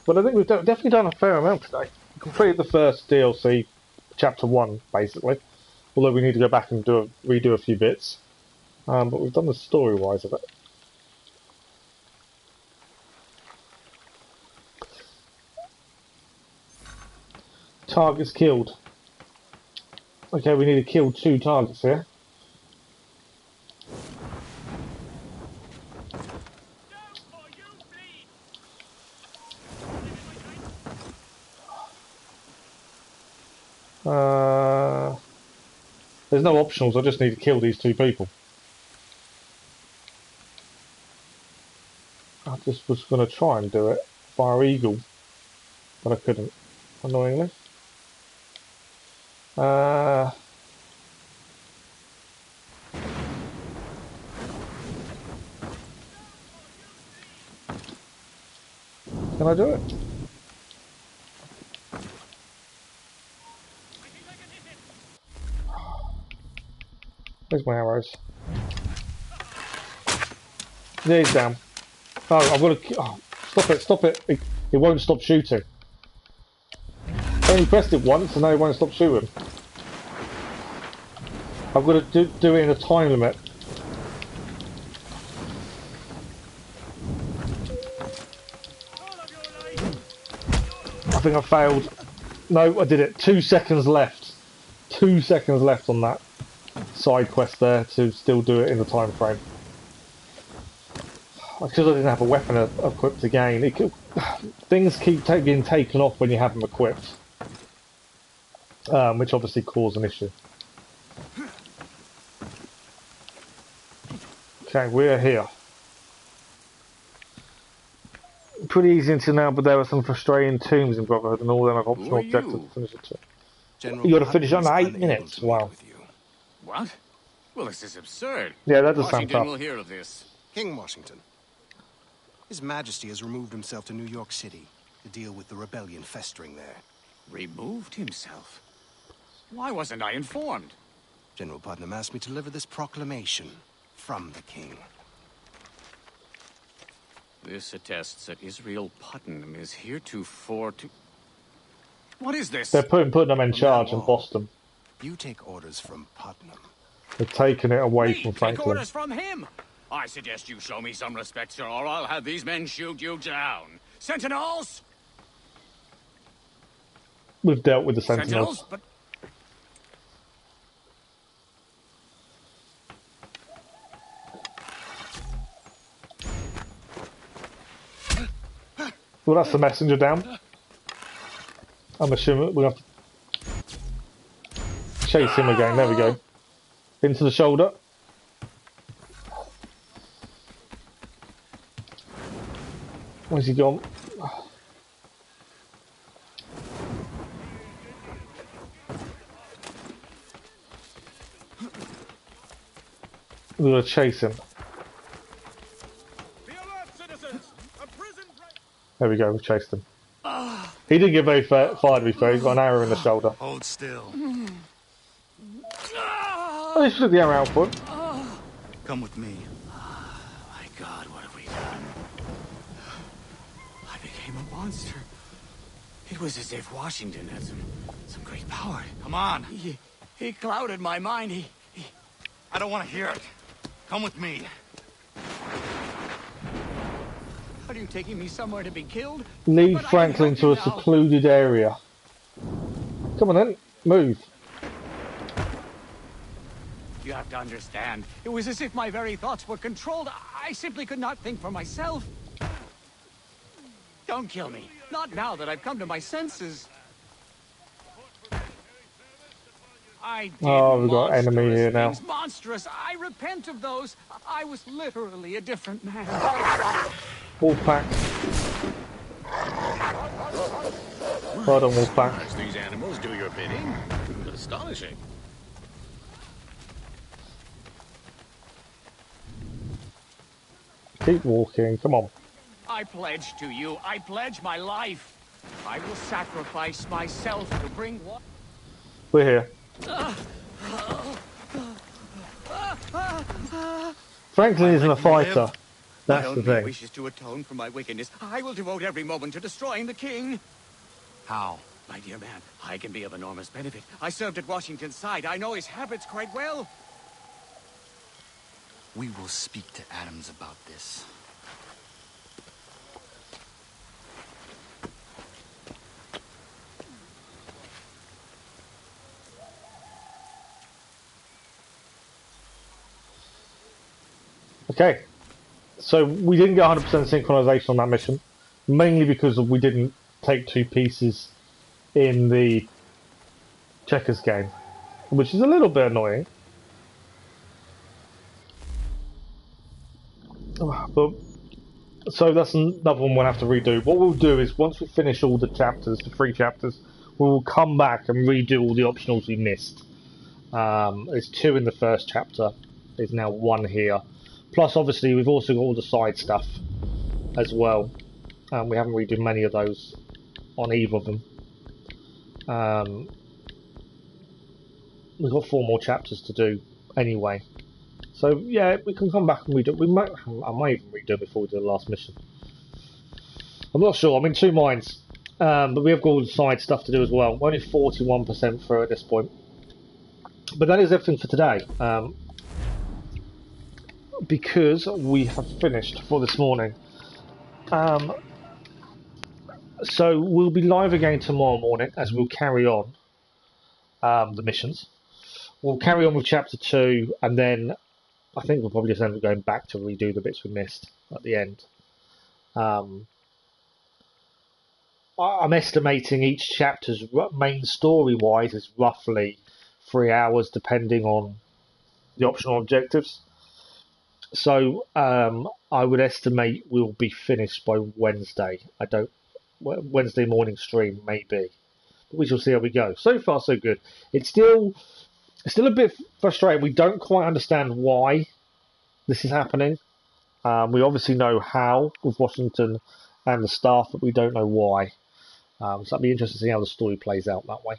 [SPEAKER 1] But I think we've definitely done a fair amount today. We completed the first DLC, chapter 1, basically. Although we need to go back and redo a few bits. But we've done the story-wise of it. Targets killed. Okay, we need to kill 2 targets here. There's no optionals, I just need to kill these 2 people. I just was going to try and do it via Eagle, but I couldn't, annoyingly. Can I do it? Where's my arrows? There he's down. Oh, I've got to... Oh, stop it. It won't stop shooting. I only pressed it once and now it won't stop shooting. I've got to do it in a time limit. I think I failed. No, I did it. 2 seconds left. 2 seconds left on that side quest there to still do it in the time frame. Because I didn't have a weapon equipped again, things keep being taken off when you have them equipped, which obviously caused an issue. Okay, we're here. Pretty easy until now, but there were some frustrating tombs in Brotherhood, and all them have optional objectives to finish it. You got to finish under 8 minutes. Wow.
[SPEAKER 19] What? Well, this is absurd.
[SPEAKER 1] Yeah, that does sound
[SPEAKER 19] Washington
[SPEAKER 1] tough.
[SPEAKER 19] will hear of this.
[SPEAKER 9] King Washington. His Majesty has removed himself to New York City to deal with the rebellion festering there.
[SPEAKER 19] Removed himself? Why wasn't I informed?
[SPEAKER 9] General Putnam asked me to deliver this proclamation from the king.
[SPEAKER 19] This attests that Israel Putnam is heretofore to... What is this?
[SPEAKER 1] They're putting Putnam in charge in Boston.
[SPEAKER 9] You take orders from Putnam.
[SPEAKER 1] They're taking it away from
[SPEAKER 19] Take
[SPEAKER 1] Franklin.
[SPEAKER 19] orders from him! I suggest you show me some respect, sir, or I'll have these men shoot you down. Sentinels!
[SPEAKER 1] We've dealt with the Sentinels.
[SPEAKER 19] But...
[SPEAKER 1] Well, that's the messenger down. I'm assuming we'll have to chase him again. There we go. Into the shoulder. Where's he gone? We're gonna chase him. There we go, we chased him. He didn't get very far to be fair, he's got an arrow in the shoulder.
[SPEAKER 7] Hold still.
[SPEAKER 1] Oh, he took the arrow out for him.
[SPEAKER 7] Come with me.
[SPEAKER 16] My God, what have we done? I became a monster. It was as if Washington had some great power.
[SPEAKER 7] Come on.
[SPEAKER 16] He clouded my mind.
[SPEAKER 7] I don't want to hear it. Come with me.
[SPEAKER 16] Are you taking me somewhere to be killed?
[SPEAKER 1] Lead Franklin to a secluded area. Come on then, move.
[SPEAKER 16] You have to understand. It was as if my very thoughts were controlled. I simply could not think for myself. Don't kill me. Not now that I've come to my senses. I did
[SPEAKER 1] we've got enemy here now.
[SPEAKER 16] things, monstrous. I repent of those. I was literally a different man.
[SPEAKER 1] Wolfpack. Well done, Wolfpack.
[SPEAKER 16] As these animals do your bidding. Astonishing.
[SPEAKER 1] Keep walking, come on.
[SPEAKER 16] I pledge to you. I pledge my life. I will sacrifice myself to bring what?
[SPEAKER 1] We're here. Franklin isn't a fighter. That's the thing.
[SPEAKER 16] Wishes to atone for my wickedness. I will devote every moment to destroying the king.
[SPEAKER 7] How?
[SPEAKER 16] My dear man, I can be of enormous benefit. I served at Washington's side. I know his habits quite well.
[SPEAKER 7] We will speak to Adams about this.
[SPEAKER 1] Okay, so we didn't get 100% synchronization on that mission, mainly because we didn't take two pieces in the checkers game, which is a little bit annoying. But so that's another one we'll have to redo. What we'll do is once we finish all the chapters, the 3 chapters, we will come back and redo all the optionals we missed. There's 2 in the first chapter. There's now 1 here. Plus, obviously, we've also got all the side stuff as well. We haven't redone many of those on either of them. We've got 4 more chapters to do anyway. So yeah, we can come back and redo. I might even redo it before we do the last mission. I'm not sure. I'm in 2 minds. But we have got all the side stuff to do as well. We're only 41% through at this point. But that is everything for today. Because we have finished for this morning. So we'll be live again tomorrow morning as we'll carry on the missions. We'll carry on with chapter 2, and then I think we'll probably just end up going back to redo the bits we missed at the end. I'm estimating each chapter's main story-wise is roughly 3 hours, depending on the optional objectives. So I would estimate we'll be finished by Wednesday. Wednesday morning stream maybe, but we shall see how we go. So far, so good. It's still a bit frustrating. We don't quite understand why this is happening. We obviously know how with Washington and the staff, but we don't know why. So that'll be interesting to see how the story plays out that way.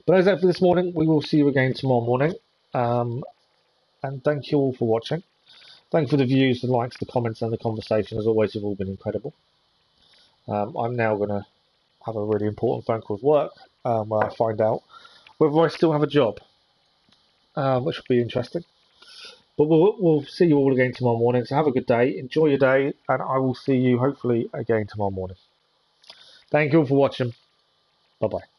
[SPEAKER 1] But that's it for this morning. We will see you again tomorrow morning. And thank you all for watching. Thank you for the views, the likes, the comments, and the conversation. As always, you've all been incredible. I'm now going to have a really important phone call with work where I find out whether I still have a job, which will be interesting. But we'll see you all again tomorrow morning. So have a good day, enjoy your day, and I will see you hopefully again tomorrow morning. Thank you all for watching. Bye bye.